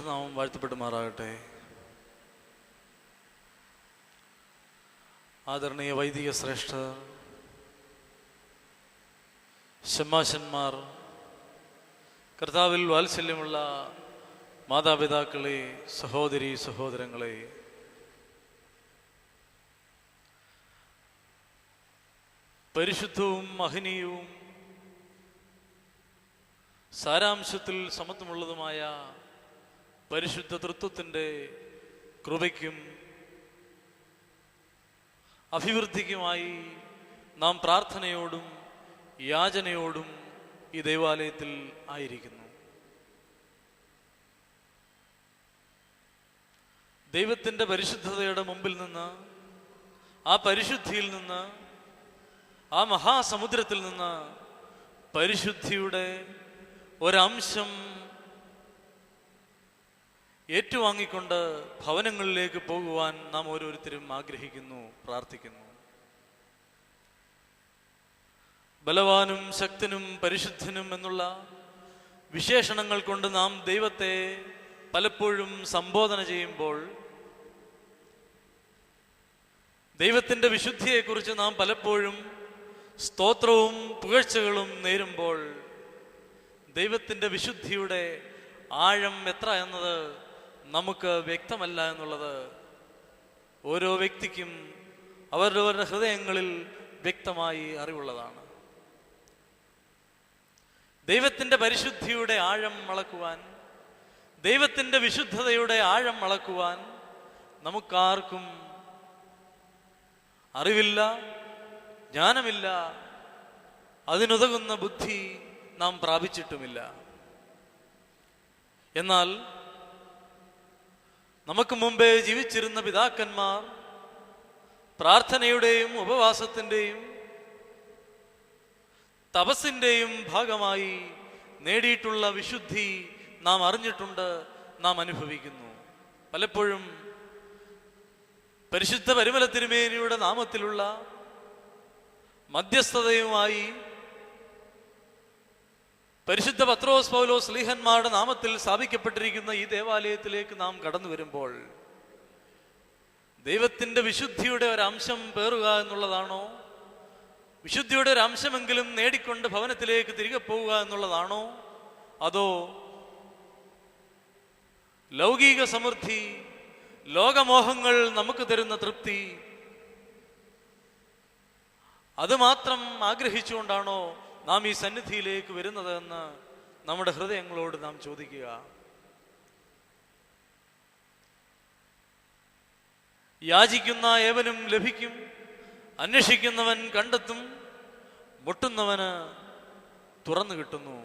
നാമം വാഴ്ത്തപ്പെടുമാറാകട്ടെ. ആദരണീയ വൈദിക ശ്രേഷ്ഠർ, ശമ്മാശന്മാർ, കർത്താവിൽ വാത്സല്യമുള്ള മാതാപിതാക്കളെ, സഹോദരി സഹോദരങ്ങളെ, പരിശുദ്ധവും മഹനീയവും സാരാംശത്തിൽ സമത്വമുള്ളതുമായ പരിശുദ്ധ തൃത്വത്തിൻ്റെ കൃപയ്ക്കും അഭിവൃദ്ധിക്കുമായി നാം പ്രാർത്ഥനയോടും യാചനയോടും ഈ ദേവാലയത്തിൽ ആയിരിക്കുന്നു. ദൈവത്തിൻ്റെ പരിശുദ്ധതയുടെ മുമ്പിൽ നിന്ന്, ആ പരിശുദ്ധിയിൽ നിന്ന്, ആ മഹാസമുദ്രത്തിൽ നിന്ന് പരിശുദ്ധിയുടെ ഒരംശം ഏറ്റുവാങ്ങിക്കൊണ്ട് ഭവനങ്ങളിലേക്ക് പോകുവാൻ നാം ഓരോരുത്തരും ആഗ്രഹിക്കുന്നു, പ്രാർത്ഥിക്കുന്നു. ബലവാനും ശക്തനും പരിശുദ്ധനും എന്നുള്ള വിശേഷണങ്ങൾ കൊണ്ട് നാം ദൈവത്തെ പലപ്പോഴും സംബോധന ചെയ്യുമ്പോൾ, ദൈവത്തിൻ്റെ വിശുദ്ധിയെക്കുറിച്ച് നാം പലപ്പോഴും സ്തോത്രവും പുകഴ്ചകളും നേരുമ്പോൾ, ദൈവത്തിൻ്റെ വിശുദ്ധിയുടെ ആഴം എത്ര എന്നത് നമുക്ക് വ്യക്തമല്ല എന്നുള്ളത് ഓരോ വ്യക്തിക്കും അവരവരുടെ ഹൃദയങ്ങളിൽ വ്യക്തമായി അറിവുള്ളതാണ്. ദൈവത്തിൻ്റെ പരിശുദ്ധിയുടെ ആഴം അളക്കുവാൻ, ദൈവത്തിൻ്റെ വിശുദ്ധതയുടെ ആഴം അളക്കുവാൻ നമുക്കാർക്കും അറിവില്ല, ജ്ഞാനമില്ല, അതിനുതകുന്ന ബുദ്ധി നാം പ്രാപിച്ചിട്ടുമില്ല. എന്നാൽ നമുക്ക് മുമ്പേ ജീവിച്ചിരുന്ന പിതാക്കന്മാർ പ്രാർത്ഥനയുടെയും ഉപവാസത്തിൻ്റെയും തപസ്സിൻ്റെയും ഭാഗമായി നേടിയിട്ടുള്ള വിശുദ്ധി നാം അറിഞ്ഞിട്ടുണ്ട്, നാം അനുഭവിക്കുന്നു. പലപ്പോഴും പരിശുദ്ധ പരിമല തിരുമേനിയുടെ നാമത്തിലുള്ള മധ്യസ്ഥതയുമായി പരിശുദ്ധ പത്രോസ് പൗലോസ് ശ്ലീഹന്മാരുടെ നാമത്തിൽ സ്ഥാപിക്കപ്പെട്ടിരിക്കുന്ന ഈ ദേവാലയത്തിലേക്ക് നാം കടന്നു വരുമ്പോൾ, ദൈവത്തിൻ്റെ വിശുദ്ധിയുടെ ഒരംശം പേറുക എന്നുള്ളതാണോ, വിശുദ്ധിയുടെ ഒരു അംശമെങ്കിലും നേടിക്കൊണ്ട് ഭവനത്തിലേക്ക് തിരികെ പോവുക എന്നുള്ളതാണോ, അതോ ലൗകിക സമൃദ്ധി, ലോകമോഹങ്ങൾ നമുക്ക് തരുന്ന തൃപ്തി, അത് മാത്രം ആഗ്രഹിച്ചുകൊണ്ടാണോ നാം ഈ സന്നിധിയിലേക്ക് വരുന്നത് എന്ന് നമ്മുടെ ഹൃദയങ്ങളോട് നാം ചോദിക്കുക. യാചിക്കുന്ന ഏവനും ലഭിക്കും, അന്വേഷിക്കുന്നവൻ കണ്ടെത്തും, മുട്ടുന്നവന് തുറന്നു കിട്ടുന്നു.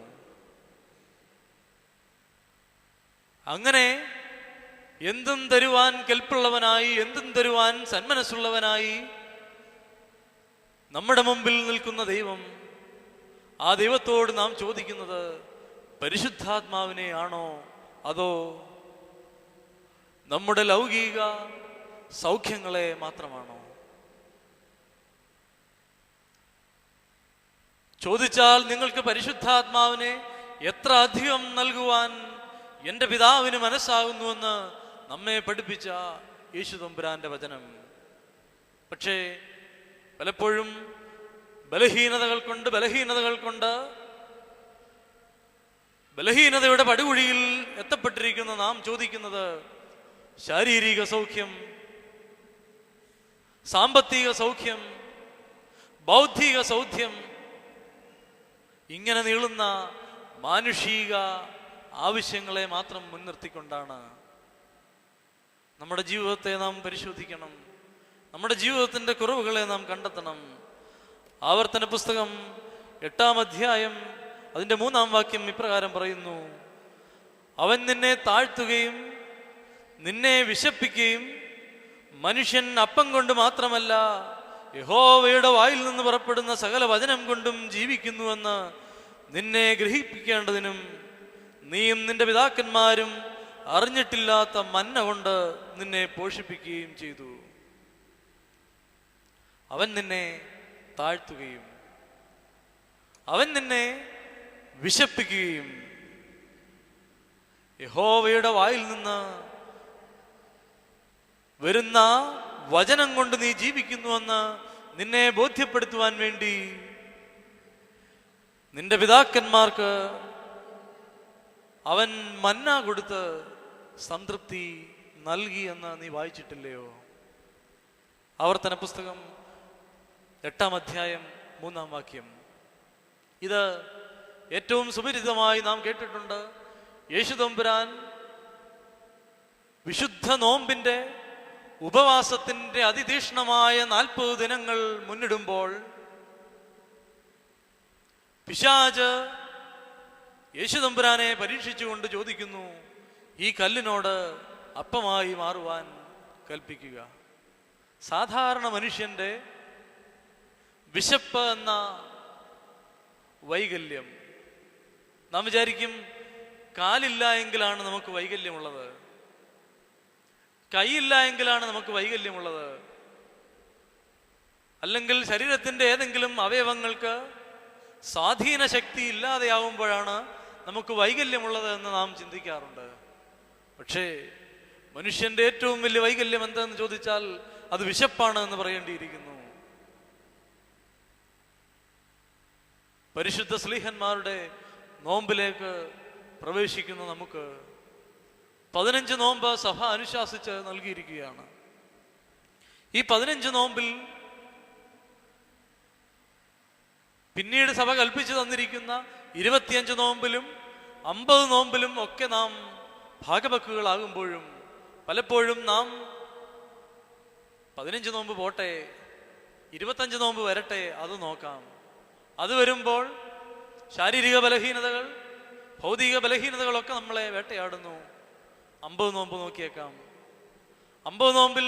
അങ്ങനെ എന്തും തരുവാൻ കെൽപ്പുള്ളവനായി, എന്തും തരുവാൻ സന്മനസ്സുള്ളവനായി നമ്മുടെ മുമ്പിൽ നിൽക്കുന്ന ദൈവം, ആ ദൈവത്തോട് നാം ചോദിക്കുന്നത് പരിശുദ്ധാത്മാവിനെ ആണോ, അതോ നമ്മുടെ ലൗകിക സൗഖ്യങ്ങളെ മാത്രമാണോ? ചോദിച്ചാൽ നിങ്ങൾക്ക് പരിശുദ്ധാത്മാവിനെ എത്ര അധികം നൽകുവാൻ എൻ്റെ പിതാവിന് മനസ്സാകുന്നുവെന്ന് നമ്മെ പഠിപ്പിച്ച യേശു തമ്പുരാന്റെ വചനം. പക്ഷേ പലപ്പോഴും ബലഹീനതകൾ കൊണ്ട് ബലഹീനതയുടെ പടുകുഴിയിൽ എത്തപ്പെട്ടിരിക്കുന്ന നാം ചോദിക്കുന്നത് ശാരീരിക സൗഖ്യം, സാമ്പത്തിക സൗഖ്യം, ബൗദ്ധിക സൗഖ്യം, ഇങ്ങനെ നീളുന്ന മാനുഷിക ആവശ്യങ്ങളെ മാത്രം മുൻനിർത്തിക്കൊണ്ടാണ്. നമ്മുടെ ജീവിതത്തെ നാം പരിശോധിക്കണം, നമ്മുടെ ജീവിതത്തിൻ്റെ കുറവുകളെ നാം കണ്ടെത്തണം. ആവർത്തന പുസ്തകം 8-ാം അധ്യായം അതിൻ്റെ 3-ാം വാക്യം ഇപ്രകാരം പറയുന്നു: അവൻ നിന്നെ താഴ്ത്തുകയും നിന്നെ വിശപ്പിക്കുകയും മനുഷ്യൻ അപ്പം കൊണ്ട് മാത്രമല്ല യഹോവയുടെ വായിൽ നിന്ന് പുറപ്പെടുന്ന സകല വചനം കൊണ്ടും ജീവിക്കുന്നുവെന്ന് നിന്നെ ഗ്രഹിപ്പിക്കേണ്ടതിനും നീയും നിന്റെ പിതാക്കന്മാരും അറിഞ്ഞിട്ടില്ലാത്ത മന്ന കൊണ്ട് നിന്നെ പോഷിപ്പിക്കുകയും ചെയ്തു. അവൻ നിന്നെ താഴ്ത്തുകയും അവൻ നിന്നെ വിശപ്പിക്കുകയും യഹോവയുടെ വായിൽ നിന്ന് വരുന്ന വചനം കൊണ്ട് നീ ജീവിക്കുന്നുവെന്ന് നിന്നെ ബോധ്യപ്പെടുത്തുവാൻ വേണ്ടി നിന്റെ പിതാക്കന്മാർക്ക് അവൻ മന്ന കൊടുത്ത് സംതൃപ്തി നൽകി എന്ന് നീ വായിച്ചിട്ടില്ലയോ? ആവർത്തന പുസ്തകം 8-ാം അധ്യായം 3-ാം വാക്യം. ഇത് ഏറ്റവും സുപരിചിതമായി നാം കേട്ടിട്ടുണ്ട്. യേശുതമ്പുരാൻ വിശുദ്ധ നോമ്പിന്റെ ഉപവാസത്തിന്റെ അതിതീക്ഷ്ണമായ 40 ദിനങ്ങൾ മുന്നിടുമ്പോൾ പിശാച് യേശുതമ്പുരാനെ പരീക്ഷിച്ചുകൊണ്ട് ചോദിക്കുന്നു, ഈ കല്ലിനോട് അപ്പമായി മാറുവാൻ കൽപ്പിക്കുക. സാധാരണ മനുഷ്യന്റെ വിശപ്പ് എന്ന വൈകല്യം, നാം വിചാരിക്കും കാലില്ല എങ്കിലാണ് നമുക്ക് വൈകല്യമുള്ളത്, കൈയില്ല എങ്കിലാണ് നമുക്ക് വൈകല്യമുള്ളത്, അല്ലെങ്കിൽ ശരീരത്തിന്റെ ഏതെങ്കിലും അവയവങ്ങൾക്ക് സ്വാധീന ശക്തി ഇല്ലാതെയാവുമ്പോഴാണ് നമുക്ക് വൈകല്യമുള്ളത് എന്ന് നാം ചിന്തിക്കാറുണ്ട്. പക്ഷേ മനുഷ്യന്റെ ഏറ്റവും വലിയ വൈകല്യം എന്തെന്ന് ചോദിച്ചാൽ അത് വിശപ്പാണ് എന്ന് പറയേണ്ടിയിരിക്കുന്നു. പരിശുദ്ധ സ്ലീഹന്മാരുടെ നോമ്പിലേക്ക് പ്രവേശിക്കുന്ന നമുക്ക് 15 നോമ്പ് സഭ അനുശാസിച്ച് നൽകിയിരിക്കുകയാണ്. ഈ 15 നോമ്പിൽ പിന്നീട് സഭ കൽപ്പിച്ചു തന്നിരിക്കുന്ന 25 നോമ്പിലും 50 നോമ്പിലും ഒക്കെ നാം ഭാഗവക്കുകളാകുമ്പോഴും പലപ്പോഴും നാം 15 നോമ്പ് പോട്ടെ, 25 നോമ്പ് വരട്ടെ, അത് നോക്കാം. അത് വരുമ്പോൾ ശാരീരിക ബലഹീനതകൾ, ഭൗതിക ബലഹീനതകളൊക്കെ നമ്മളെ വേട്ടയാടുന്നു. 50 നോമ്പ് നോക്കിയേക്കാം. 50 നോമ്പിൽ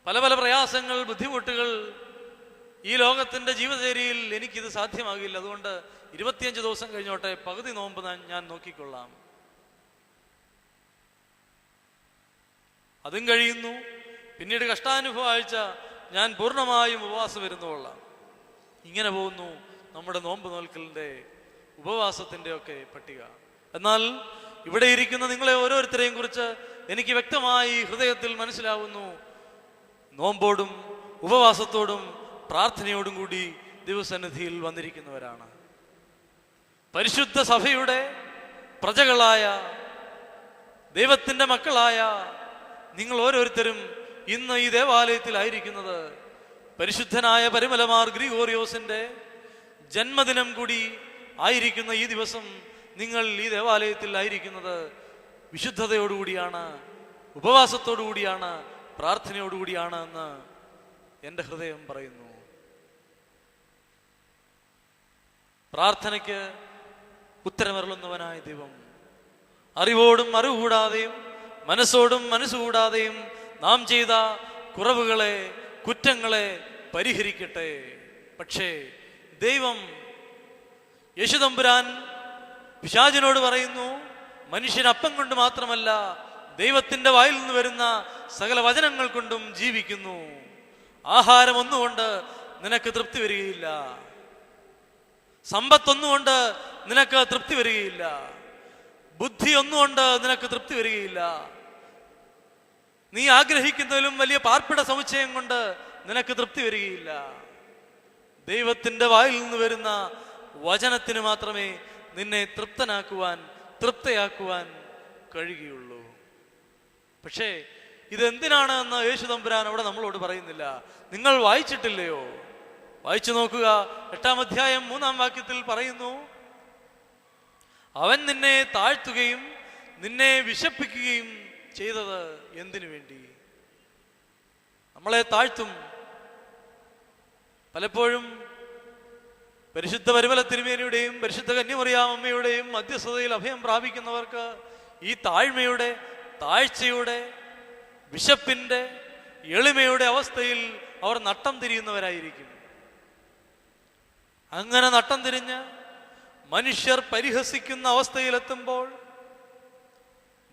പല പല പ്രയാസങ്ങൾ, ബുദ്ധിമുട്ടുകൾ, ഈ ലോകത്തിന്റെ ജീവിതചര്യയിൽ എനിക്കിത് സാധ്യമാകില്ല, അതുകൊണ്ട് 25 ദിവസം കഴിഞ്ഞോട്ടെ, പകുതി നോമ്പ് ഞാൻ നോക്കിക്കൊള്ളാം. അതും കഴിയുന്നു. പിന്നീട് കഷ്ടാനുഭവ ആഴ്ച ഞാൻ പൂർണ്ണമായും ഉപവാസം ഇരുന്നുകൊള്ളാം. ഇങ്ങനെ പോകുന്നു നമ്മുടെ നോമ്പ് നോൽക്കലിന്റെ, ഉപവാസത്തിന്റെ ഒക്കെ പട്ടിക. എന്നാൽ ഇവിടെ ഇരിക്കുന്ന നിങ്ങളെ ഓരോരുത്തരെയും കുറിച്ച് എനിക്ക് വ്യക്തമായി ഹൃദയത്തിൽ മനസ്സിലാവുന്നു, നോമ്പോടും ഉപവാസത്തോടും പ്രാർത്ഥനയോടും കൂടി ദൈവസന്നിധിയിൽ വന്നിരിക്കുന്നവരാണ്. പരിശുദ്ധ സഭയുടെ പ്രജകളായ, ദൈവത്തിന്റെ മക്കളായ നിങ്ങൾ ഓരോരുത്തരും ഇന്ന് ഈ ദേവാലയത്തിലായിരിക്കുന്നത് പരിശുദ്ധനായ പരിമലമാർ ഗ്രിഗോറിയോസിന്റെ ജന്മദിനം കൂടി ആയിരിക്കുന്ന ഈ ദിവസം നിങ്ങൾ ഈ ദേവാലയത്തിൽ ആയിരിക്കുന്നത് വിശുദ്ധതയോടുകൂടിയാണ്, ഉപവാസത്തോടുകൂടിയാണ്, പ്രാർത്ഥനയോടുകൂടിയാണ് എന്ന് എൻ്റെ ഹൃദയം പറയുന്നു. പ്രാർത്ഥനയ്ക്ക് ഉത്തരമരുളുന്നവനായ ദൈവം അറിവോടും അറിവ് കൂടാതെയും മനസ്സോടും മനസ്സുകൂടാതെയും നാം ചെയ്ത കുറവുകളെ, കുറ്റങ്ങളെ പരിഹരിക്കട്ടെ. പക്ഷേ ദൈവം, യേശുതമ്പുരാൻ പിശാചിനോട് പറയുന്നു, മനുഷ്യൻ അപ്പം കൊണ്ട് മാത്രമല്ല ദൈവത്തിന്റെ വായിൽ നിന്ന് വരുന്ന സകല വചനങ്ങൾ കൊണ്ടും ജീവിക്കുന്നു. ആഹാരം ഒന്നുകൊണ്ട് നിനക്ക് തൃപ്തി വരികയില്ല, സമ്പത്തൊന്നുകൊണ്ട് നിനക്ക് തൃപ്തി വരികയില്ല, ബുദ്ധി ഒന്നുകൊണ്ട് നിനക്ക് തൃപ്തി വരികയില്ല, നീ ആഗ്രഹിക്കുന്നതിലും വലിയ പാർപ്പിട സമുച്ചയം കൊണ്ട് നിനക്ക് തൃപ്തി വരികയില്ല. ദൈവത്തിന്റെ വായിൽ നിന്ന് വരുന്ന വചനത്തിന് മാത്രമേ നിന്നെ തൃപ്തയാക്കുവാൻ കഴിയുകയുള്ളൂ. പക്ഷേ ഇതെന്തിനാണ് എന്ന് യേശുതമ്പുരാൻ അവിടെ നമ്മളോട് പറയുന്നില്ല. നിങ്ങൾ വായിച്ചിട്ടില്ലയോ? വായിച്ചു നോക്കുക. 8-ാം അധ്യായം 3-ാം വാക്യത്തിൽ പറയുന്നു, അവൻ നിന്നെ താഴ്ത്തുകയും നിന്നെ വിശപ്പിക്കുകയും ചെയ്തത് എന്തിനു വേണ്ടി? നമ്മളെ താഴ്ത്തും. പലപ്പോഴും പരിശുദ്ധ പരിമല തിരുമേനിയുടെയും പരിശുദ്ധ കന്യമറിയാമ്മയുടെയും മധ്യസ്ഥതയിൽ അഭയം പ്രാപിക്കുന്നവർക്ക് ഈ താഴ്മയുടെ, താഴ്ചയുടെ, വിശപ്പിന്റെ, എളിമയുടെ അവസ്ഥയിൽ അവർ നട്ടം തിരിയുന്നവരായിരിക്കും. അങ്ങനെ നട്ടം തിരിഞ്ഞ് മനുഷ്യർ പരിഹസിക്കുന്ന അവസ്ഥയിലെത്തുമ്പോൾ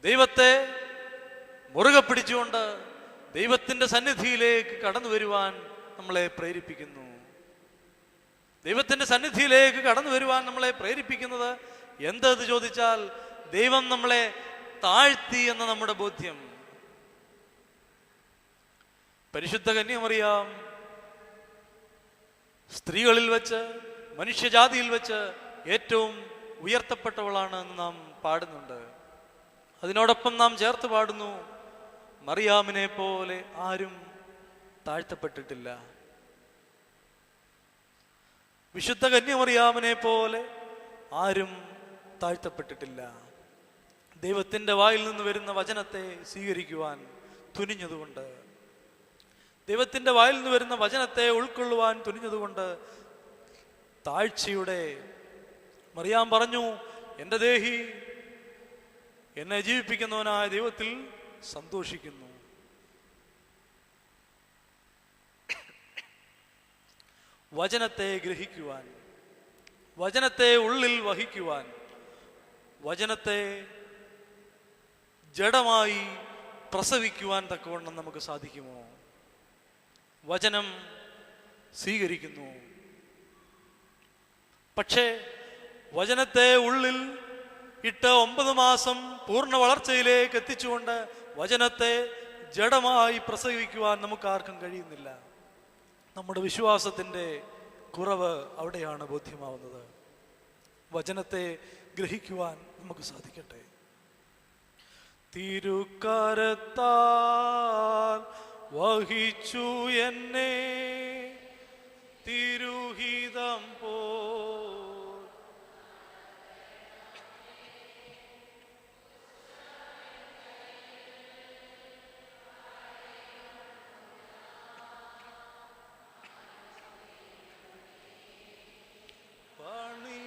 ദൈവത്തെ മുറുകെ പിടിച്ചുകൊണ്ട് ദൈവത്തിന്റെ സന്നിധിയിലേക്ക് കടന്നു വരുവാൻ നമ്മളെ പ്രേരിപ്പിക്കുന്നു. ദൈവത്തിന്റെ സന്നിധിയിലേക്ക് കടന്നു വരുവാൻ നമ്മളെ പ്രേരിപ്പിക്കുന്നത് എന്തെന്ന് ചോദിച്ചാൽ ദൈവം നമ്മളെ താഴ്ത്തി എന്ന നമ്മുടെ ബോധ്യം. പരിശുദ്ധ കന്യമറിയാം സ്ത്രീകളിൽ വെച്ച്, മനുഷ്യജാതിയിൽ വെച്ച് ഏറ്റവും ഉയർത്തപ്പെട്ടവളാണ് എന്ന് നാം പാടുന്നുണ്ട്. അതിനോടൊപ്പം നാം ചേർത്ത് പാടുന്നു, മറിയാമിനെ പോലെ ആരും താഴ്ത്തപ്പെട്ടിട്ടില്ല. വിശുദ്ധ കന്യമറിയാമിനെ പോലെ ആരും താഴ്ത്തപ്പെട്ടിട്ടില്ല. ദൈവത്തിൻ്റെ വായിൽ നിന്ന് വരുന്ന വചനത്തെ സ്വീകരിക്കുവാൻ തുനിഞ്ഞതുകൊണ്ട്, ദൈവത്തിൻ്റെ വായിൽ നിന്ന് വരുന്ന വചനത്തെ ഉൾക്കൊള്ളുവാൻ തുനിഞ്ഞതുകൊണ്ട് താഴ്ചയുടെ മറിയാം പറഞ്ഞു, എൻ്റെ ദേഹി എന്നെ ജീവിപ്പിക്കുന്നവനായ ദൈവത്തിൽ സന്തോഷിക്കുന്നു. വചനത്തെ ഗ്രഹിക്കുവാൻ, വചനത്തെ ഉള്ളിൽ വഹിക്കുവാൻ, വചനത്തെ ജഡമായി പ്രസവിക്കുവാൻ തക്കവണ്ണം നമുക്ക് സാധിക്കുമോ? വചനം സ്വീകരിക്കുന്നു. പക്ഷേ വചനത്തെ ഉള്ളിൽ ഇട്ട് 9 മാസം പൂർണ്ണ വളർച്ചയിലേക്ക് എത്തിച്ചുകൊണ്ട് വചനത്തെ ജഡമായി പ്രസവിക്കുവാൻ നമുക്ക് ആർക്കും കഴിയുന്നില്ല. നമ്മുടെ വിശ്വാസത്തിൻ്റെ കുറവ് അവിടെയാണ് ബോധ്യമാവുന്നത്. വചനത്തെ ഗ്രഹിക്കുവാൻ നമുക്ക് സാധിക്കട്ടെ. തിരുക്കരത്താൽ വഹിച്ചു എന്നെ തിരുഹിതം പോ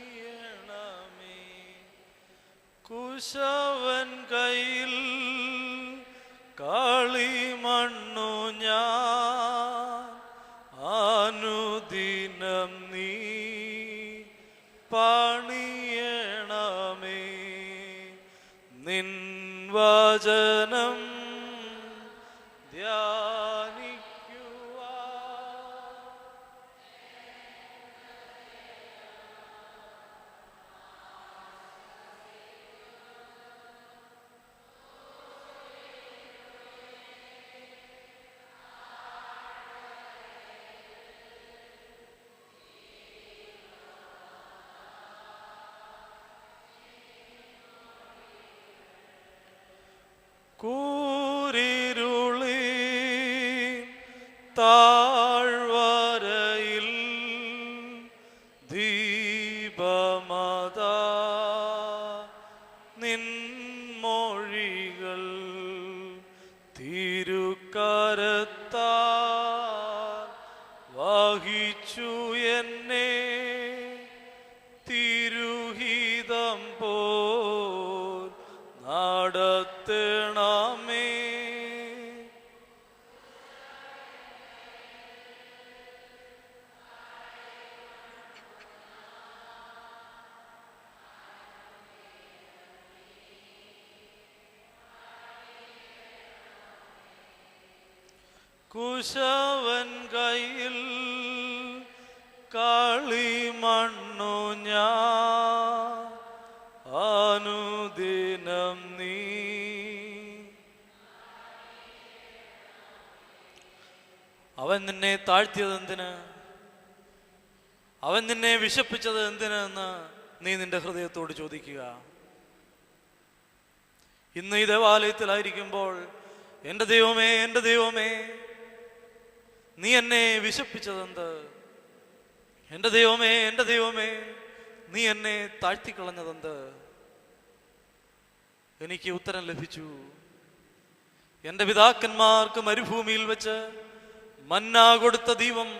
പണിയണമേ കുശവൻ കയ്യിൽ കളിമണ്ണു ഞാൻ അനുദിനം നീ പണിയണമേ നിൻ വചനം കൂരിരുളി താഴ്വരയിൽ ദീപമത നിൻമൊഴികൾ തിരുക്കരത്താൽ വഹിച്ചു എന്നെ തിരുഹിതം പോൽ നടത്തണമേ. കുശവൻ കയ്യിൽ കളിമണ്ണു ഞാൻ അനുദിനം നീ. അവൻ നിന്നെ താഴ്ത്തിയത് എന്തിന്? അവൻ നിന്നെ വിശപ്പിച്ചത് എന്തിന് എന്ന് നീ നിന്റെ ഹൃദയത്തോട് ചോദിക്കുക. ഇന്ന് ഈ ദേവാലയത്തിലായിരിക്കുമ്പോൾ എൻ്റെ ദൈവമേ, എൻ്റെ ദൈവമേ, നീ എന്നെ വിശപ്പിച്ചതെന്ത്? എൻ്റെ ദൈവമേ, എൻ്റെ ദൈവമേ, നീ എന്നെ താഴ്ത്തിക്കളഞ്ഞതെന്ത്? എനിക്ക് ഉത്തരം ലഭിച്ചു. എൻ്റെ പിതാക്കന്മാർക്ക് മരുഭൂമിയിൽ വെച്ച് മന്ന കൊടുത്ത ദൈവം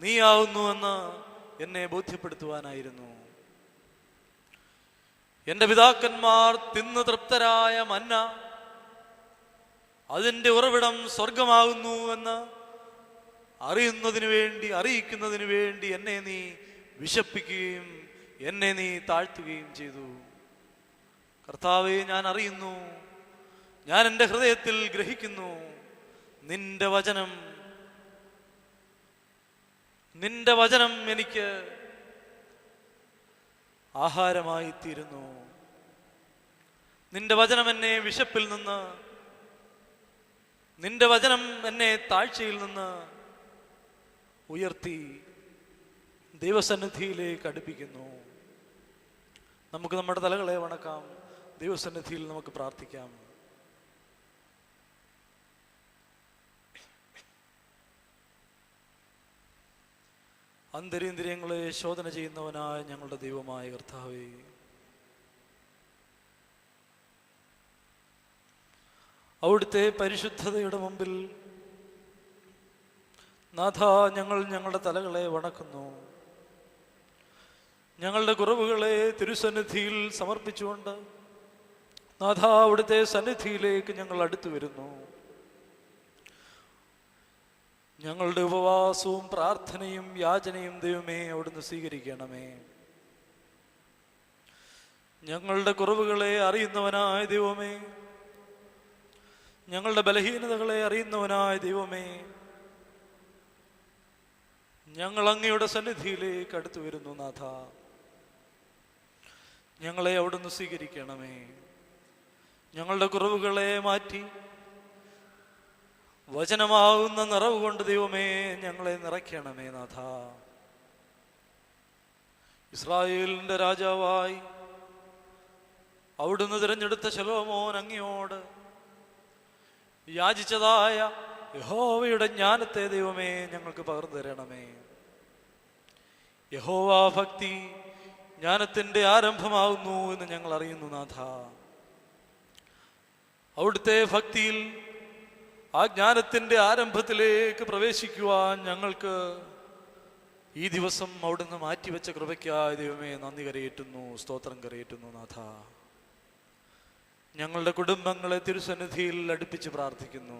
നീയാവുന്നുവെന്ന് എന്നെ ബോധ്യപ്പെടുത്തുവാനായിരുന്നു. എൻ്റെ പിതാക്കന്മാർ തിന്നു തൃപ്തരായ മന്ന, അതിൻ്റെ ഉറവിടം സ്വർഗമാകുന്നു എന്ന് അറിയിക്കുന്നതിന് വേണ്ടി എന്നെ നീ വിശപ്പിക്കുകയും എന്നെ നീ താഴ്ത്തുകയും ചെയ്തു. കർത്താവേ, ഞാൻ അറിയുന്നു, ഞാൻ എൻ്റെ ഹൃദയത്തിൽ ഗ്രഹിക്കുന്നു, നിന്റെ വചനം എനിക്ക് ആഹാരമായി തീരുന്നു. നിന്റെ വചനം എന്നെ വിശപ്പിൽ നിന്ന്, നിന്റെ വചനം എന്നെ താഴ്ചയിൽ നിന്ന് ഉയർത്തി ദൈവസന്നിധിയിലേക്ക് അടുപ്പിക്കുന്നു. നമുക്ക് നമ്മുടെ തലകളെ വണക്കാം, ദൈവസന്നിധിയിൽ നമുക്ക് പ്രാർത്ഥിക്കാം. അന്തരീന്ദ്രിയങ്ങളെ ശോധന ചെയ്യുന്നവനായ ഞങ്ങളുടെ ദൈവമായ കർത്താവേ, അവിടുത്തെ പരിശുദ്ധതയുടെ മുമ്പിൽ നാഥ ഞങ്ങൾ ഞങ്ങളുടെ തലകളെ വണക്കുന്നു. ഞങ്ങളുടെ കുറവുകളെ തിരുസന്നിധിയിൽ സമർപ്പിച്ചുകൊണ്ട് നാഥ അവിടുത്തെ സന്നിധിയിലേക്ക് ഞങ്ങൾ അടുത്തു വരുന്നു. ഞങ്ങളുടെ ഉപവാസവും പ്രാർത്ഥനയും യാചനയും ദൈവമേ അവിടുന്ന് സ്വീകരിക്കണമേ. ഞങ്ങളുടെ കുറവുകളെ അറിയുന്നവനായ ദൈവമേ, ഞങ്ങളുടെ ബലഹീനതകളെ അറിയുന്നവനായ ദൈവമേ, ഞങ്ങൾ അങ്ങയുടെ സന്നിധിയിലേക്ക് അടുത്തു വരുന്നു. നാഥ ഞങ്ങളെ അവിടുന്ന് സ്വീകരിക്കണമേ. ഞങ്ങളുടെ കുറവുകളെ മാറ്റി വചനമാകുന്ന നിറവ് കൊണ്ട് ദൈവമേ ഞങ്ങളെ നിറയ്ക്കണമേ. നാഥ ഇസ്രായേലിന്റെ രാജാവായി അവിടുന്ന് തിരഞ്ഞെടുത്ത ശലോമോൻ അങ്ങയോട് യാചിച്ചതായ യഹോവയുടെ ജ്ഞാനത്തെ ദൈവമേ ഞങ്ങൾക്ക് പകർന്നു തരണമേ. യഹോവ ഭക്തി ജ്ഞാനത്തിന്റെ ആരംഭമാകുന്നു എന്ന് ഞങ്ങൾ അറിയുന്നു. നാഥ അവിടുത്തെ ഭക്തിയിൽ ആ ജ്ഞാനത്തിന്റെ ആരംഭത്തിലേക്ക് പ്രവേശിക്കുവാൻ ഞങ്ങൾക്ക് ഈ ദിവസം അവിടുന്ന് മാറ്റിവെച്ച കൃപയ്ക്കായി ദൈവമേ നന്ദി കരയേറ്റുന്നു, സ്തോത്രം കരയേറ്റുന്നു. നാഥ ഞങ്ങളുടെ കുടുംബങ്ങളെ തിരുസന്നിധിയിൽ അടുപ്പിച്ച് പ്രാർത്ഥിക്കുന്നു.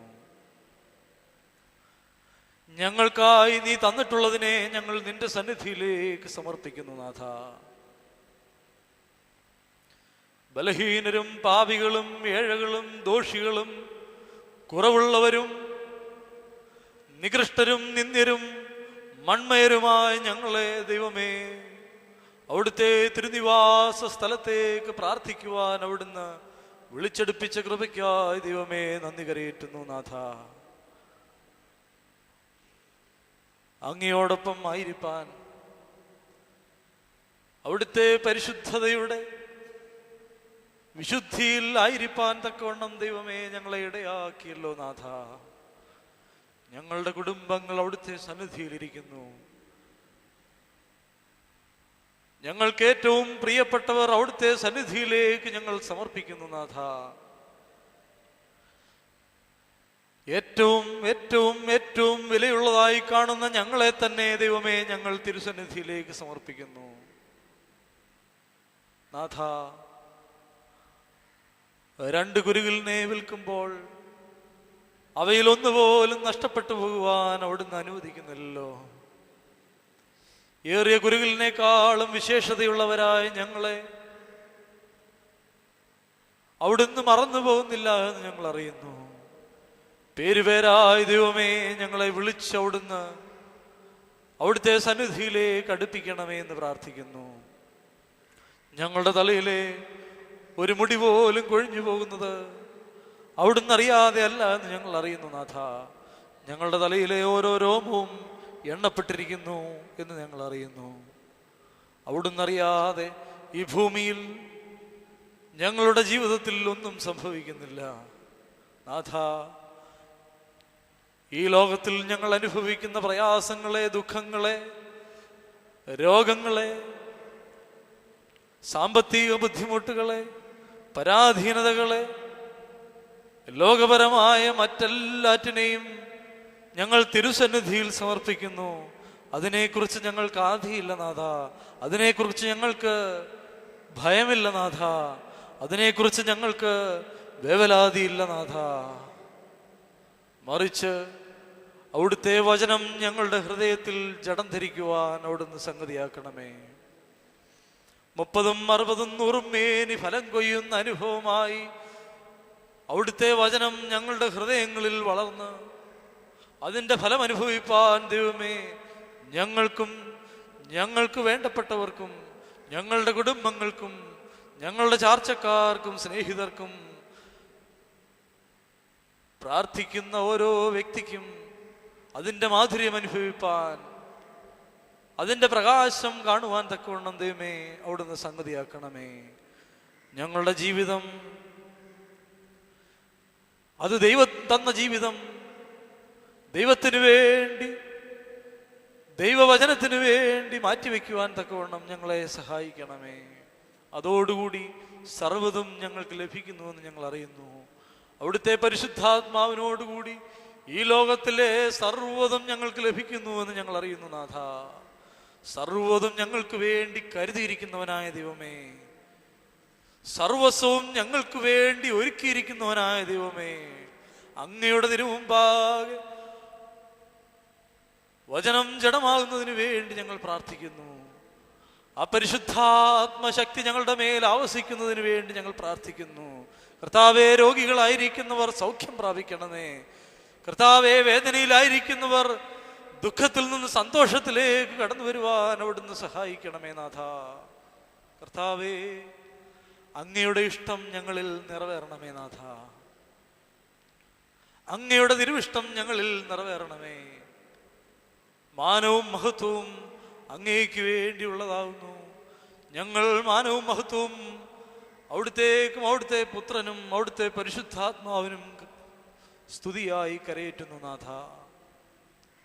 ഞങ്ങൾക്കായി നീ തന്നിട്ടുള്ളതിനെ ഞങ്ങൾ നിന്റെ സന്നിധിയിലേക്ക് സമർപ്പിക്കുന്നു. നാഥ ബലഹീനരും പാപികളും ഏഴകളും ദോഷികളും കുറവുള്ളവരും നികൃഷ്ടരും നിന്ദ്യരും മൺമയരുമായ ഞങ്ങളെ ദൈവമേ അവിടുത്തെ തിരുനിവാസ സ്ഥലത്തേക്ക് പ്രാർത്ഥിക്കുവാൻ അവിടുന്ന് വിളിച്ചെടുപ്പിച്ച കൃപയ്ക്കായി ദൈവമേ നന്ദി കരയേറ്റുന്നു. നാഥ അങ്ങയോടൊപ്പം ആയിരിക്കാൻ അവിടുത്തെ പരിശുദ്ധതയുടെ വിശുദ്ധിയിൽ ആയിരിക്കാൻ തക്കവണ്ണം ദൈവമേ ഞങ്ങളെ ഇടയാക്കിയല്ലോ. നാഥ ഞങ്ങളുടെ കുടുംബങ്ങൾ അവിടുത്തെ സന്നിധിയിലിരിക്കുന്നു. ഞങ്ങൾക്ക് ഏറ്റവും പ്രിയപ്പെട്ടവർ അവിടുത്തെ സന്നിധിയിലേക്ക് ഞങ്ങൾ സമർപ്പിക്കുന്നു. നാഥ ഏറ്റവും ഏറ്റവും ഏറ്റവും വിലയുള്ളതായി കാണുന്ന ഞങ്ങളെ തന്നെ ദൈവമേ ഞങ്ങൾ തിരുസന്നിധിയിലേക്ക് സമർപ്പിക്കുന്നു. നാഥ രണ്ട് കുരുകിലിനെ വിൽക്കുമ്പോൾ അവയിൽ ഒന്നുപോലും നഷ്ടപ്പെട്ടു പോകുവാൻ അവിടുന്ന് അനുവദിക്കുന്നില്ലല്ലോ. ഏറിയ കുരുകിലിനേക്കാളും വിശേഷതയുള്ളവരായ ഞങ്ങളെ അവിടുന്ന് മറന്നു പോകുന്നില്ല എന്ന് ഞങ്ങൾ അറിയുന്നു. പേരുപേരായ ദൈവമേ ഞങ്ങളെ വിളിച്ച് അവിടുന്ന് അവിടുത്തെ സന്നിധിയിലേക്ക് അടുപ്പിക്കണമേ എന്ന് പ്രാർത്ഥിക്കുന്നു. ഞങ്ങളുടെ തലയിലെ ഒരു മുടി പോലും കൊഴിഞ്ഞു പോകുന്നത് അവിടുന്ന് അറിയാതെ അല്ല എന്ന് ഞങ്ങൾ അറിയുന്നു. നാഥ ഞങ്ങളുടെ തലയിലെ ഓരോ രോമവും എണ്ണപ്പെട്ടിരിക്കുന്നു എന്ന് ഞങ്ങൾ അറിയുന്നു. അവിടുന്ന് അറിയാതെ ഈ ഭൂമിയിൽ ഞങ്ങളുടെ ജീവിതത്തിൽ ഒന്നും സംഭവിക്കുന്നില്ല. നാഥ ഈ ലോകത്തിൽ ഞങ്ങൾ അനുഭവിക്കുന്ന പ്രയാസങ്ങളെ, ദുഃഖങ്ങളെ, രോഗങ്ങളെ, സാമ്പത്തിക ബുദ്ധിമുട്ടുകളെ, പരാധീനതകളെ, ലോകപരമായ മറ്റെല്ലാറ്റിനെയും ഞങ്ങൾ തിരുസന്നിധിയിൽ സമർപ്പിക്കുന്നു. അതിനെക്കുറിച്ച് ഞങ്ങൾക്ക് ആധിയില്ല നാഥ, അതിനെക്കുറിച്ച് ഞങ്ങൾക്ക് ഭയമില്ല നാഥ, അതിനെക്കുറിച്ച് ഞങ്ങൾക്ക് വേവലാതിയില്ല നാഥ. മറിച്ച് അവിടുത്തെ വചനം ഞങ്ങളുടെ ഹൃദയത്തിൽ ജഡം ധരിക്കുവാൻ അവിടുന്ന് സംഗതിയാക്കണമേ. 30, 60, 100 മേനി ഫലം കൊയ്യുന്ന അനുഭവമായി അവിടുത്തെ വചനം ഞങ്ങളുടെ ഹൃദയങ്ങളിൽ വളർന്ന് അതിൻ്റെ ഫലം അനുഭവിപ്പാൻ ദൈവമേ ഞങ്ങൾക്കും ഞങ്ങൾക്ക് വേണ്ടപ്പെട്ടവർക്കും ഞങ്ങളുടെ കുടുംബങ്ങൾക്കും ഞങ്ങളുടെ ചാർച്ചക്കാർക്കും സ്നേഹിതർക്കും പ്രാർത്ഥിക്കുന്ന ഓരോ വ്യക്തിക്കും അതിൻ്റെ മാധുര്യം അനുഭവിപ്പാൻ, അതിൻ്റെ പ്രകാശം കാണുവാൻ തക്കവണ്ണം ദൈവമേ അവിടുന്ന് സംഗതിയാക്കണമേ. ഞങ്ങളുടെ ജീവിതം അത് ദൈവം തന്ന ജീവിതം, ദൈവത്തിന് വേണ്ടി, ദൈവവചനത്തിന് വേണ്ടി മാറ്റിവെക്കുവാൻ തക്കവണ്ണം ഞങ്ങളെ സഹായിക്കണമേ. അതോടുകൂടി സർവ്വതും ഞങ്ങൾക്ക് ലഭിക്കുന്നുവെന്ന് ഞങ്ങൾ അറിയുന്നു. അവിടുത്തെ പരിശുദ്ധാത്മാവിനോടുകൂടി ഈ ലോകത്തിലെ സർവ്വതും ഞങ്ങൾക്ക് ലഭിക്കുന്നുവെന്ന് ഞങ്ങൾ അറിയുന്നു. നാഥ, സർവ്വതും ഞങ്ങൾക്ക് വേണ്ടി കരുതിയിരിക്കുന്നവനായ ദൈവമേ, സർവസ്വവും ഞങ്ങൾക്ക് വേണ്ടി ഒരുക്കിയിരിക്കുന്നവനായ ദൈവമേ, അങ്ങയുടെ തിരുമുമ്പാകെ വചനം ജഡമാകുന്നതിന് വേണ്ടി ഞങ്ങൾ പ്രാർത്ഥിക്കുന്നു. ആ പരിശുദ്ധാത്മശക്തി ഞങ്ങളുടെ മേൽ ആവസിക്കുന്നതിന് വേണ്ടി ഞങ്ങൾ പ്രാർത്ഥിക്കുന്നു. കർത്താവേ, രോഗികളായിരിക്കുന്നവർ സൗഖ്യം പ്രാപിക്കണമേ. കർത്താവേ, വേദനയിലായിരിക്കുന്നവർ ദുഃഖത്തിൽ നിന്ന് സന്തോഷത്തിലേക്ക് കടന്നു വരുവാൻ അവിടുന്ന് സഹായിക്കണമേ. നാഥ കർത്താവേ, അങ്ങയുടെ ഇഷ്ടം ഞങ്ങളിൽ നിറവേറണമേ. നാഥ, അങ്ങയുടെ തിരുവിഷ്ടം ഞങ്ങളിൽ നിറവേറണമേ. മാനവും മഹത്വവും അങ്ങേക്ക് വേണ്ടിയുള്ളതാകുന്നു. ഞങ്ങൾ മാനവും മഹത്വവും അവിടുത്തേക്കും അവിടുത്തെ പുത്രനും അവിടുത്തെ പരിശുദ്ധാത്മാവിനും സ്തുതിയായി കരയേറ്റുന്നു. നാഥ,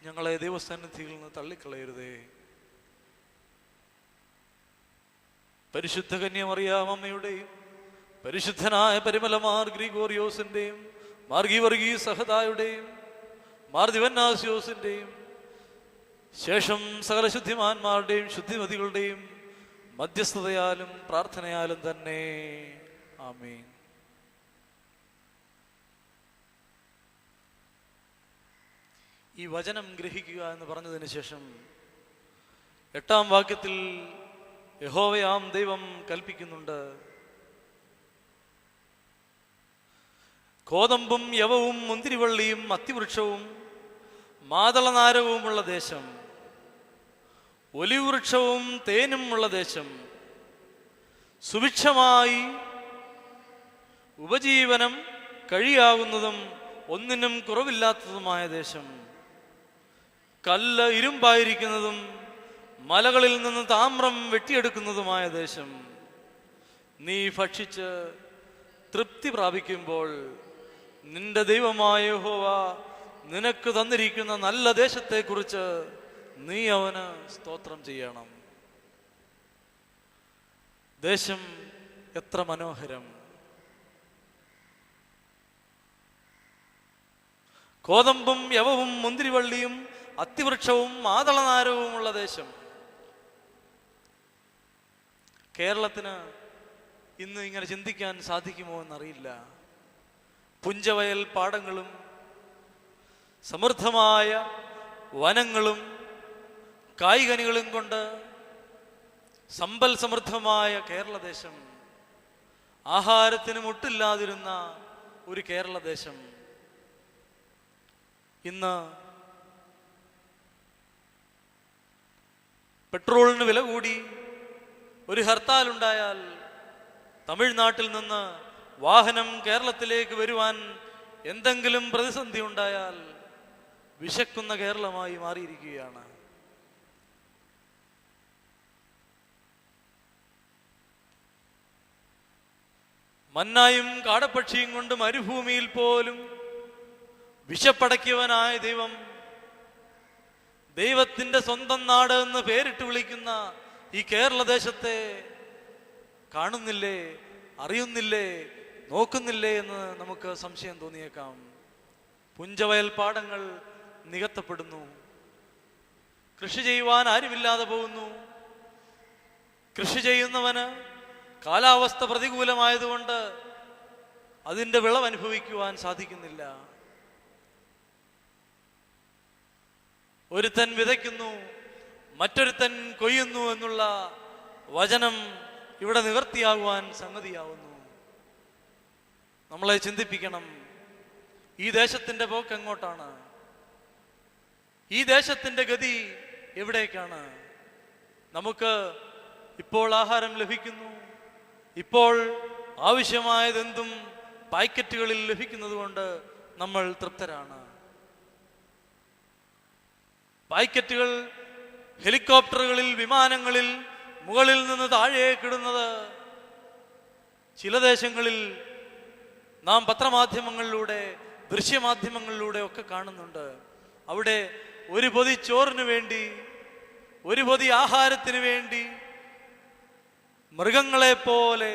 ഞങ്ങളെ ദൈവസന്നിധിയിൽ നിന്ന് തള്ളിക്കളയരുതേ. പരിശുദ്ധ കന്യമറിയാമമ്മയുടെയും പരിശുദ്ധനായ പരിമലമാർ ഗ്രിഗോറിയോസിന്റെയും മാർ ഗീവർഗീസ് സഹദായുടെയും മാർ ദിവന്നാസിയോസിന്റെയും ശേഷം സകല ശുദ്ധിമാന്മാരുടെയും ശുദ്ധിമതികളുടെയും മധ്യസ്ഥതയാലും പ്രാർത്ഥനയാലും തന്നെ. ആമേൻ. ഈ വചനം ഗ്രഹിക്കുക എന്ന് പറഞ്ഞതിന് ശേഷം 8-ാം വാക്യത്തിൽ യഹോവയാം ദൈവം കൽപ്പിക്കുന്നുണ്ട്, കോതമ്പും യവവും മുന്തിരിവള്ളിയും അത്തിവൃക്ഷവും മാതളനാരകവുമുള്ള ദേശം, ഒലിവ് വൃക്ഷവും തേനും ഉള്ള ദേശം, സുഭിക്ഷമായി ഉപജീവനം കഴിയാവുന്നതും ഒന്നിനും കുറവില്ലാത്തതുമായ ദേശം, കല്ല് ഇരുമ്പായിരിക്കുന്നതും മലകളിൽ നിന്ന് താമ്രം വെട്ടിയെടുക്കുന്നതുമായ ദേശം, നീ ഭക്ഷിച്ച് തൃപ്തി പ്രാപിക്കുമ്പോൾ നിന്റെ ദൈവമായ യഹോവ നിനക്ക് തന്നിരിക്കുന്ന നല്ല ദേശത്തെക്കുറിച്ച് നീ അവന് സ്തോത്രം ചെയ്യണം. ദേശം എത്ര മനോഹരം! കോതമ്പും യവവും മുന്തിരിവള്ളിയും അത്തിവൃക്ഷവും മാതളനാരകവുമുള്ള ദേശം. കേരളത്തിന് ഇന്ന് ഇങ്ങനെ ചിന്തിക്കാൻ സാധിക്കുമോ എന്നറിയില്ല. പുഞ്ചവയൽ പാടങ്ങളും സമൃദ്ധമായ വനങ്ങളും കായ്കനികളും കൊണ്ട് സമ്പൽ സമൃദ്ധമായ കേരളദേശം, ആഹാരത്തിന് മുട്ടില്ലാതിരുന്ന ഒരു കേരളദേശം ഇന്ന് പെട്രോളിന് വില കൂടി ഒരു ഹർത്താൽ ഉണ്ടായാൽ തമിഴ്നാട്ടിൽ നിന്ന് വാഹനം കേരളത്തിലേക്ക് വരുവാൻ എന്തെങ്കിലും പ്രതിസന്ധി ഉണ്ടായാൽ വിശക്കുന്ന കേരളമായി മാറിയിരിക്കുകയാണ്. മന്നായും കാടപ്പക്ഷിയും കൊണ്ട് മരുഭൂമിയിൽ പോലും വിശപ്പടക്കിയവനായ ദൈവം, ദൈവത്തിന്റെ സ്വന്തം നാട് എന്ന് പേരിട്ട് വിളിക്കുന്ന ഈ കേരളദേശത്തെ കാണുന്നില്ലേ, അറിയുന്നില്ലേ, നോക്കുന്നില്ലേ എന്ന് നമുക്ക് സംശയം തോന്നിയേക്കാം. പുഞ്ചവയൽ പാടങ്ങൾ നികത്തപ്പെടുന്നു, കൃഷി ചെയ്യുവാൻ ആരുമില്ലാതെ പോകുന്നു. കൃഷി ചെയ്യുന്നവന് കാലാവസ്ഥ പ്രതികൂലമായതുകൊണ്ട് അതിൻ്റെ വിളവ് അനുഭവിക്കുവാൻ സാധിക്കുന്നില്ല. ഒരുത്തൻ വിതയ്ക്കുന്നു, മറ്റൊരുത്തൻ കൊയ്യുന്നു എന്നുള്ള വചനം ഇവിടെ നിവർത്തിയാകുവാൻ സംഗതിയാവുന്നു. നമ്മളെ ചിന്തിപ്പിക്കണം, ഈ ദേശത്തിൻ്റെ പോക്ക് എങ്ങോട്ടാണ്? ഈ ദേശത്തിൻ്റെ ഗതി എവിടേക്കാണ്? നമുക്ക് ഇപ്പോൾ ആഹാരം ലഭിക്കുന്നു, ഇപ്പോൾ ആവശ്യമായതെന്തും പാക്കറ്റുകളിൽ ലഭിക്കുന്നത് കൊണ്ട് നമ്മൾ തൃപ്തരാണ്. പാക്കറ്റുകൾ ഹെലികോപ്റ്ററുകളിൽ, വിമാനങ്ങളിൽ മുകളിൽ നിന്ന് താഴേക്കിടുന്നത് ചില ദേശങ്ങളിൽ നാം പത്രമാധ്യമങ്ങളിലൂടെ, ദൃശ്യമാധ്യമങ്ങളിലൂടെ ഒക്കെ കാണുന്നുണ്ട്. അവിടെ ഒരു പൊതി ചോറിന് വേണ്ടി, ഒരു പൊതി ആഹാരത്തിന് വേണ്ടി മൃഗങ്ങളെ പോലെ,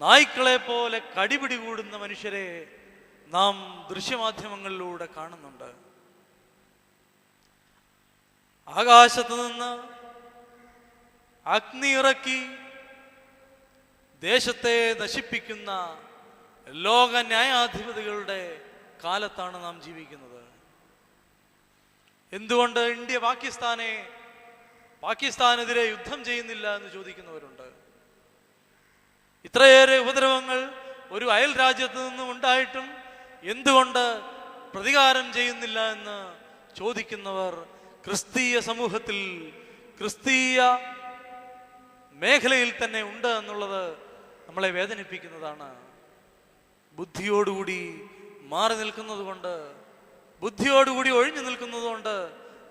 നായ്ക്കളെ പോലെ കടിപിടി കൂടുന്ന മനുഷ്യരെ നാം ദൃശ്യമാധ്യമങ്ങളിലൂടെ കാണുന്നുണ്ട്. ആകാശത്ത് നിന്ന് അഗ്നി ഇറക്കി ദേശത്തെ നശിപ്പിക്കുന്ന ലോക ന്യായാധിപതികളുടെ കാലത്താണ് നാം ജീവിക്കുന്നത്. എന്തുകൊണ്ട് ഇന്ത്യ പാകിസ്ഥാനെതിരെ യുദ്ധം ചെയ്യുന്നില്ല എന്ന് ചോദിക്കുന്നവരുണ്ട്. ഇത്രയേറെ ഉപദ്രവങ്ങൾ ഒരു അയൽ രാജ്യത്ത് നിന്നും ഉണ്ടായിട്ടും എന്തുകൊണ്ട് പ്രതികാരം ചെയ്യുന്നില്ല എന്ന് ചോദിക്കുന്നവർ ക്രിസ്തീയ സമൂഹത്തിൽ, ക്രിസ്തീയ മേഖലയിൽ തന്നെ ഉണ്ട് എന്നുള്ളത് നമ്മളെ വേദനിപ്പിക്കുന്നതാണ്. ബുദ്ധിയോടുകൂടി മാറി നിൽക്കുന്നത് കൊണ്ട്, ബുദ്ധിയോടുകൂടി ഒഴിഞ്ഞു നിൽക്കുന്നത് കൊണ്ട്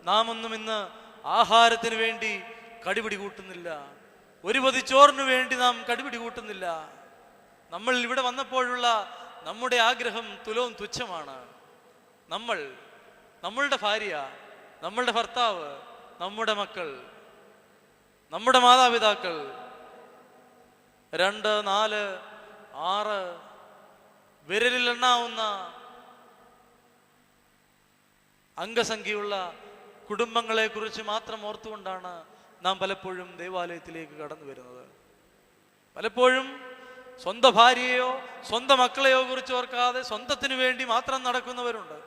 നാം ഒന്നും ഇന്ന് ആഹാരത്തിന് വേണ്ടി കടിപിടി കൂട്ടുന്നില്ല. ഒരു പൊതി ചോറിന് വേണ്ടി നാം കടിപിടി കൂട്ടുന്നില്ല. നമ്മൾ ഇവിടെ വന്നപ്പോഴുള്ള നമ്മുടെ ആഗ്രഹം തുലവും തുച്ഛമാണ്. നമ്മളുടെ ഭാര്യ, നമ്മളുടെ ഭർത്താവ്, നമ്മുടെ മക്കൾ, നമ്മുടെ മാതാപിതാക്കൾ, 2, 4, 6 വിരലിൽ എണ്ണാവുന്ന അംഗസംഖ്യയുള്ള കുടുംബങ്ങളെ കുറിച്ച് മാത്രം ഓർത്തുകൊണ്ടാണ് നാം പലപ്പോഴും ദേവാലയത്തിലേക്ക് കടന്നു വരുന്നത്. പലപ്പോഴും സ്വന്തം ഭാര്യയെയോ സ്വന്തം മക്കളെയോ കുറിച്ച് ഓർക്കാതെ സ്വന്തത്തിനു വേണ്ടി മാത്രം നടക്കുന്നവരുണ്ട്.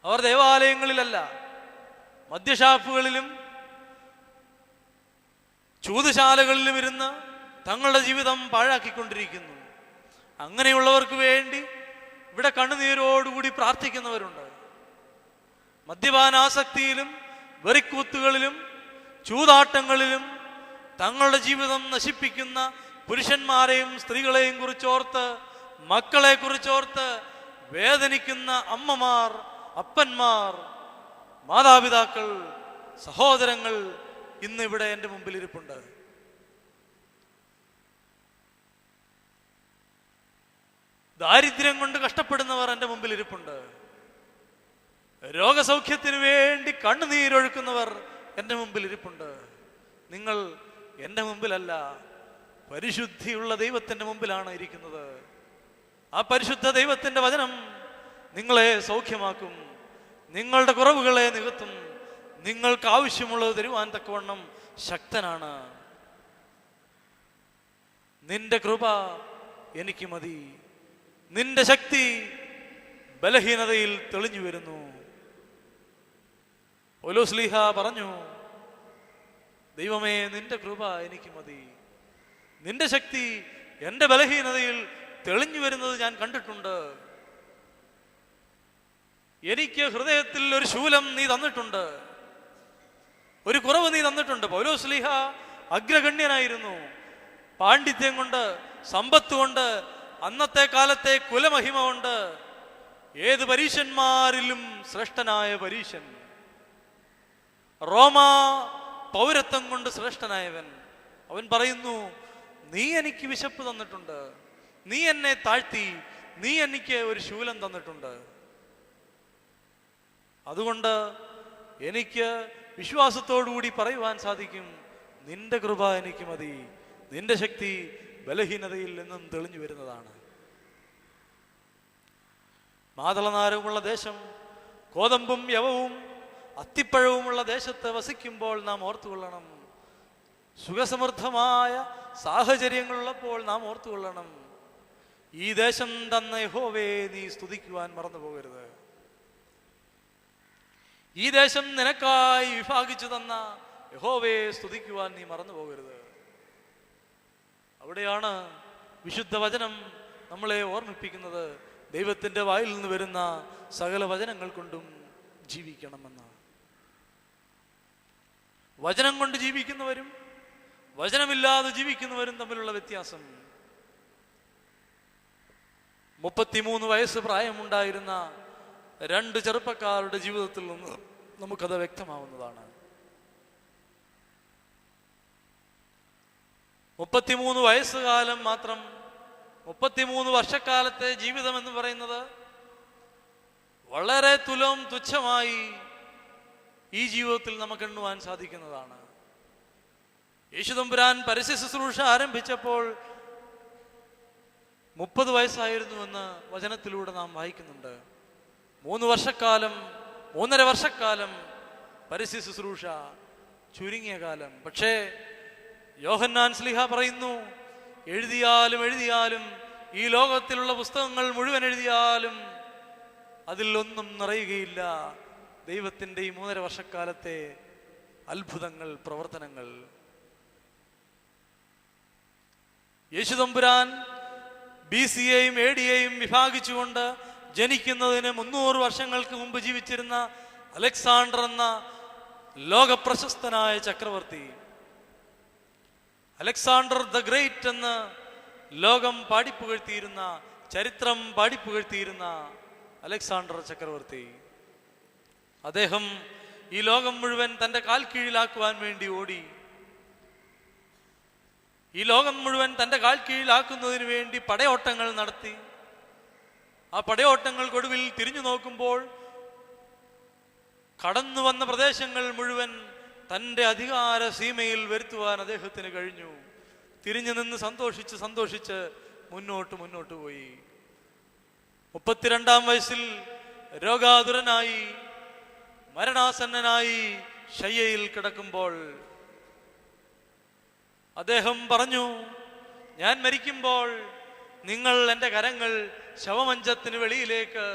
അവർ ദേവാലയങ്ങളിലല്ല, മദ്യഷാപ്പുകളിലും ചൂതുശാലകളിലും ഇരുന്ന് തങ്ങളുടെ ജീവിതം പാഴാക്കിക്കൊണ്ടിരിക്കുന്നു. അങ്ങനെയുള്ളവർക്ക് വേണ്ടി ഇവിടെ കണ്ണുനീരോടുകൂടി പ്രാർത്ഥിക്കുന്നവരുണ്ട്. മദ്യപാനാസക്തിയിലും വെറിക്കൂത്തുകളിലും ചൂതാട്ടങ്ങളിലും തങ്ങളുടെ ജീവിതം നശിപ്പിക്കുന്ന പുരുഷന്മാരെയും സ്ത്രീകളെയും കുറിച്ചോർത്ത്, മക്കളെ കുറിച്ചോർത്ത് വേദനിക്കുന്ന അമ്മമാർ, അപ്പന്മാർ, മാതാപിതാക്കൾ, സഹോദരങ്ങൾ ഇന്ന് ഇവിടെ എൻ്റെ മുമ്പിൽ ഇരിപ്പുണ്ട്. ദാരിദ്ര്യം കൊണ്ട് കഷ്ടപ്പെടുന്നവർ എൻ്റെ മുമ്പിൽ ഇരിപ്പുണ്ട്. രോഗസൗഖ്യത്തിന് വേണ്ടി കണ്ണുനീരൊഴുക്കുന്നവർ എൻ്റെ മുമ്പിൽ ഇരിപ്പുണ്ട്. നിങ്ങൾ എൻ്റെ മുമ്പിലല്ല, പരിശുദ്ധിയുള്ള ദൈവത്തിൻ്റെ മുമ്പിലാണ് ഇരിക്കുന്നത്. ആ പരിശുദ്ധ ദൈവത്തിൻ്റെ വചനം നിങ്ങളെ സൗഖ്യമാക്കും, നിങ്ങളുടെ കുറവുകളെ നികത്തും, നിങ്ങൾക്ക് ആവശ്യമുള്ളത് തരുവാൻ തക്കവണ്ണം ശക്തനാണ്. നിന്റെ കൃപ എനിക്ക് മതി, നിന്റെ ശക്തി ബലഹീനതയിൽ തെളിഞ്ഞു വരുന്നു. പൗലോസ്ലീഹ പറഞ്ഞു, ദൈവമേ നിന്റെ കൃപ എനിക്ക് മതി, നിന്റെ ശക്തി എൻ്റെ ബലഹീനതയിൽ തെളിഞ്ഞു വരുന്നത് ഞാൻ കണ്ടിട്ടുണ്ട്. എനിക്ക് ഹൃദയത്തിൽ ഒരു ശൂലം നീ തന്നിട്ടുണ്ട്, ഒരു കുറവ് നീ തന്നിട്ടുണ്ട്. പൗലോസ്ലീഹ അഗ്രഗണ്യനായിരുന്നു. പാണ്ഡിത്യം കൊണ്ട്, സമ്പത്ത് കൊണ്ട്, അന്നത്തെ കാലത്തെ കുലമഹിമ കൊണ്ട് ഏത് പരീശന്മാരിലും ശ്രേഷ്ഠനായ പരീശൻ, റോമാ പൗരത്വം കൊണ്ട് ശ്രേഷ്ഠനായവൻ. അവൻ പറയുന്നു, നീ എനിക്ക് വിശപ്പ് തന്നിട്ടുണ്ട്, നീ എന്നെ താഴ്ത്തി, നീ എനിക്ക് ഒരു ശൂലം തന്നിട്ടുണ്ട്. അതുകൊണ്ട് എനിക്ക് വിശ്വാസത്തോടുകൂടി പറയുവാൻ സാധിക്കും, നിന്റെ കൃപ എനിക്ക് മതി, നിന്റെ ശക്തി ബലഹീനതയിൽ നിന്നും തെളിഞ്ഞു വരുന്നതാണ്. മാതളനാരവുമുള്ള ദേശം, കോതമ്പും യവവും അത്തിപ്പഴവുമുള്ള ദേശത്ത് വസിക്കുമ്പോൾ നാം ഓർത്തുകൊള്ളണം, സുഖസമൃദ്ധമായ സാഹചര്യങ്ങളുള്ളപ്പോൾ നാം ഓർത്തുകൊള്ളണം, ഈ ദേശം തന്ന യഹോവയെ നീ സ്തുതിക്കുവാൻ മറന്നു പോകരുത്. ഈ ദേശം നിനക്കായി വിഭാഗിച്ചു തന്ന യഹോവയെ സ്തുതിക്കുവാൻ നീ മറന്നു പോകരുത്. അവിടെയാണ് വിശുദ്ധ വചനം നമ്മളെ ഓർമ്മിപ്പിക്കുന്നത്, ദൈവത്തിൻ്റെ വായിൽ നിന്ന് വരുന്ന സകല വചനങ്ങൾ കൊണ്ടും ജീവിക്കണമെന്ന്. വചനം കൊണ്ട് ജീവിക്കുന്നവരും വചനമില്ലാതെ ജീവിക്കുന്നവരും തമ്മിലുള്ള വ്യത്യാസം. 33 വയസ്സ് പ്രായമുണ്ടായിരുന്ന 2 ചെറുപ്പക്കാരുടെ ജീവിതത്തിൽ നിന്ന് നമുക്കത് വ്യക്തമാവുന്നതാണ്. 33 വയസ്സുകാലം മാത്രം, 33 വർഷക്കാലത്തെ ജീവിതം എന്ന് പറയുന്നത് വളരെ തുച്ഛമായി ഈ ജീവിതത്തിൽ നമുക്ക് എണ്ണുവാൻ സാധിക്കുന്നതാണ്. യേശുതമ്പുരാൻ പരസ്യ ശുശ്രൂഷ ആരംഭിച്ചപ്പോൾ 30 വയസ്സായിരുന്നുവെന്ന് വചനത്തിലൂടെ നാം വായിക്കുന്നുണ്ട്. 3.5 വർഷക്കാലം പരസ്യ ശുശ്രൂഷ, ചുരുങ്ങിയ കാലം. പക്ഷേ യോഹന്നാൻ ശ്ലീഹ പറയുന്നു, എഴുതിയാലും ഈ ലോകത്തിലുള്ള പുസ്തകങ്ങൾ മുഴുവൻ എഴുതിയാലും അതിൽ ഒന്നും നിറയുകയില്ല ദൈവത്തിൻ്റെ ഈ 3.5 വർഷക്കാലത്തെ അത്ഭുതങ്ങൾ, പ്രവർത്തനങ്ങൾ. യേശുതമ്പുരാൻ BC യെയും AD യെയും വിഭാഗിച്ചുകൊണ്ട് ജനിക്കുന്നതിന് 300 വർഷങ്ങൾക്ക് മുമ്പ് ജീവിച്ചിരുന്ന അലക്സാണ്ടർ എന്ന ലോകപ്രശസ്തനായ ചക്രവർത്തി, അലക്സാണ്ടർ ദ ഗ്രേറ്റ് എന്ന് ലോകം പാടിപ്പുകഴ്ത്തിയിരുന്ന, ചരിത്രം പാടിപ്പുകഴ്ത്തിയിരുന്ന അലക്സാണ്ടർ ചക്രവർത്തി, അദ്ദേഹം ഈ ലോകം മുഴുവൻ തൻ്റെ കാൽ കീഴിലാക്കുവാൻ വേണ്ടി ഓടി. ഈ ലോകം മുഴുവൻ തൻ്റെ കാൽ കീഴിലാക്കുന്നതിന് വേണ്ടി പടയോട്ടങ്ങൾ നടത്തി. ആ പടയോട്ടങ്ങൾക്കൊടുവിൽ തിരിഞ്ഞു നോക്കുമ്പോൾ കടന്നു വന്ന പ്രദേശങ്ങൾ മുഴുവൻ തൻ്റെ അധികാര സീമയിൽ വരുത്തുവാൻ അദ്ദേഹത്തിന് കഴിഞ്ഞു. തിരിഞ്ഞു നിന്ന് സന്തോഷിച്ച് മുന്നോട്ട് പോയി. 32-ാം വയസ്സിൽ രോഗാതുരനായി, മരണാസന്നനായി ശയ്യയിൽ കിടക്കുമ്പോൾ അദ്ദേഹം പറഞ്ഞു, ഞാൻ മരിക്കുമ്പോൾ നിങ്ങൾ എൻ്റെ കരങ്ങൾ ശവമഞ്ചത്തിന് വെളിയിലേക്ക്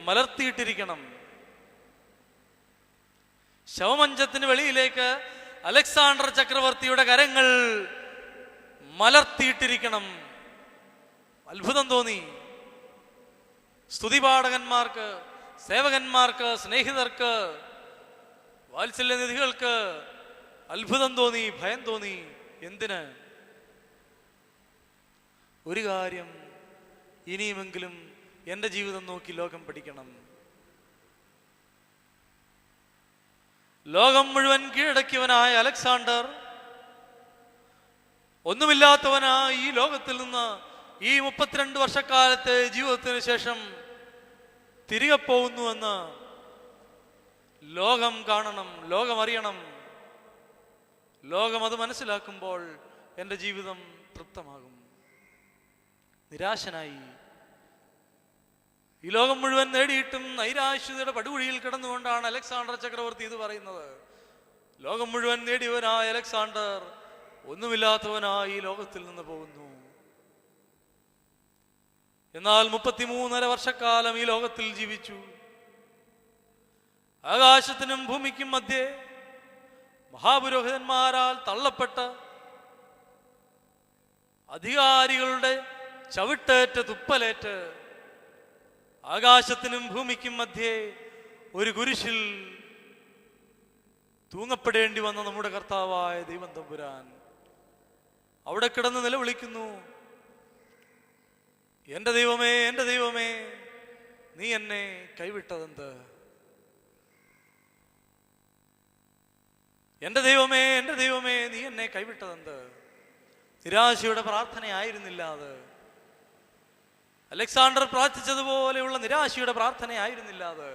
മലർത്തിയിട്ടിരിക്കണം. ശവമഞ്ചത്തിന് വെളിയിലേക്ക് അലക്സാണ്ടർ ചക്രവർത്തിയുടെ കരങ്ങൾ മലർത്തിയിട്ടിരിക്കണം. അത്ഭുതം തോന്നി. സ്തുതിപാഠകന്മാർക്ക്, സേവകന്മാർക്ക്, സ്നേഹിതർക്ക്, വാത്സല്യനിധികൾക്ക് അത്ഭുതം തോന്നി, ഭയം തോന്നി. എന്തിന്? ഒരു കാര്യം, ഇനിയുമെങ്കിലും എൻ്റെ ജീവിതം നോക്കി ലോകം പഠിക്കണം. ലോകം മുഴുവൻ കീഴടക്കിയവനായ അലക്സാണ്ടർ ഒന്നുമില്ലാത്തവനായ ഈ ലോകത്തിൽ നിന്ന് ഈ 32 വർഷക്കാലത്തെ ജീവിതത്തിന് ശേഷം തിരികെ പോകുന്നുവെന്ന് ലോകം കാണണം, ലോകം അറിയണം. ലോകം അത് മനസ്സിലാക്കുമ്പോൾ എൻ്റെ ജീവിതം തൃപ്തമാകും. നിരാശനായി ഈ ലോകം മുഴുവൻ നേടിയിട്ടും നൈരാശ്യതയുടെ പടുകുഴിയിൽ കിടന്നുകൊണ്ടാണ് അലക്സാണ്ടർ ചക്രവർത്തി ഇത് പറയുന്നത്. ലോകം മുഴുവൻ നേടിയവനായ അലക്സാണ്ടർ ഒന്നുമില്ലാത്തവനായി ഈ ലോകത്തിൽ നിന്ന് പോകുന്നു. എന്നാൽ 33.5 വർഷക്കാലം ഈ ലോകത്തിൽ ജീവിച്ചു. ആകാശത്തിനും ഭൂമിക്കും മധ്യേ മഹാപുരോഹിതന്മാരാൽ തള്ളപ്പെട്ട, അധികാരികളുടെ ചവിട്ടേറ്റ് തുപ്പലേറ്റ്, ആകാശത്തിനും ഭൂമിക്കും മധ്യേ ഒരു കുരിശിൽ തൂങ്ങപ്പെടേണ്ടി വന്ന നമ്മുടെ കർത്താവായ ദൈവം തമ്പുരാൻ അവിടെ കിടന്ന് നിലവിളിക്കുന്നു, എൻ്റെ ദൈവമേ, എൻ്റെ ദൈവമേ, നീ എന്നെ കൈവിട്ടതെന്ത്? എൻ്റെ ദൈവമേ, എൻ്റെ ദൈവമേ, നീ എന്നെ കൈവിട്ടതെന്ത്? നിരാശയുടെ പ്രാർത്ഥനയായിരുന്നില്ല അത്. അലക്സാണ്ടർ പ്രാർത്ഥിച്ചതുപോലെയുള്ള നിരാശയുടെ പ്രാർത്ഥനയായിരുന്നില്ല അത്.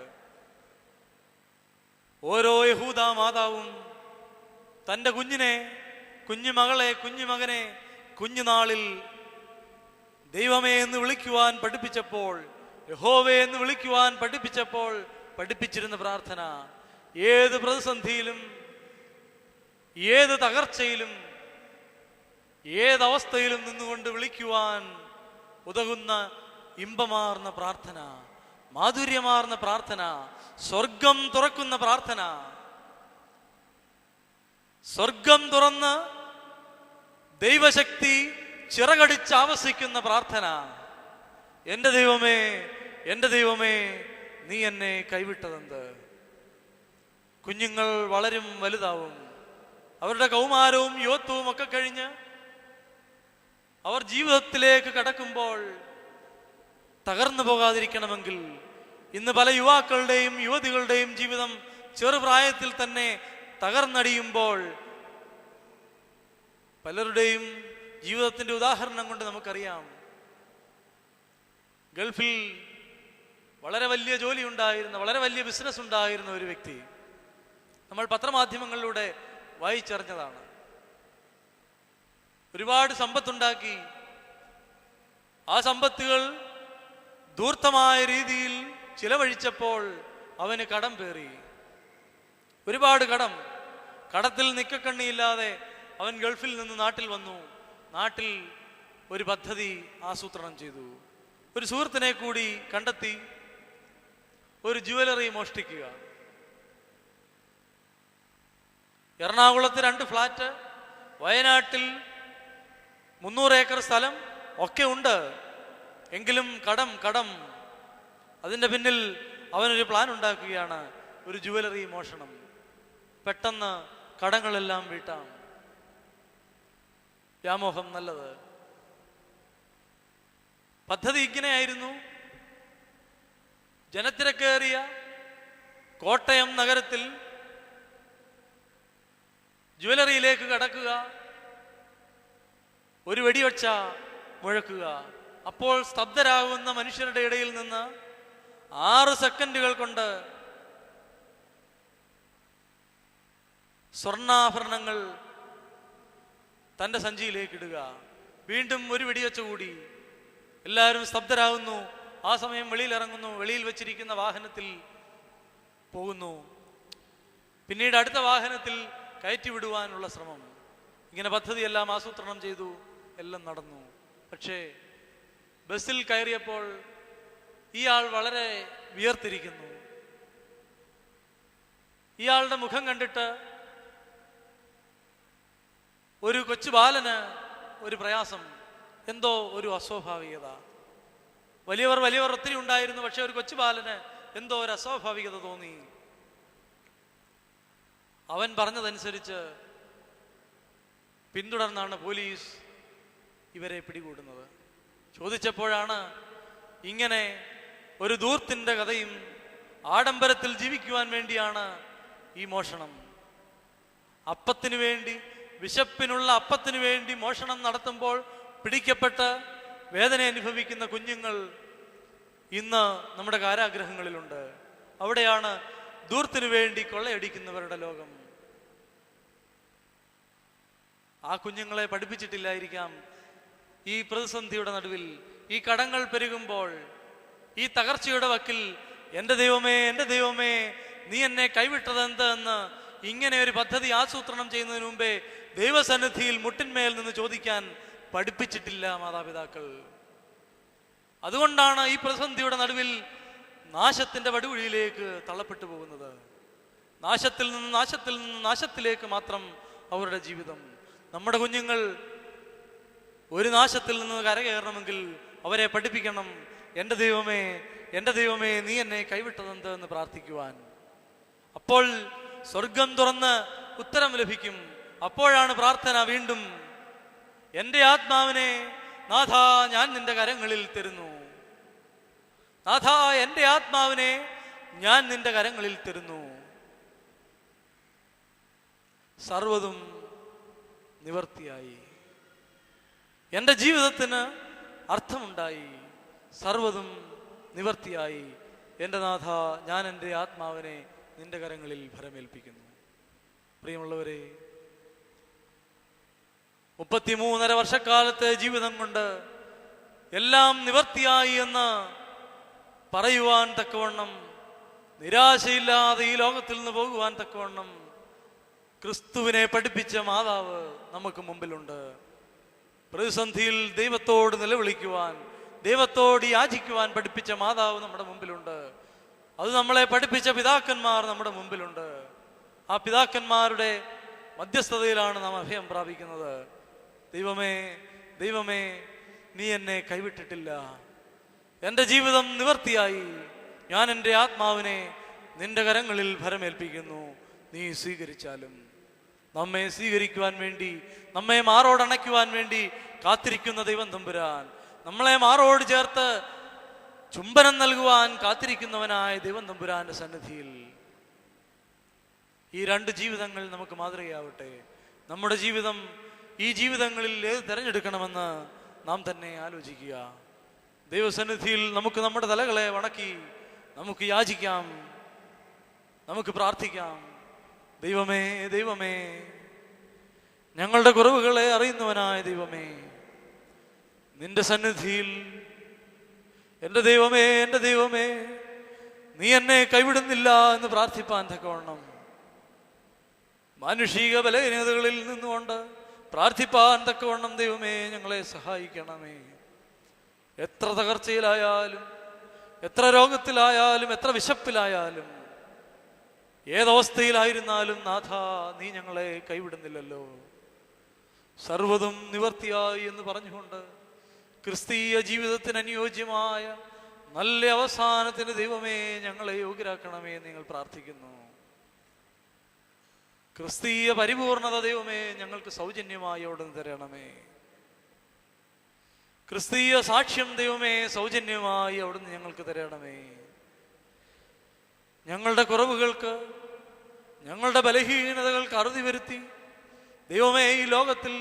ഓരോ യഹൂദ മാതാവും തൻ്റെ കുഞ്ഞിനെ, കുഞ്ഞുമകളെ, കുഞ്ഞുമകനെ കുഞ്ഞുനാളിൽ ദൈവമേ എന്ന് വിളിക്കുവാൻ പഠിപ്പിച്ചപ്പോൾ, യഹോവേ എന്ന് വിളിക്കുവാൻ പഠിപ്പിച്ചപ്പോൾ പഠിപ്പിച്ചിരുന്ന പ്രാർത്ഥന, ഏത് പ്രതിസന്ധിയിലും, ഏത് തകർച്ചയിലും, ഏതവസ്ഥയിലും നിന്നുകൊണ്ട് വിളിക്കുവാൻ ഉതകുന്ന ഇമ്പമാർന്ന പ്രാർത്ഥന, മാധുര്യമാർന്ന പ്രാർത്ഥന, സ്വർഗം തുറക്കുന്ന പ്രാർത്ഥന. സ്വർഗം തുറന്ന് ദൈവശക്തി ചിറകടിച്ച് ആവസിക്കുന്ന പ്രാർത്ഥന. എൻ്റെ ദൈവമേ, എൻ്റെ ദൈവമേ, നീ എന്നെ കൈവിട്ടതെന്ത്? കുഞ്ഞുങ്ങൾ വളരും, വലുതാവും. അവരുടെ കൗമാരവും യുവത്വവും ഒക്കെ കഴിഞ്ഞ് അവർ ജീവിതത്തിലേക്ക് കടക്കുമ്പോൾ തകർന്നു പോകാതിരിക്കണമെങ്കിൽ ഇന്ന് പല യുവാക്കളുടെയും യുവതികളുടെയും ജീവിതം ചെറുപ്രായത്തിൽ തന്നെ തകർന്നടിയുമ്പോൾ പലരുടെയും ജീവിതത്തിന്റെ ഉദാഹരണം കൊണ്ട് നമുക്കറിയാം. ഗൾഫിൽ വളരെ വലിയ ജോലി ഉണ്ടായിരുന്ന, വളരെ വലിയ ബിസിനസ് ഉണ്ടായിരുന്ന ഒരു വ്യക്തി നമ്മൾ പത്രമാധ്യമങ്ങളിലൂടെ വായിച്ചറിഞ്ഞതാണ്. ഒരുപാട് സമ്പത്തുണ്ടാക്കി. ആ സമ്പത്തുകൾ ധൂർത്തമായ രീതിയിൽ ചിലവഴിച്ചപ്പോൾ അവന് കടം പേറി. ഒരുപാട് കടത്തിൽ നിക്കക്കണ്ണിയില്ലാതെ അവൻ ഗൾഫിൽ നിന്ന് നാട്ടിൽ വന്നു. നാട്ടിൽ ഒരു പദ്ധതി ആസൂത്രണം ചെയ്തു. ഒരു സുഹൃത്തിനെ കൂടി കണ്ടെത്തി ഒരു ജുവലറി മോഷ്ടിക്കുക. എറണാകുളത്ത് 2 ഫ്ലാറ്റ്, വയനാട്ടിൽ 300 ഏക്കർ സ്ഥലം ഒക്കെ ഉണ്ട്. എങ്കിലും കടം. അതിൻ്റെ പിന്നിൽ അവനൊരു പ്ലാൻ ഉണ്ടാക്കുകയാണ്, ഒരു ജുവലറി മോഷണം. പെട്ടെന്ന് കടങ്ങളെല്ലാം വീട്ടാം. വ്യാമോഹം നല്ലത്. പദ്ധതി ഇങ്ങനെയായിരുന്നു. ജനത്തിരക്കേറിയ കോട്ടയം നഗരത്തിൽ ജുവലറിയിലേക്ക് കടക്കുക, ഒരു വെടിവെച്ച മുഴക്കുക. അപ്പോൾ സ്തബ്ധരാകുന്ന മനുഷ്യരുടെ ഇടയിൽ നിന്ന് 6 സെക്കൻഡുകൾ കൊണ്ട് സ്വർണ്ണാഭരണങ്ങൾ തൻ്റെ സഞ്ചിയിലേക്ക് ഇടുക. വീണ്ടും ഒരു വെടിവെച്ച കൂടി. എല്ലാവരും സ്തബ്ധരാകുന്നു. ആ സമയം വെളിയിൽ ഇറങ്ങുന്നു. വെളിയിൽ വെച്ചിരിക്കുന്ന വാഹനത്തിൽ പോകുന്നു. പിന്നീട് അടുത്ത വാഹനത്തിൽ കയറ്റിവിടുവാനുള്ള ശ്രമം. ഇങ്ങനെ പദ്ധതിയെല്ലാം ആസൂത്രണം ചെയ്തു. എല്ലാം നടന്നു. പക്ഷേ ബസ്സിൽ കയറിയപ്പോൾ ഇയാൾ വളരെ വിയർത്തിരിക്കുന്നു. ഇയാളുടെ മുഖം കണ്ടിട്ട് ഒരു കൊച്ചു ബാലന് ഒരു പ്രയാസം, എന്തോ ഒരു അസ്വാഭാവികത. വലിയവർ ഒത്തിരി ഉണ്ടായിരുന്നു. പക്ഷെ ഒരു കൊച്ചു ബാലന് എന്തോ ഒരു അസ്വാഭാവികത തോന്നി. അവൻ പറഞ്ഞതനുസരിച്ച് പിന്തുടർന്നാണ് പോലീസ് ഇവരെ പിടികൂടുന്നത്. ചോദിച്ചപ്പോഴാണ് ഇങ്ങനെ ഒരു ധൂർത്തിന്റെ കഥയും, ആഡംബരത്തിൽ ജീവിക്കുവാൻ വേണ്ടിയാണ് ഈ മോഷണം. അപ്പത്തിനു വേണ്ടി, വിശപ്പിനുള്ള അപ്പത്തിനു വേണ്ടി മോഷണം നടത്തുമ്പോൾ പിടിക്കപ്പെട്ട് വേദന അനുഭവിക്കുന്ന കുഞ്ഞുങ്ങൾ ഇന്ന് നമ്മുടെ കാരാഗ്രഹങ്ങളിലുണ്ട്. അവിടെയാണ് ധൂർത്തിനു വേണ്ടി കൊള്ളയടിക്കുന്നവരുടെ ലോകം. ആ കുഞ്ഞുങ്ങളെ പഠിപ്പിച്ചിട്ടില്ലായിരിക്കാം. ഈ പ്രതിസന്ധിയുടെ നടുവിൽ, ഈ കടങ്ങൾ പെരുകുമ്പോൾ, ഈ തകർച്ചയുടെ വക്കിൽ എൻ്റെ ദൈവമേ നീ എന്നെ കൈവിട്ടതെന്ത് എന്ന് ഇങ്ങനെ ഒരു പദ്ധതി ആസൂത്രണം ചെയ്യുന്നതിന് മുമ്പേ ദൈവസന്നിധിയിൽ മുട്ടിന്മേൽ നിന്ന് ചോദിക്കാൻ പഠിപ്പിച്ചിട്ടില്ല മാതാപിതാക്കൾ. അതുകൊണ്ടാണ് ഈ പ്രതിസന്ധിയുടെ നടുവിൽ നാശത്തിന്റെ പടുകുഴിയിലേക്ക് തള്ളപ്പെട്ടു പോകുന്നത്. നാശത്തിൽ നിന്ന് നാശത്തിലേക്ക് മാത്രം അവരുടെ ജീവിതം. നമ്മുടെ കുഞ്ഞുങ്ങൾ ഒരു നാശത്തിൽ നിന്ന് കരകയറണമെങ്കിൽ അവരെ പഠിപ്പിക്കണം, എൻ്റെ ദൈവമേ നീ എന്നെ കൈവിട്ടതെന്ത് എന്ന് പ്രാർത്ഥിക്കുവാൻ. അപ്പോൾ സ്വർഗം തുറന്ന് ഉത്തരം ലഭിക്കും. അപ്പോഴാണ് പ്രാർത്ഥന വീണ്ടും, എൻ്റെ ആത്മാവിനെ നാഥ ഞാൻ നിന്റെ കരങ്ങളിൽ തരുന്നു. നാഥ എൻ്റെ ആത്മാവിനെ ഞാൻ നിന്റെ കരങ്ങളിൽ തരുന്നു. സർവ്വതും നിവർത്തിയായി. എൻ്റെ ജീവിതത്തിന് അർത്ഥമുണ്ടായി. സർവ്വതും നിവർത്തിയായി. എൻ്റെ നാഥ ഞാൻ എൻ്റെ ആത്മാവിനെ നിന്റെ കരങ്ങളിൽ ഭരമേൽപ്പിക്കുന്നു. പ്രിയമുള്ളവരെ, 33.5 വർഷക്കാലത്തെ ജീവിതം കൊണ്ട് എല്ലാം നിവർത്തിയായി എന്ന് പറയുവാൻ തക്കവണ്ണം, നിരാശയില്ലാതെ ഈ ലോകത്തിൽ നിന്ന് പോകുവാൻ തക്കവണ്ണം ക്രിസ്തുവിനെ പഠിപ്പിച്ച മാതാവ് നമുക്ക് മുമ്പിലുണ്ട്. പ്രതിസന്ധിയിൽ ദൈവത്തോട് നിലവിളിക്കുവാൻ, ദൈവത്തോട് യാചിക്കുവാൻ പഠിപ്പിച്ച മാതാവ് നമ്മുടെ മുമ്പിലുണ്ട്. അത് നമ്മളെ പഠിപ്പിച്ച പിതാക്കന്മാർ നമ്മുടെ മുമ്പിലുണ്ട്. ആ പിതാക്കന്മാരുടെ മധ്യസ്ഥതയിലാണ് നാം അഭയം പ്രാപിക്കുന്നത്. ദൈവമേ നീ എന്നെ കൈവിട്ടിട്ടില്ല. എൻ്റെ ജീവിതം നിവർത്തിയായി. ഞാൻ എൻ്റെ ആത്മാവിനെ നിന്റെ കരങ്ങളിൽ ഭരമേൽപ്പിക്കുന്നു. നീ സ്വീകരിച്ചാലും. നമ്മെ സ്വീകരിക്കുവാൻ വേണ്ടി, നമ്മെ മാറോടണയ്ക്കുവാൻ വേണ്ടി കാത്തിരിക്കുന്ന ദൈവം തമ്പുരാൻ, നമ്മളെ മാറോട് ചേർത്ത് ചുംബനം നൽകുവാൻ കാത്തിരിക്കുന്നവനായ ദൈവം തമ്പുരാന്റെ സന്നിധിയിൽ ഈ രണ്ട് ജീവിതങ്ങൾ നമുക്ക് മാതൃകയാവട്ടെ. നമ്മുടെ ജീവിതം, ഈ ജീവിതങ്ങളിൽ ഏത് തിരഞ്ഞെടുക്കണമെന്ന് നാം തന്നെ ആലോചിക്കുക. ദൈവസന്നിധിയിൽ നമുക്ക് നമ്മുടെ തലകളെ വണക്കി നമുക്ക് യാചിക്കാം, നമുക്ക് പ്രാർത്ഥിക്കാം. ദൈവമേ, ദൈവമേ, ഞങ്ങളുടെ കുറവുകളെ അറിയുന്നവനായ ദൈവമേ, നിന്റെ സന്നിധിയിൽ എൻ്റെ ദൈവമേ, എൻ്റെ ദൈവമേ, നീ എന്നെ കൈവിടുന്നില്ല എന്ന് പ്രാർത്ഥിപ്പാൻ തക്കവണ്ണം, മാനുഷിക ബലഹീനതകളിൽ നിന്നുകൊണ്ട് പ്രാർത്ഥിപ്പാൻ തക്കവണ്ണം ദൈവമേ ഞങ്ങളെ സഹായിക്കണമേ. എത്ര തകർച്ചയിലായാലും, എത്ര രോഗത്തിലായാലും, എത്ര വിശപ്പിലായാലും, ഏതവസ്ഥയിലായിരുന്നാലും നാഥ, നീ ഞങ്ങളെ കൈവിടുന്നില്ലല്ലോ. സർവ്വതും നിവർത്തിയായി എന്ന് പറഞ്ഞുകൊണ്ട് ക്രിസ്തീയ ജീവിതത്തിന് അനുയോജ്യമായ നല്ല അവസാനത്തിന് ദൈവമേ ഞങ്ങളെ യോഗ്യരാക്കണമേ എന്ന് നിങ്ങൾ പ്രാർത്ഥിക്കുന്നു. ക്രിസ്തീയ പരിപൂർണത ദൈവമേ ഞങ്ങൾക്ക് സൗജന്യമായി അവിടുന്ന് തരണമേ. ക്രിസ്തീയ സാക്ഷ്യം ദൈവമേ സൗജന്യമായി അവിടുന്ന് ഞങ്ങൾക്ക് തരണമേ. ഞങ്ങളുടെ കുറവുകൾക്ക്, ഞങ്ങളുടെ ബലഹീനതകൾക്ക് അറുതി വരുത്തി ദൈവമേ ഈ ലോകത്തിൽ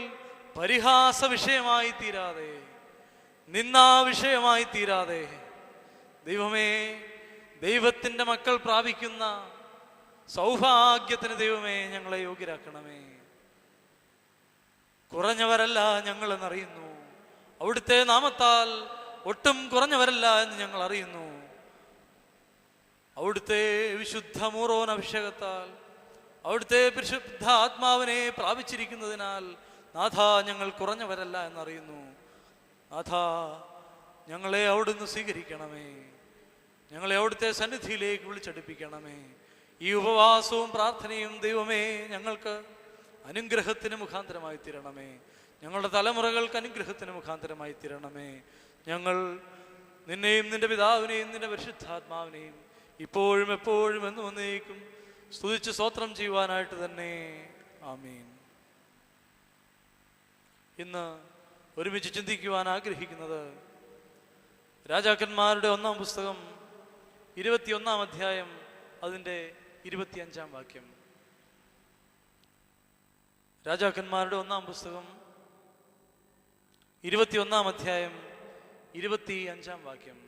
പരിഹാസ വിഷയമായി തീരാതെ, നിന്നാ വിഷയമായി തീരാതെ ദൈവമേ ദൈവത്തിൻ്റെ മക്കൾ പ്രാപിക്കുന്ന സൗഭാഗ്യത്തിന് ദൈവമേ ഞങ്ങളെ യോഗ്യരാക്കണമേ. കുറഞ്ഞവരല്ല ഞങ്ങളെന്നറിയുന്നു, അവിടുത്തെ നാമത്താൽ ഒട്ടും കുറഞ്ഞവരല്ല എന്ന് ഞങ്ങൾ അറിയുന്നു. അവിടുത്തെ വിശുദ്ധ മൂറോൻ അഭിഷേകത്താൽ, അവിടുത്തെ പരിശുദ്ധ ആത്മാവിനെ പ്രാപിച്ചിരിക്കുന്നതിനാൽ നാഥ ഞങ്ങൾ കുറഞ്ഞവരല്ല എന്നറിയുന്നു. നാഥ ഞങ്ങളെ അവിടുന്ന് സ്വീകരിക്കണമേ, ഞങ്ങളെ അവിടുത്തെ സന്നിധിയിലേക്ക് വിളിച്ചടുപ്പിക്കണമേ. ഈ ഉപവാസവും പ്രാർത്ഥനയും ദൈവമേ ഞങ്ങൾക്ക് അനുഗ്രഹത്തിന് മുഖാന്തരമായി തീരണമേ. ഞങ്ങളുടെ തലമുറകൾക്ക് അനുഗ്രഹത്തിന് മുഖാന്തരമായി തീരണമേ. ഞങ്ങൾ നിന്നെയും നിന്റെ പിതാവിനെയും നിന്റെ പരിശുദ്ധാത്മാവിനെയും ഇപ്പോഴും എപ്പോഴും എന്നും എന്നേക്കും സ്തുതിച്ച് സ്തോത്രം ചെയ്യുവാനായിട്ട് തന്നെ. ആമീൻ. ഇന്ന് ഒരുമിച്ച് ചിന്തിക്കുവാൻ ആഗ്രഹിക്കുന്നത് രാജാക്കന്മാരുടെ 1-ാം പുസ്തകം 21-ാം അധ്യായം അതിൻ്റെ 25-ാം വാക്യം. രാജാക്കന്മാരുടെ 1-ാം പുസ്തകം 21-ാം അധ്യായം 25-ാം വാക്യം.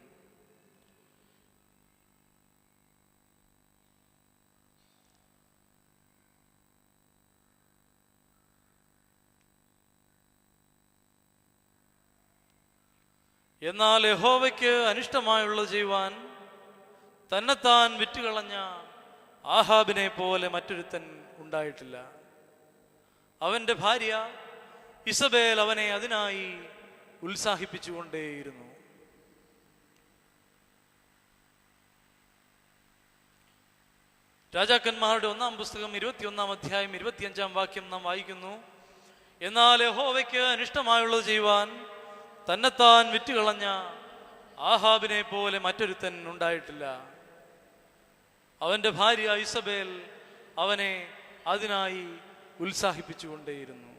എന്നാൽ യഹോവയ്ക്ക് അനിഷ്ടമായുള്ളത് ചെയ്യുവാൻ തന്നെത്താൻ വിറ്റുകളഞ്ഞ ആഹാബിനെ പോലെ മറ്റൊരുത്തൻ ഉണ്ടായിട്ടില്ല. അവൻ്റെ ഭാര്യ ഇസബേൽ അവനെ അതിനായി ഉത്സാഹിപ്പിച്ചുകൊണ്ടേയിരുന്നു. രാജാക്കന്മാരുടെ 1-ാം പുസ്തകം 21-ാം അധ്യായം 25-ാം വാക്യം നാം വായിക്കുന്നു. എന്നാൽ യഹോവയ്ക്ക് അനിഷ്ടമായുള്ളത് ചെയ്യുവാൻ തന്നെത്താൻ വിറ്റുകളഞ്ഞ ആഹാബിനെ പോലെ മറ്റൊരുത്തൻ ഉണ്ടായിട്ടില്ല. അവൻ്റെ ഭാര്യ ഇസബേൽ അവനെ അതിനായി ഉത്സാഹിപ്പിച്ചുകൊണ്ടേയിരുന്നു.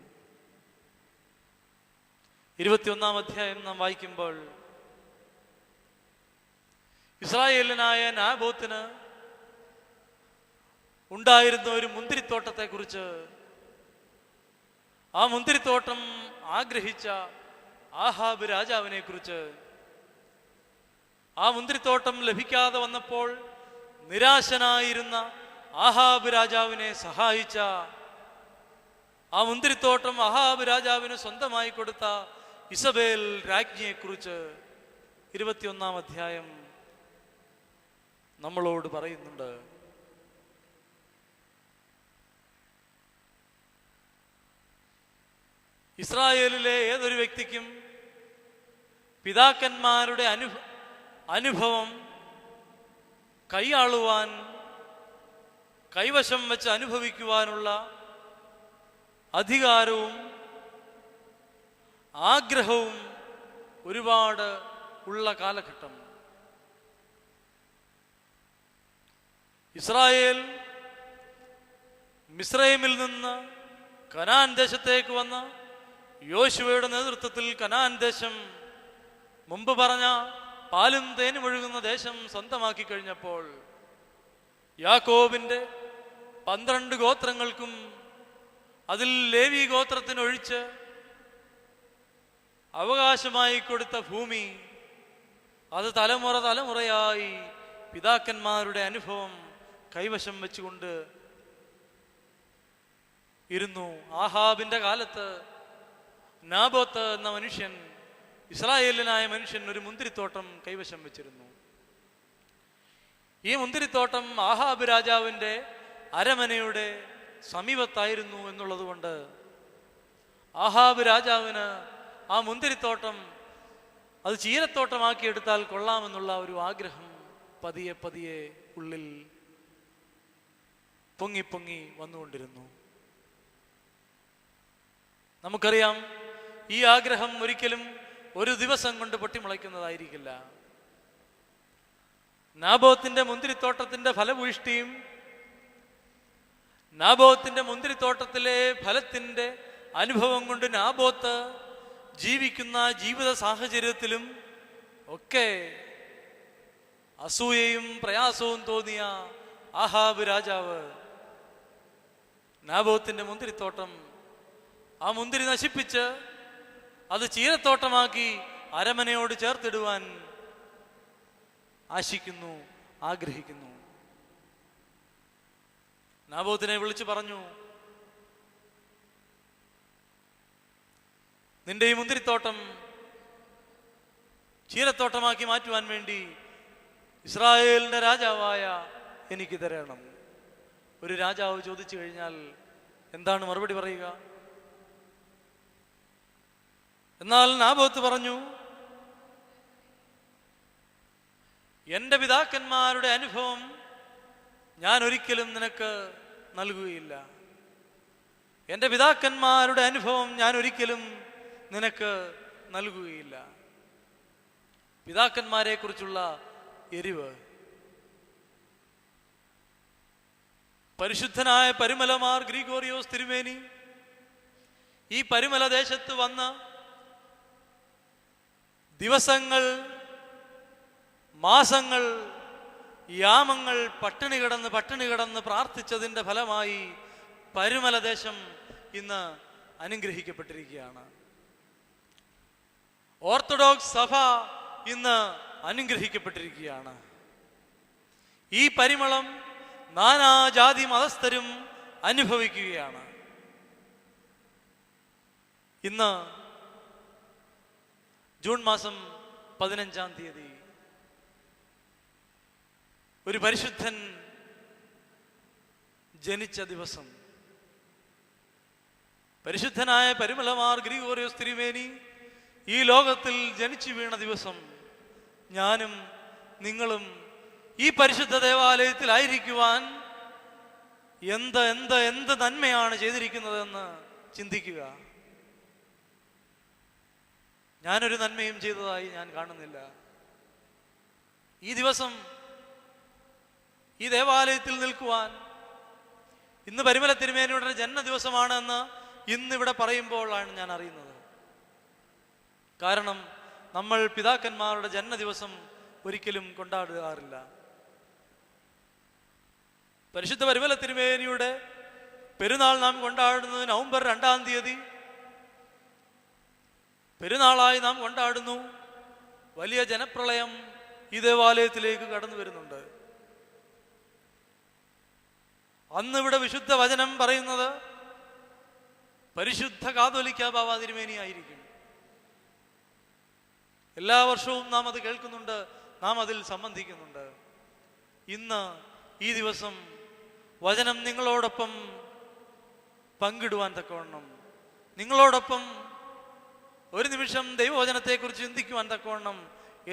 21-ാം അധ്യായം നാം വായിക്കുമ്പോൾ ഇസ്രായേലിനായ നാബോത്തിന് ഉണ്ടായിരുന്ന ഒരു മുന്തിരിത്തോട്ടത്തെക്കുറിച്ച്, ആ മുന്തിരിത്തോട്ടം ആഗ്രഹിച്ച ആഹാബ് രാജാവിനെ കുറിച്ച്, ആ മുന്തിരിത്തോട്ടം ലഭിക്കാതെ വന്നപ്പോൾ നിരാശനായിരുന്ന ആഹാബ് രാജാവിനെ സഹായിച്ച, ആ മുന്തിരിത്തോട്ടം ആഹാബ് രാജാവിന് സ്വന്തമായി കൊടുത്ത ഇസബേൽ രാജ്ഞിയെക്കുറിച്ച് 21-ാം അധ്യായം നമ്മളോട് പറയുന്നുണ്ട്. ഇസ്രായേലിലെ ഏതൊരു വ്യക്തിക്കും പിതാക്കന്മാരുടെ അനുഭവം കൈയാളുവാൻ, കൈവശം വെച്ച് അനുഭവിക്കുവാനുള്ള അധികാരവും ആഗ്രഹവും ഒരുപാട് ഉള്ള കാലഘട്ടം. ഇസ്രായേൽ മിസ്രൈമിൽ നിന്ന് കനാൻ ദേശത്തേക്ക് വന്ന യോശുവയുടെ നേതൃത്വത്തിൽ കനാൻ ദേശം, മുമ്പ് പറഞ്ഞ പാലും തേനും ഒഴുകുന്ന ദേശം സ്വന്തമാക്കി കഴിഞ്ഞപ്പോൾ യാക്കോബിന്റെ 12 ഗോത്രങ്ങൾക്കും അതിൽ ലേവി ഗോത്രത്തിനൊഴിച്ച് അവകാശമായി കൊടുത്ത ഭൂമി, അത് തലമുറ തലമുറയായി പിതാക്കന്മാരുടെ അനുഭവം കൈവശം വെച്ചുകൊണ്ട് ഇരുന്നു. ആഹാബിന്റെ കാലത്ത് നാബോത്ത് എന്ന മനുഷ്യൻ, ഇസ്രായേലിനായ മനുഷ്യൻ, ഒരു മുന്തിരിത്തോട്ടം കൈവശം വെച്ചിരുന്നു. ഈ മുന്തിരിത്തോട്ടം ആഹാബ് രാജാവിന്റെ അരമനയുടെ സമീപത്തായിരുന്നു എന്നുള്ളത് കൊണ്ട് ആഹാബ് രാജാവിന് ആ മുന്തിരിത്തോട്ടം അത് ചീരത്തോട്ടമാക്കിയെടുത്താൽ കൊള്ളാമെന്നുള്ള ഒരു ആഗ്രഹം പതിയെ പതിയെ ഉള്ളിൽ പൊങ്ങി പൊങ്ങി വന്നുകൊണ്ടിരുന്നു. നമുക്കറിയാം, ഈ ആഗ്രഹം ഒരിക്കലും ഒരു ദിവസം കൊണ്ട് പൊട്ടിമുളയ്ക്കുന്നതായിരിക്കില്ല. നാബോത്തിന്റെ മുന്തിരിത്തോട്ടത്തിന്റെ ഫലഭൂഷ്ടിയും നാബോത്തിന്റെ മുന്തിരിത്തോട്ടത്തിലെ ഫലത്തിന്റെ അനുഭവം കൊണ്ട് നാബോത്ത് ജീവിക്കുന്ന ജീവിത സാഹചര്യത്തിലും ഒക്കെ അസൂയയും പ്രയാസവും തോന്നിയ ആഹാബ് രാജാവ് നാബോത്തിന്റെ മുന്തിരിത്തോട്ടം, ആ മുന്തിരി നശിപ്പിച്ച് അത് ചീരത്തോട്ടമാക്കി അരമനയോട് ചേർത്തിടുവാൻ ആശിക്കുന്നു, ആഗ്രഹിക്കുന്നു. നാബോത്തിനെ വിളിച്ചു പറഞ്ഞു, നിന്റെ ഈ മുന്തിരിത്തോട്ടം ചീരത്തോട്ടമാക്കി മാറ്റുവാൻ വേണ്ടി ഇസ്രായേലിന്റെ രാജാവായ എനിക്ക് തരണം. ഒരു രാജാവ് ചോദിച്ചു കഴിഞ്ഞാൽ എന്താണ് മറുപടി പറയുക? എന്നാൽ നാബോത്ത് പറഞ്ഞു, എൻ്റെ പിതാക്കന്മാരുടെ അനുഭവം ഞാൻ ഒരിക്കലും നിനക്ക് നൽകുകയില്ല. എൻ്റെ പിതാക്കന്മാരുടെ അനുഭവം ഞാൻ ഒരിക്കലും നിനക്ക് നൽകുകയില്ല. പിതാക്കന്മാരെ കുറിച്ചുള്ള എരിവ്. പരിശുദ്ധനായ പരിമലമാർ ഗ്രിഗോറിയോസ് തിരുമേനി ഈ പരിമല ദേശത്ത് വന്ന് ദിവസങ്ങൾ, മാസങ്ങൾ, യാമങ്ങൾ പട്ടിണി കിടന്ന് പ്രാർത്ഥിച്ചതിൻ്റെ ഫലമായി പരിമല ദേശം ഇന്ന് അനുഗ്രഹിക്കപ്പെട്ടിരിക്കുകയാണ്. ഓർത്തഡോക്സ് സഭ ഇന്ന് അനുഗ്രഹിക്കപ്പെട്ടിരിക്കുകയാണ്. ഈ പരിമളം നാനാജാതി മതസ്ഥരും അനുഭവിക്കുകയാണ്. ഇന്ന് ജൂൺ മാസം 15-ാം തീയതി ഒരു പരിശുദ്ധൻ ജനിച്ച ദിവസം. പരിശുദ്ധനായ പരിമലമാർ ഗ്രിഗോറിയോസ് തിരുമേനി ഈ ലോകത്തിൽ ജനിച്ചു വീണ ദിവസം ഞാനും നിങ്ങളും ഈ പരിശുദ്ധ ദേവാലയത്തിലായിരിക്കുവാൻ എന്ത് എന്ത് എന്ത് നന്മയാണ് ചെയ്തിരിക്കുന്നതെന്ന് ചിന്തിക്കുക. ഞാനൊരു നന്മയും ചെയ്തതായി ഞാൻ കാണുന്നില്ല. ഈ ദിവസം ഈ ദേവാലയത്തിൽ നിൽക്കുവാൻ, ഇന്ന് പരിമല തിരുമേനിയുടെ ജന്മദിവസമാണ് എന്ന് ഇന്നിവിടെ പറയുമ്പോഴാണ് ഞാൻ അറിയുന്നത്. കാരണം നമ്മൾ പിതാക്കന്മാരുടെ ജന്മദിവസം ഒരിക്കലും കൊണ്ടാടാറില്ല. പരിശുദ്ധ പരിമല തിരുമേനിയുടെ പെരുന്നാൾ നാം കൊണ്ടാടുന്നത് നവംബർ 2-ാം തീയതി പെരുന്നാളായി നാം കൊണ്ടാടുന്നു. വലിയ ജനപ്രളയം ഈ ദേവാലയത്തിലേക്ക് കടന്നു വരുന്നുണ്ട്. അന്നിവിടെ വിശുദ്ധ വചനം പറയുന്നത് പരിശുദ്ധ കാതോലിക്ക ബാവ തിരുമേനി ആയിരിക്കും. എല്ലാ വർഷവും നാം അത് കേൾക്കുന്നുണ്ട്, നാം അതിൽ സംബന്ധിക്കുന്നുണ്ട്. ഇന്ന് ഈ ദിവസം വചനം നിങ്ങളോടൊപ്പം പങ്കിടുവാൻ തക്കവണ്ണം, നിങ്ങളോടൊപ്പം ഒരു നിമിഷം ദൈവവചനത്തെക്കുറിച്ച് ചിന്തിക്കുവാൻ തക്കവണ്ണം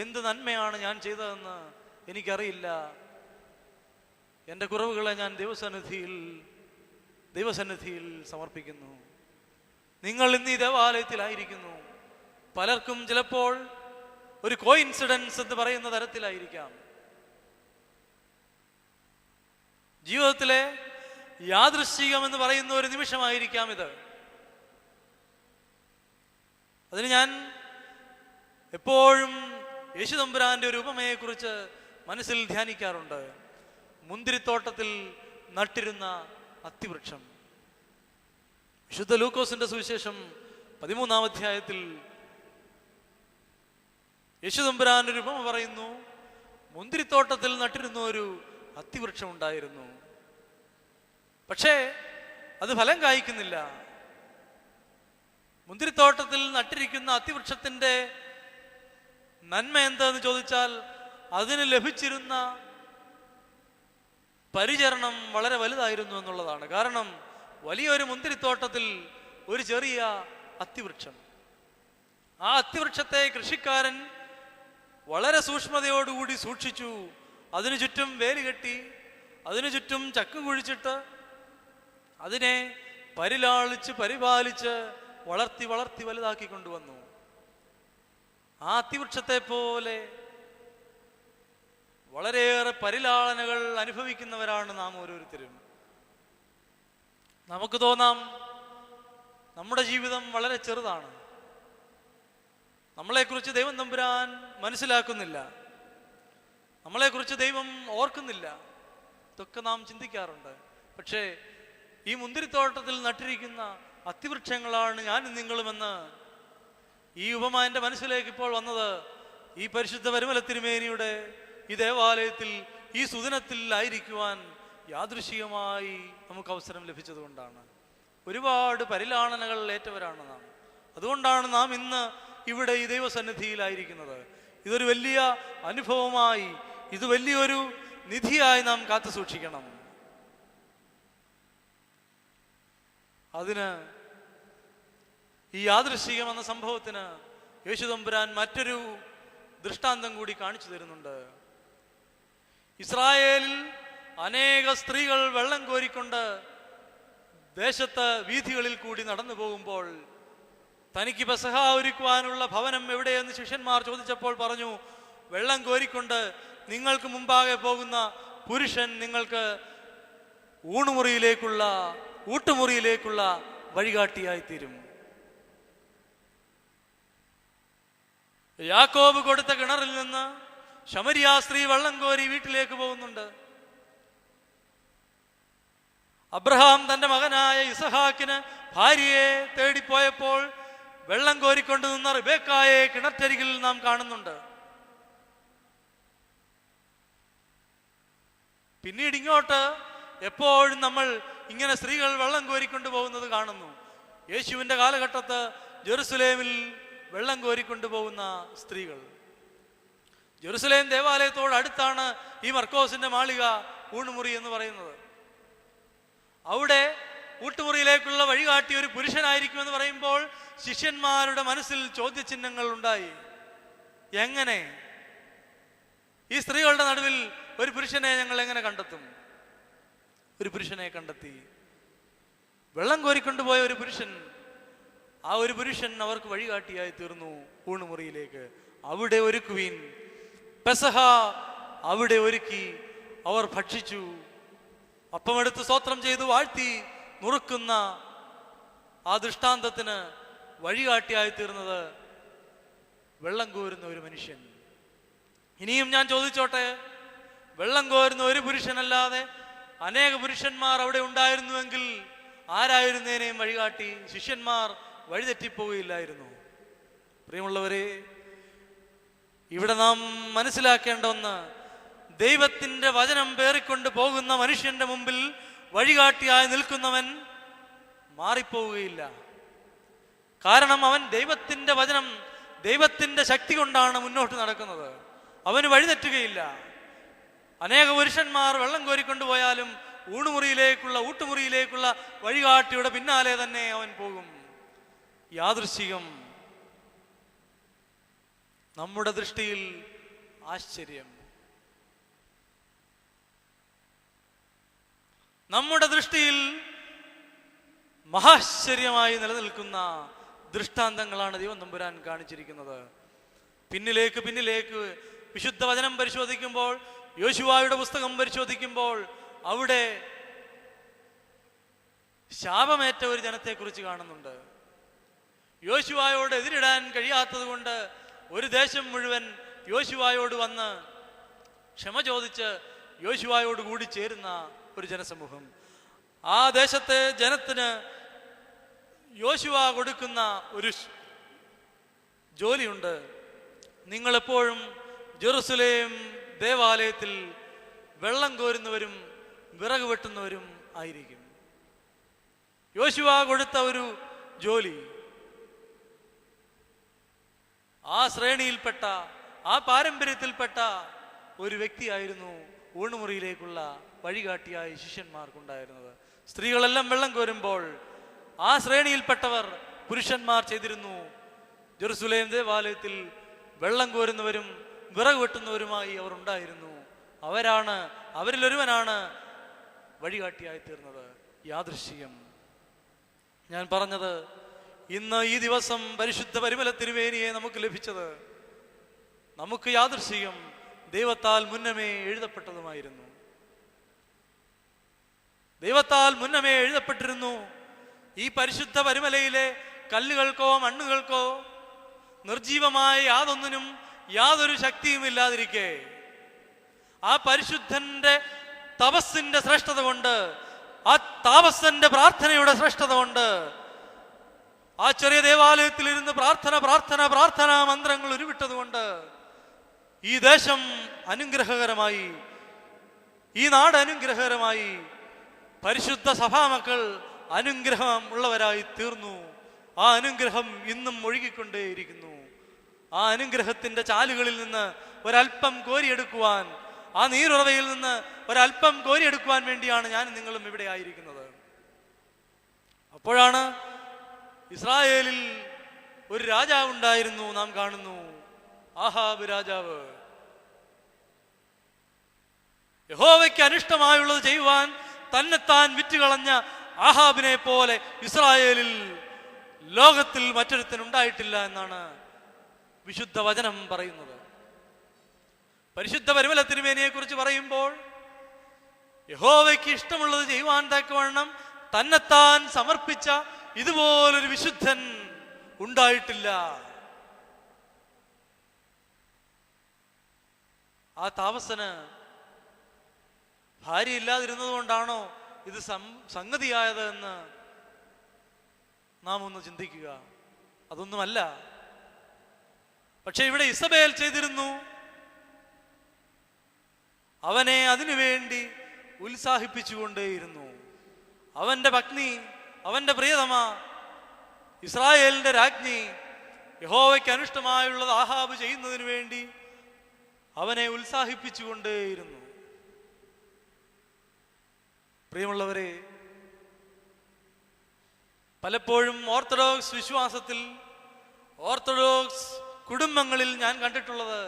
എന്ത് നന്മയാണ് ഞാൻ ചെയ്തതെന്ന് എനിക്കറിയില്ല. എൻ്റെ കുറവുകളെ ഞാൻ ദൈവസന്നിധിയിൽ സമർപ്പിക്കുന്നു. നിങ്ങൾ ഇന്ന് ഈ ദേവാലയത്തിലായിരിക്കുന്നു. പലർക്കും ചിലപ്പോൾ ഒരു കോയിൻസിഡൻസ് എന്ന് പറയുന്ന തരത്തിലായിരിക്കാം. ജീവിതത്തിലെ യാദൃശ്ചികം എന്ന് പറയുന്ന ഒരു നിമിഷമായിരിക്കാം ഇത്. അതിന് ഞാൻ എപ്പോഴും യേശുതമ്പുരാന്റെ ഒരു ഉപമയെക്കുറിച്ച് മനസ്സിൽ ധ്യാനിക്കാറുണ്ട്. മുന്തിരിത്തോട്ടത്തിൽ നട്ടിരുന്ന അത്തിവൃക്ഷം. വിശുദ്ധ ലൂക്കോസിന്റെ സുവിശേഷം 13-ാം അധ്യായത്തിൽ യേശുതമ്പുരാൻ ഒരു ഉപമ പറയുന്നു. മുന്തിരിത്തോട്ടത്തിൽ നട്ടിരുന്ന ഒരു അത്തിവൃക്ഷം ഉണ്ടായിരുന്നു. പക്ഷേ അത് ഫലം കായ്ക്കുന്നില്ല. മുന്തിരിത്തോട്ടത്തിൽ നട്ടിരിക്കുന്ന അത്തിവൃക്ഷത്തിന്റെ നന്മ എന്താന്ന് ചോദിച്ചാൽ അതിന് ലഭിച്ചിരുന്ന പരിചരണം വളരെ വലുതായിരുന്നു എന്നുള്ളതാണ്. കാരണം വലിയൊരു മുന്തിരിത്തോട്ടത്തിൽ ഒരു ചെറിയ അത്തിവൃക്ഷം. ആ അത്തിവൃക്ഷത്തെ കൃഷിക്കാരൻ വളരെ സൂക്ഷ്മതയോടുകൂടി സൂക്ഷിച്ചു. അതിനു ചുറ്റും വേലി കെട്ടി, അതിനു ചുറ്റും ചക്ക് കുഴിച്ചിട്ട് അതിനെ പരിലാളിച്ച് പരിപാലിച്ച് വളർത്തി വളർത്തി വലുതാക്കി കൊണ്ടുവന്നു. ആ അത്തിവൃക്ഷത്തെ പോലെ വളരെയേറെ പരിലാളനകൾ അനുഭവിക്കുന്നവരാണ് നാം ഓരോരുത്തരും. നമുക്ക് തോന്നാം നമ്മുടെ ജീവിതം വളരെ ചെറുതാണ്, നമ്മളെക്കുറിച്ച് ദൈവം തമ്പുരാൻ മനസ്സിലാക്കുന്നില്ല, നമ്മളെക്കുറിച്ച് ദൈവം ഓർക്കുന്നില്ല. ഇതൊക്കെ നാം ചിന്തിക്കാറുണ്ട്. പക്ഷേ ഈ മുന്തിരിത്തോട്ടത്തിൽ നട്ടിരിക്കുന്ന അത്തിവൃക്ഷങ്ങളാണ് ഞാനും നിങ്ങളുമെന്ന് ഈ ഉപമ എൻ്റെ മനസ്സിലേക്ക് ഇപ്പോൾ വന്നത് ഈ പരിശുദ്ധ പരിമല തിരുമേനിയുടെ ഈ ദേവാലയത്തിൽ ഈ സുദിനത്തിൽ ആയിരിക്കുവാൻ യാദൃശ്ചികമായി നമുക്ക് അവസരം ലഭിച്ചതുകൊണ്ടാണ്. ഒരുപാട് പരിലാളനകൾ ഏറ്റവരാണ് നാം. അതുകൊണ്ടാണ് നാം ഇന്ന് ഇവിടെ ഈ ദൈവസന്നിധിയിലായിരിക്കുന്നത്. ഇതൊരു വലിയ അനുഭവമായി, ഇത് വലിയൊരു നിധിയായി നാം കാത്തു സൂക്ഷിക്കണം. അതിന് ഈ യാദൃശ്ചികം എന്ന സംഭവത്തിന് യേശുതമ്പുരാൻ മറ്റൊരു ദൃഷ്ടാന്തം കൂടി കാണിച്ചു തരുന്നുണ്ട്. ഇസ്രായേലിൽ അനേക സ്ത്രീകൾ വെള്ളം കോരിക്കൊണ്ട് ദേശത്ത് വീഥികളിൽ കൂടി നടന്നു പോകുമ്പോൾ തനിക്ക് പെസഹ ഒരുക്കുവാനുള്ള ഭവനം എവിടെയെന്ന് ശിഷ്യന്മാർ ചോദിച്ചപ്പോൾ പറഞ്ഞു, വെള്ളം കോരിക്കൊണ്ട് നിങ്ങൾക്ക് മുമ്പാകെ പോകുന്ന പുരുഷൻ നിങ്ങൾക്ക് ഊട്ടുമുറിയിലേക്കുള്ള വഴികാട്ടിയായി തീരും. യാക്കോബ് കൊടുത്ത കിണറിൽ നിന്ന് ശമരിയ സ്ത്രീ വെള്ളം കോരി വീട്ടിലേക്ക് പോകുന്നുണ്ട്. അബ്രഹാം തന്റെ മകനായ ഇസഹാക്കിന് ഭാര്യയെ തേടിപ്പോയപ്പോൾ വെള്ളം കോരിക്കൊണ്ട് നിന്ന റിബേക്കായെ കിണറ്റരികിൽ നാം കാണുന്നുണ്ട്. പിന്നീട് ഇങ്ങോട്ട് എപ്പോഴും നമ്മൾ ഇങ്ങനെ സ്ത്രീകൾ വെള്ളം കോരിക്കൊണ്ട് പോകുന്നത് കാണുന്നു. യേശുവിന്റെ കാലഘട്ടത്ത് ജെറുസലേമിൽ വെള്ളം കോരിക്കൊണ്ടു പോകുന്ന സ്ത്രീകൾ. ജെറുസലേം ദേവാലയത്തോട് അടുത്താണ് ഈ മർക്കോസിന്റെ മാളിക, ഊണുമുറി എന്ന് പറയുന്നത്. അവിടെ ഊട്ടുമുറിയിലേക്കുള്ള വഴികാട്ടി ഒരു പുരുഷനായിരിക്കുമെന്ന് പറയുമ്പോൾ ശിഷ്യന്മാരുടെ മനസ്സിൽ ചോദ്യചിഹ്നങ്ങൾ ഉണ്ടായി. എങ്ങനെ ഈ സ്ത്രീകളുടെ നടുവിൽ ഒരു പുരുഷനെ ഞങ്ങൾ എങ്ങനെ കണ്ടെത്തും? ഒരു പുരുഷനെ കണ്ടെത്തി. വെള്ളം കോരിക്കൊണ്ടുപോയ ഒരു പുരുഷൻ. ആ ഒരു പുരുഷൻ അവർക്ക് വഴികാട്ടിയായി തീർന്നു ഊണുമുറിയിലേക്ക്. അവിടെ ഒരുക്കുവീൻ, പെസഹ അവിടെ ഒരുക്കി അവർ ഭക്ഷിച്ചു. അപ്പമെടുത്ത് സ്തോത്രം ചെയ്തു വാഴ്ത്തി നുറുക്കുന്ന ആ ദൃഷ്ടാന്തത്തിന് വഴികാട്ടിയായി തീർന്നത് വെള്ളം കോരുന്ന ഒരു മനുഷ്യൻ. ഇനിയും ഞാൻ ചോദിച്ചോട്ടെ, വെള്ളം കോരുന്ന ഒരു പുരുഷനല്ലാതെ അനേക പുരുഷന്മാർ അവിടെ ഉണ്ടായിരുന്നുവെങ്കിൽ ആരായിരുന്നേനെയും വഴികാട്ടി? ശിഷ്യന്മാർ വഴിതെറ്റിപ്പോവുകയില്ലായിരുന്നു. പ്രിയമുള്ളവരെ, ഇവിടെ നാം മനസ്സിലാക്കേണ്ട ഒന്ന്, ദൈവത്തിന്റെ വചനം പേറിക്കൊണ്ട് പോകുന്ന മനുഷ്യന്റെ മുമ്പിൽ വഴികാട്ടിയായി നിൽക്കുന്നവൻ മാറിപ്പോവുകയില്ല. കാരണം അവൻ ദൈവത്തിന്റെ വചനം, ദൈവത്തിന്റെ ശക്തി കൊണ്ടാണ് മുന്നോട്ട് നടക്കുന്നത്. അവന് വഴിതെറ്റുകയില്ല. അനേക പുരുഷന്മാർ വെള്ളം കോരിക്കൊണ്ടുപോയാലും ഊട്ടുമുറിയിലേക്കുള്ള വഴികാട്ടിയുടെ പിന്നാലെ തന്നെ അവൻ പോകും. യാദൃശ്ചികം നമ്മുടെ ദൃഷ്ടിയിൽ ആശ്ചര്യം, നമ്മുടെ ദൃഷ്ടിയിൽ മഹാശ്ചര്യമായി നിലനിൽക്കുന്ന ദൃഷ്ടാന്തങ്ങളാണ് ദൈവം തമ്പുരാൻ കാണിച്ചിരിക്കുന്നത്. പിന്നിലേക്ക് വിശുദ്ധ വചനം പരിശോധിക്കുമ്പോൾ, യോശുവായുടെ പുസ്തകം പരിശോധിക്കുമ്പോൾ അവിടെ ശാപമേറ്റ ഒരു ജനത്തെക്കുറിച്ച് കാണുന്നുണ്ട്. യോശുവയോട് എതിരിടാൻ കഴിയാത്തത് കൊണ്ട് ഒരു ദേശം മുഴുവൻ യോശുവയോട് വന്ന് ക്ഷമ ചോദിച്ച് യോശുവയോട് കൂടി ചേരുന്ന ഒരു ജനസമൂഹം. ആ ദേശത്തെ ജനത്തിന് യോശുവ കൊടുക്കുന്ന ഒരു ജോലിയുണ്ട്. നിങ്ങളെപ്പോഴും ജെറുസലേം ദേവാലയത്തിൽ വെള്ളം കോരുന്നവരും വിറക് വെട്ടുന്നവരും ആയിരിക്കും. യോശുവ കൊടുത്ത ഒരു ജോലി. ആ ശ്രേണിയിൽപ്പെട്ട, ആ പാരമ്പര്യത്തിൽപ്പെട്ട ഒരു വ്യക്തിയായിരുന്നു ഊണുമുറിയിലേക്കുള്ള വഴികാട്ടിയായി ശിഷ്യന്മാർക്കുണ്ടായിരുന്നത്. സ്ത്രീകളെല്ലാം വെള്ളം കോരുമ്പോൾ ആ ശ്രേണിയിൽപ്പെട്ടവർ പുരുഷന്മാർ ചെയ്തിരുന്നു. ജെറുസലേം ദേവാലയത്തിൽ വെള്ളം കോരുന്നവരും വിറക് വെട്ടുന്നവരുമായി അവർ ഉണ്ടായിരുന്നു. അവരിലൊരുവനാണ് വഴികാട്ടിയായി തീർന്നത്. യാദൃശ്ചികം. ഞാൻ പറഞ്ഞത്, ഇന്ന് ഈ ദിവസം പരിശുദ്ധ പരിമല തിരുമേനിയെ നമുക്ക് ലഭിച്ചത് നമുക്ക് യാദൃശ്ചികം ദൈവത്താൽ മുന്നമേ എഴുതപ്പെട്ടതുമായിരുന്നു. ദൈവത്താൽ മുന്നമേ എഴുതപ്പെട്ടിരുന്നു. ഈ പരിശുദ്ധ പരിമലയിലെ കല്ലുകൾക്കോ മണ്ണുകൾക്കോ നിർജീവമായ യാതൊന്നിനും യാതൊരു ശക്തിയും ഇല്ലാതിരിക്കെ ആ പരിശുദ്ധന്റെ തപസ്സിന്റെ ശ്രേഷ്ഠത കൊണ്ട്, ആ താപസ്സന്റെ പ്രാർത്ഥനയുടെ ശ്രേഷ്ഠത കൊണ്ട്, ആ ചെറിയ ദേവാലയത്തിൽ ഇരുന്ന് പ്രാർത്ഥനാ മന്ത്രങ്ങൾ ഉരുവിട്ടതുകൊണ്ട് ഈ ദേശം അനുഗ്രഹകരമായി, ഈ നാട് അനുഗ്രഹകരമായി, പരിശുദ്ധ സഭാമക്കൾ അനുഗ്രഹം ഉള്ളവരായി തീർന്നു. ആ അനുഗ്രഹം ഇന്നും ഒഴുകിക്കൊണ്ടേയിരിക്കുന്നു. ആ അനുഗ്രഹത്തിന്റെ ചാലുകളിൽ നിന്ന് ഒരല്പം കോരിയെടുക്കുവാൻ, ആ നീരുറവയിൽ നിന്ന് ഒരല്പം കോരിയെടുക്കുവാൻ വേണ്ടിയാണ് ഞാനും നിങ്ങളും ഇവിടെ ആയിരിക്കുന്നത്. അപ്പോഴാണ് ഇസ്രായേലിൽ ഒരു രാജാവ് ഉണ്ടായിരുന്നു. നാം കാണുന്നു, ആഹാബ് രാജാവ്. യഹോവയ്ക്ക് അനിഷ്ടമായുള്ളത് ചെയ്യുവാൻ തന്നെത്താൻ വിറ്റുകളഞ്ഞ ആഹാബിനെ പോലെ ഇസ്രായേലിൽ ലോകത്തിൽ മറ്റൊരുത്തനുണ്ടായിട്ടില്ല എന്നാണ് വിശുദ്ധ വചനം പറയുന്നത്. പരിശുദ്ധ പരിമല തിരുമേനിയെ കുറിച്ച് പറയുമ്പോൾ യഹോവയ്ക്ക് ഇഷ്ടമുള്ളത് ചെയ്യുവാൻ തക്കവണ്ണം തന്നെത്താൻ സമർപ്പിച്ച ഇതുപോലൊരു വിശുദ്ധൻ ഉണ്ടായിട്ടില്ല. ആ താമസന് ഭാര്യ ഇല്ലാതിരുന്നത് കൊണ്ടാണോ ഇത് സംഗതിയായത് എന്ന് നാം ഒന്ന് ചിന്തിക്കുക. അതൊന്നുമല്ല. പക്ഷെ ഇവിടെ ഇസബേൽ ചെയ്തിരുന്നു. അവനെ അതിനുവേണ്ടി ഉത്സാഹിപ്പിച്ചുകൊണ്ടേയിരുന്നു. അവന്റെ പത്നി, അവന്റെ പ്രിയതമ, ഇസ്രായേലിന്റെ രാജ്ഞി യഹോവയ്ക്ക് അനിഷ്ടമായുള്ളത് ആഹാബ് ചെയ്യുന്നതിന് വേണ്ടി അവനെ ഉത്സാഹിപ്പിച്ചുകൊണ്ടേയിരുന്നു. പ്രിയമുള്ളവരെ, പലപ്പോഴും ഓർത്തഡോക്സ് വിശ്വാസത്തിൽ, ഓർത്തഡോക്സ് കുടുംബങ്ങളിൽ ഞാൻ കണ്ടിട്ടുള്ളത്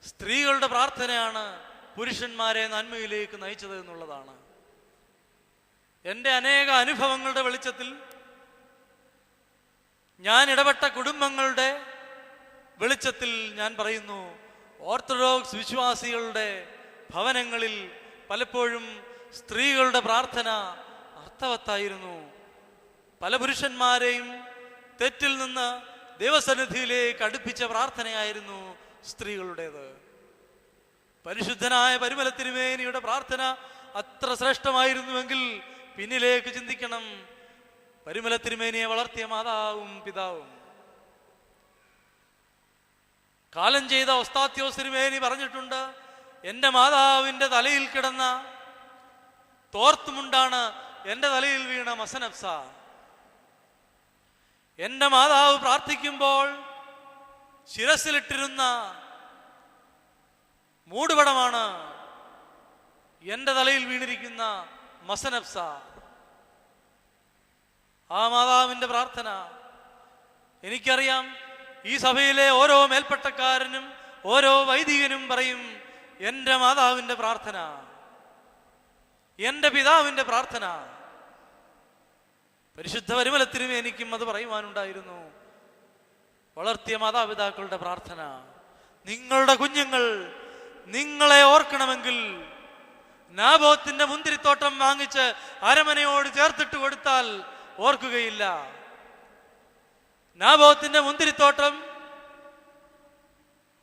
സ്ത്രീകളുടെ പ്രാർത്ഥനയാണ് പുരുഷന്മാരെ നന്മയിലേക്ക് നയിച്ചത് എന്നുള്ളതാണ്. എൻ്റെ അനേക അനുഭവങ്ങളുടെ വെളിച്ചത്തിൽ, ഞാൻ ഇടപെട്ട കുടുംബങ്ങളുടെ വെളിച്ചത്തിൽ ഞാൻ പറയുന്നു, ഓർത്തഡോക്സ് വിശ്വാസികളുടെ ഭവനങ്ങളിൽ പലപ്പോഴും സ്ത്രീകളുടെ പ്രാർത്ഥന അർത്ഥവത്തായിരുന്നു. പല പുരുഷന്മാരെയും തെറ്റിൽ നിന്ന് ദൈവസന്നിധിയിലേക്ക് അടുപ്പിച്ച പ്രാർത്ഥനയായിരുന്നു സ്ത്രീകളുടേത്. പരിശുദ്ധനായ പരിമല തിരുമേനിയുടെ പ്രാർത്ഥന അത്ര ശ്രേഷ്ഠമായിരുന്നുവെങ്കിൽ പിന്നിലേക്ക് ചിന്തിക്കണം. പരിമല തിരുമേനിയെ വളർത്തിയ മാതാവും പിതാവും. കാലം ചെയ്ത ഒസ്താത്യോസ് തിരുമേനി പറഞ്ഞിട്ടുണ്ട്, എൻ്റെ മാതാവിൻ്റെ തലയിൽ കിടന്ന തോർത്തുമുണ്ടാണ് എൻ്റെ തലയിൽ വീണ മസനഫ്സ. എൻ്റെ മാതാവ് പ്രാർത്ഥിക്കുമ്പോൾ ശിരസിലിട്ടിരുന്ന മൂടുപടമാണ് എൻ്റെ തലയിൽ വീണിരിക്കുന്ന മസനഫ്സ. ആ മാതാവിൻ്റെ പ്രാർത്ഥന എനിക്കറിയാം. ഈ സഭയിലെ ഓരോ മേൽപ്പട്ടക്കാരനും ഓരോ വൈദികനും പറയും, എൻ്റെ മാതാവിൻ്റെ പ്രാർത്ഥന, എൻ്റെ പിതാവിൻ്റെ പ്രാർത്ഥന. പരിശുദ്ധ പരിമല തിരുമേനിക്കും അത് പറയുവാനുണ്ടായിരുന്നു. വളർത്തിയ മാതാപിതാക്കളുടെ പ്രാർത്ഥന. നിങ്ങളുടെ കുഞ്ഞുങ്ങൾ നിങ്ങളെ ഓർക്കണമെങ്കിൽ നാബോത്തിന്റെ മുന്തിരിത്തോട്ടം വാങ്ങിച്ച് അരമനയോട് ചേർത്തിട്ട് കൊടുത്താൽ ഓർക്കുകയില്ല. നാബോത്തിന്റെ മുന്തിരിത്തോട്ടം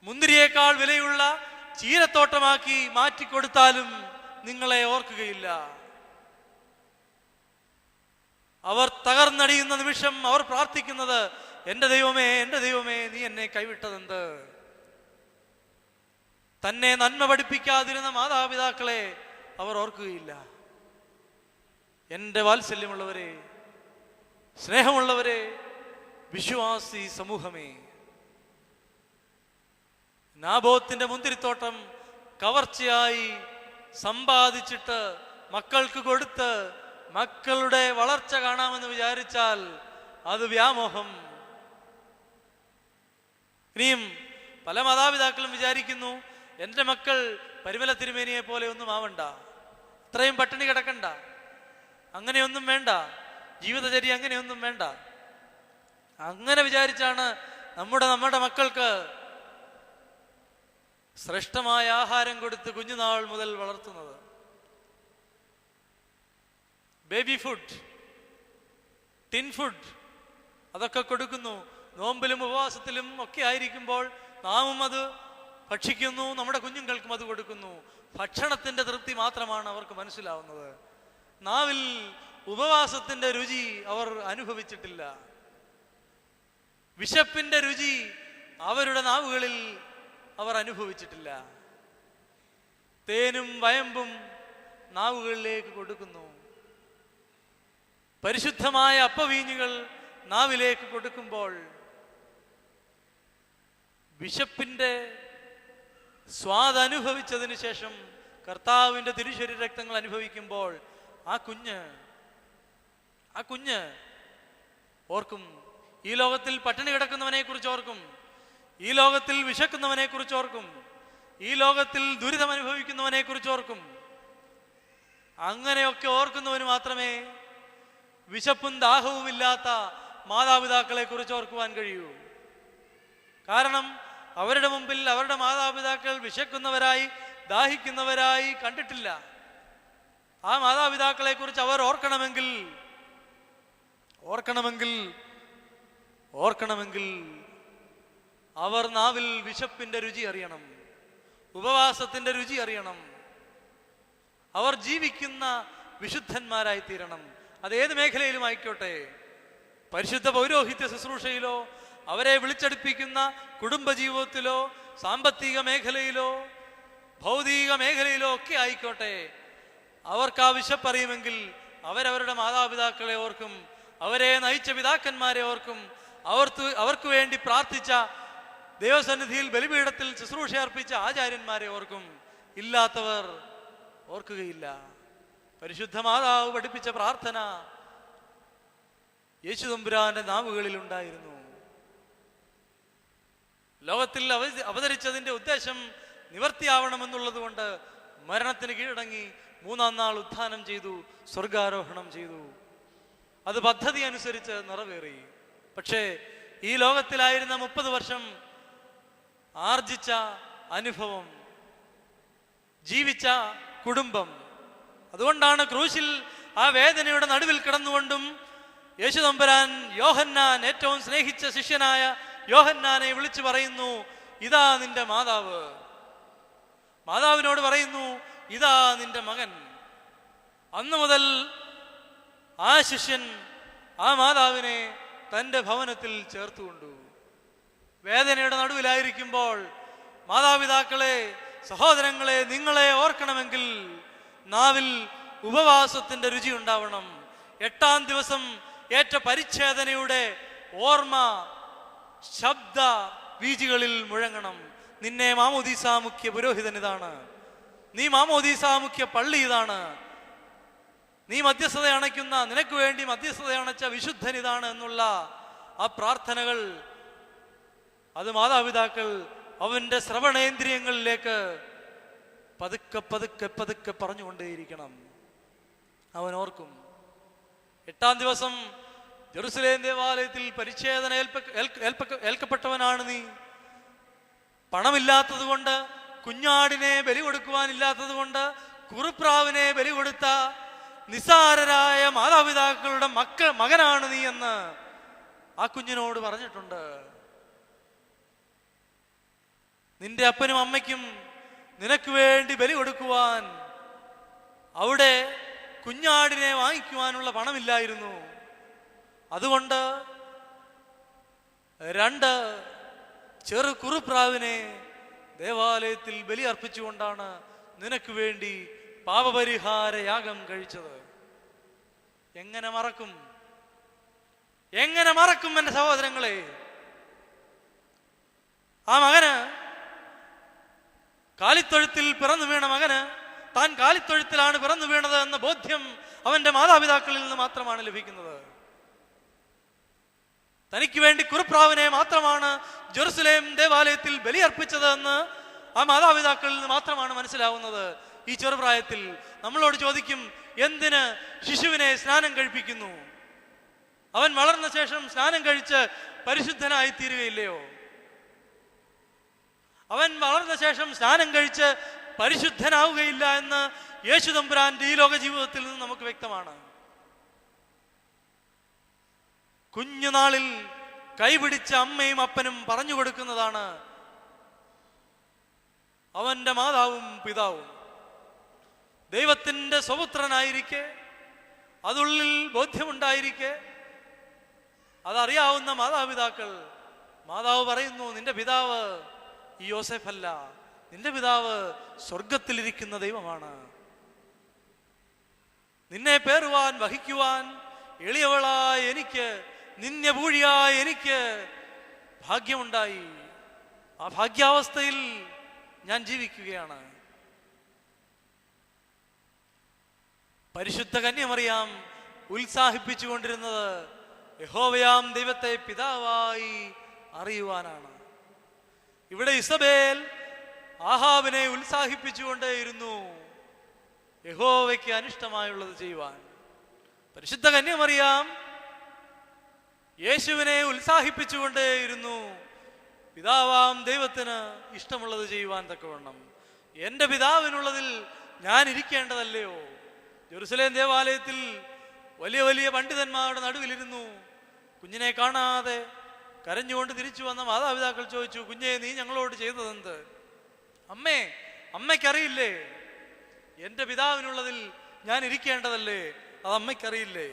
മുന്തിരിയേക്കാൾ വിലയുള്ള ചീരത്തോട്ടമാക്കി മാറ്റിക്കൊടുത്താലും നിങ്ങളെ ഓർക്കുകയില്ല. അവർ തകർന്നടിയുന്ന നിമിഷം അവർ പ്രാർത്ഥിക്കുന്നത്, എൻ്റെ ദൈവമേ, എൻ്റെ ദൈവമേ, നീ എന്നെ കൈവിട്ടതെന്ത്? തന്നെ നന്മ പഠിപ്പിക്കാതിരുന്ന മാതാപിതാക്കളെ അവർ ഓർക്കുകയില്ല. എൻ്റെ വാത്സല്യമുള്ളവരെ, സ്നേഹമുള്ളവരെ, വിശ്വാസി സമൂഹമേ, നാബോത്തിന്റെ മുന്തിരിത്തോട്ടം കവർച്ചയായി സമ്പാദിച്ചിട്ട് മക്കൾക്ക് കൊടുത്ത് മക്കളുടെ വളർച്ച കാണാമെന്ന് വിചാരിച്ചാൽ അത് വ്യാമോഹം. ഇനിയും പല മാതാപിതാക്കളും വിചാരിക്കുന്നു, എൻ്റെ മക്കൾ പരിമല തിരുമേനിയെ പോലെ ഒന്നും ആവണ്ട, അത്രയും പട്ടിണി കിടക്കണ്ട, അങ്ങനെയൊന്നും വേണ്ട, ജീവിതചര്യ അങ്ങനെയൊന്നും വേണ്ട. അങ്ങനെ വിചാരിച്ചാണ് നമ്മുടെ മക്കൾക്ക് ശ്രേഷ്ഠമായ ആഹാരം കൊടുത്ത് കുഞ്ഞുനാൾ മുതൽ വളർത്തുന്നത്. ബേബി ഫുഡ്, ടിൻ ഫുഡ്, അതൊക്കെ കൊടുക്കുന്നു. നോമ്പിലും ഉപവാസത്തിലും ഒക്കെ ആയിരിക്കുമ്പോൾ നാമും അത് ഭക്ഷിക്കുന്നു, നമ്മുടെ കുഞ്ഞുങ്ങൾക്കും അത് കൊടുക്കുന്നു. ഭക്ഷണത്തിന്റെ തൃപ്തി മാത്രമാണ് അവർക്ക് മനസ്സിലാവുന്നത്. നാവിൽ ഉപവാസത്തിന്റെ രുചി അവർ അനുഭവിച്ചിട്ടില്ല. വിശപ്പിന്റെ രുചി അവരുടെ നാവുകളിൽ അവർ അനുഭവിച്ചിട്ടില്ല. തേനും വയമ്പും നാവുകളിലേക്ക് കൊടുക്കുന്നു. പരിശുദ്ധമായ അപ്പവീഞ്ഞുകൾ നാവിലേക്ക് കൊടുക്കുമ്പോൾ വിശപ്പിന്റെ സ്വാദ് അനുഭവിച്ചതിന് ശേഷം കർത്താവിന്റെ തിരുശരീര രക്തങ്ങൾ അനുഭവിക്കുമ്പോൾ ആ കുഞ്ഞ് ഓർക്കും, ഈ ലോകത്തിൽ പട്ടിണി കിടക്കുന്നവനെ കുറിച്ച് ഓർക്കും, ഈ ലോകത്തിൽ വിശക്കുന്നവനെ കുറിച്ച് ഓർക്കും, ഈ ലോകത്തിൽ ദുരിതം അനുഭവിക്കുന്നവനെ കുറിച്ച് ഓർക്കും. അങ്ങനെയൊക്കെ ഓർക്കുന്നവന് മാത്രമേ വിശപ്പും ദാഹവും ഇല്ലാത്ത മാതാപിതാക്കളെ കുറിച്ച് ഓർക്കുവാൻ കഴിയൂ. കാരണം അവരുടെ മുമ്പിൽ അവരുടെ മാതാപിതാക്കൾ വിശക്കുന്നവരായി ദാഹിക്കുന്നവരായി കണ്ടിട്ടില്ല. ആ മാതാപിതാക്കളെ കുറിച്ച് അവർ ഓർക്കണമെങ്കിൽ അവർ നാവിൽ വിശപ്പിന്റെ രുചി അറിയണം, ഉപവാസത്തിന്റെ രുചി അറിയണം. അവർ ജീവിക്കുന്ന വിശുദ്ധന്മാരായി തീരണം. അതേത് മേഖലയിലും ആയിക്കോട്ടെ, പരിശുദ്ധ പൗരോഹിത്യ ശുശ്രൂഷയിലോ, അവരെ വിളിച്ചടുപ്പിക്കുന്ന കുടുംബജീവിതത്തിലോ, സാമ്പത്തിക മേഖലയിലോ, ഭൗതിക മേഖലയിലോ ഒക്കെ ആയിക്കോട്ടെ, അവർക്ക് ആ വിശപ്പറിയുമെങ്കിൽ അവരവരുടെ മാതാപിതാക്കളെ ഓർക്കും, അവരെ നയിച്ച പിതാക്കന്മാരെ ഓർക്കും, അവർക്ക് വേണ്ടി പ്രാർത്ഥിച്ച ദൈവസന്നിധിയിൽ ബലിപീഠത്തിൽ ശുശ്രൂഷ അർപ്പിച്ച ആചാര്യന്മാരെ ഓർക്കും. ഇല്ലാത്തവർ ഓർക്കുകയില്ല. പരിശുദ്ധ മാതാവ് പഠിപ്പിച്ച പ്രാർത്ഥന യേശുതമ്പുരാന്റെ നാവുകളിൽ ഉണ്ടായിരുന്നു. ലോകത്തിൽ അവതരിച്ചതിന്റെ ഉദ്ദേശം നിവർത്തിയാവണമെന്നുള്ളത് കൊണ്ട് മരണത്തിന് കീഴടങ്ങി 3-ാം നാൾ ഉത്ഥാനം ചെയ്തു, സ്വർഗാരോഹണം ചെയ്തു. അത് പദ്ധതി അനുസരിച്ച് നിറവേറി. പക്ഷേ ഈ ലോകത്തിലായിരുന്ന 30 വർഷം ആർജിച്ച അനുഭവം, ജീവിച്ച കുടുംബം, അതുകൊണ്ടാണ് ക്രൂശിൽ ആ വേദനയുടെ നടുവിൽ കിടന്നുകൊണ്ടും യേശുതമ്പുരാൻ യോഹന്നാൻ, ഏറ്റവും സ്നേഹിച്ച ശിഷ്യനായ യോഹന്നാനെ വിളിച്ചു പറയുന്നു, ഇതാ നിന്റെ മാതാവ്. മാതാവിനോട് പറയുന്നു, ഇതാ നിന്റെ മകൻ. അന്നു മുതൽ ആ ശിഷ്യൻ ആ മാതാവിനെ തൻ്റെ ഭവനത്തിൽ ചേർത്തുകൊണ്ടു. വേദനയുടെ നടുവിലായിരിക്കുമ്പോൾ മാതാപിതാക്കളെ, സഹോദരങ്ങളെ, നിങ്ങളെ ഓർക്കണമെങ്കിൽ നാവിൽ ഉപവാസത്തിന്റെ രുചി ഉണ്ടാവണം. 8-ാം ദിവസം ഏറ്റ പരിച്ഛേദനയുടെ ഓർമ്മ ശബ്ദ വീജികളിൽ മുഴങ്ങണം. നിന്നെ മാമോദീസാ മുഖ്യ പുരോഹിതൻ ഇതാണ്, നീ മാമോദീസാ മുഖ്യ പള്ളി ഇതാണ്, നീ മധ്യസ്ഥത അണയ്ക്കുന്ന, നിനക്ക് വേണ്ടി മധ്യസ്ഥത അണച്ച വിശുദ്ധൻ ഇതാണ് എന്നുള്ള ആ പ്രാർത്ഥനകൾ, അത് മാതാപിതാക്കൾ അവന്റെ ശ്രവണേന്ദ്രിയങ്ങളിലേക്ക് പതുക്കെ പതുക്കെ പതുക്കെ പറഞ്ഞുകൊണ്ടേയിരിക്കണം. അവൻ ഓർക്കും. 8-ാം ദിവസം ജെറുസലേം ദേവാലയത്തിൽ പരിച്ഛേദന ഏൽക്കപ്പെട്ടവനാണ് നീ. പണമില്ലാത്തത് കൊണ്ട്, കുഞ്ഞാടിനെ ബലി കൊടുക്കുവാനില്ലാത്തത് കൊണ്ട് കുറുപ്രാവിനെ ബലി കൊടുത്ത നിസ്സാരരായ മാതാപിതാക്കളുടെ മകനാണ് നീ എന്ന് ആ കുഞ്ഞിനോട് പറഞ്ഞിട്ടുണ്ട്, നിന്റെ അപ്പനും അമ്മയ്ക്കും നിനക്ക് വേണ്ടി ബലി കൊടുക്കുവാൻ അവിടെ കുഞ്ഞാടിനെ വാങ്ങിക്കുവാനുള്ള പണമില്ലായിരുന്നു. അതുകൊണ്ട് 2 ചെറു കുറുപ്രാവിനെ ദേവാലയത്തിൽ ബലി അർപ്പിച്ചുകൊണ്ടാണ് നിനക്ക് വേണ്ടി പാപപരിഹാര യാഗം കഴിച്ചത്. എങ്ങനെ മറക്കും, എങ്ങനെ മറക്കും എൻ്റെ സഹോദരങ്ങളെ? ആ മകന്, കാലിത്തൊഴുത്തിൽ പിറന്നു വീണ മകന് താൻ കാലിത്തൊഴുത്തിലാണ് പിറന്നു വീണത് എന്ന ബോധ്യം അവന്റെ മാതാപിതാക്കളിൽ നിന്ന് മാത്രമാണ് ലഭിക്കുന്നത്. തനിക്ക് വേണ്ടി കുറുപ്രാവിനെ മാത്രമാണ് ജെറുസലേം ദേവാലയത്തിൽ ബലിയർപ്പിച്ചത് എന്ന് ആ മാതാപിതാക്കളിൽ നിന്ന് മാത്രമാണ് മനസ്സിലാവുന്നത്. ഈ ചെറുപ്രായത്തിൽ നമ്മളോട് ചോദിക്കും, എന്തിന് ശിശുവിനെ സ്നാനം കഴിപ്പിക്കുന്നു? അവൻ വളർന്ന ശേഷം സ്നാനം കഴിച്ച് പരിശുദ്ധനായി തീരുകയില്ലയോ? അവൻ വളർന്ന ശേഷം സ്നാനം കഴിച്ച് പരിശുദ്ധനാവുകയില്ല എന്ന് യേശു തമ്പുരാന്റെ ഈ ലോക ജീവിതത്തിൽ നിന്ന് നമുക്ക് വ്യക്തമാണ്. കുഞ്ഞുനാളിൽ കൈപിടിച്ച അമ്മയും അപ്പനും പറഞ്ഞു കൊടുക്കുന്നതാണ് അവന്റെ മാതാവും പിതാവും. ദൈവത്തിന്റെ സ്വപുത്രനായിരിക്കെ, അതുള്ളിൽ ബോധ്യമുണ്ടായിരിക്കെ, അതറിയാവുന്ന മാതാപിതാക്കൾ, മാതാവ് പറയുന്നു, നിന്റെ പിതാവ് ഈ യോസേഫല്ല, നിന്റെ പിതാവ് സ്വർഗത്തിലിരിക്കുന്ന ദൈവമാണ്. നിന്നെ പേറുവാൻ വഹിക്കുവാൻ എളിയവളായ എനിക്ക്, നിന്യപൂഴിയായ എനിക്ക് ഭാഗ്യമുണ്ടായി. ആ ഭാഗ്യാവസ്ഥയിൽ ഞാൻ ജീവിക്കുകയാണ്. പരിശുദ്ധ കന്യമറിയാം ഉത്സാഹിപ്പിച്ചുകൊണ്ടിരുന്നത് യഹോവയാം ദൈവത്തെ പിതാവായി അറിയുവാനാണ്. ഇവിടെ ഇസബേൽ ആഹാബിനെ ഉത്സാഹിപ്പിച്ചുകൊണ്ടേയിരുന്നു യഹോവയ്ക്ക് അനിഷ്ടമായുള്ളത് ചെയ്യുവാൻ. പരിശുദ്ധ കന്യമറിയാം യേശുവിനെ ഉത്സാഹിപ്പിച്ചുകൊണ്ടേയിരുന്നു പിതാവാം ദൈവത്തിന് ഇഷ്ടമുള്ളത് ചെയ്യുവാൻ തക്കവണ്ണം. എൻ്റെ പിതാവിനുള്ളതിൽ ഞാൻ ഇരിക്കേണ്ടതല്ലയോ? ജെറുസലേം ദേവാലയത്തിൽ വലിയ വലിയ പണ്ഡിതന്മാരുടെ നടുവിലിരുന്നു കുഞ്ഞിനെ കാണാതെ കരഞ്ഞുകൊണ്ട് തിരിച്ചു വന്ന മാതാപിതാക്കൾ ചോദിച്ചു, കുഞ്ഞെ നീ ഞങ്ങളോട് ചെയ്തതെന്ത്? അമ്മയ്ക്കറിയില്ലേ? എൻ്റെ പിതാവിനുള്ളതിൽ ഞാൻ ഇരിക്കേണ്ടതല്ലേ? അത് അമ്മയ്ക്കറിയില്ലേ?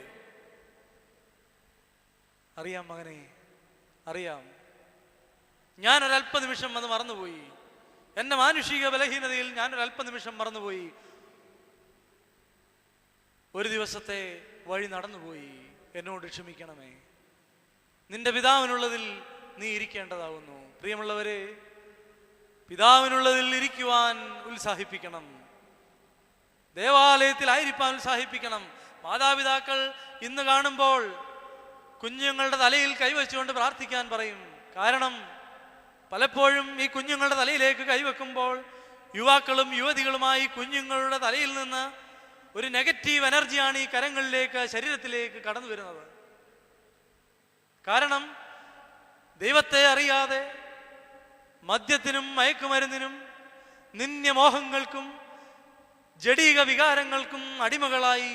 അറിയാം മകനെ, അറിയാം. ഞാനൊരല്പനിമിഷം അത് മറന്നുപോയി. എൻ്റെ മാനുഷിക ബലഹീനതയിൽ ഞാനൊരല്പനിമിഷം മറന്നുപോയി. ഒരു ദിവസത്തെ വഴി നടന്നുപോയി. എന്നോട് ക്ഷമിക്കണമേ. നിന്റെ പിതാവിനുള്ളതിൽ നീ ഇരിക്കേണ്ടതാവുന്നു. പ്രിയമുള്ളവരെ, പിതാവിനുള്ളതിൽ ഇരിക്കുവാൻ ഉത്സാഹിപ്പിക്കണം. ദേവാലയത്തിലായിരിക്കാൻ ഉത്സാഹിപ്പിക്കണം. മാതാപിതാക്കൾ ഇന്ന് കാണുമ്പോൾ കുഞ്ഞുങ്ങളുടെ തലയിൽ കൈവച്ചുകൊണ്ട് പ്രാർത്ഥിക്കാൻ പറയും. കാരണം പലപ്പോഴും ഈ കുഞ്ഞുങ്ങളുടെ തലയിലേക്ക് കൈവെക്കുമ്പോൾ യുവാക്കളും യുവതികളുമായി കുഞ്ഞുങ്ങളുടെ തലയിൽ നിന്ന് ഒരു നെഗറ്റീവ് എനർജിയാണ് ഈ കരങ്ങളിലേക്ക്, ശരീരത്തിലേക്ക് കടന്നു വരുന്നത്. കാരണം ദൈവത്തെ അറിയാതെ മദ്യത്തിനും മയക്കുമരുന്നിനും നിന്യമോഹങ്ങൾക്കും ജഡീക വികാരങ്ങൾക്കും അടിമകളായി.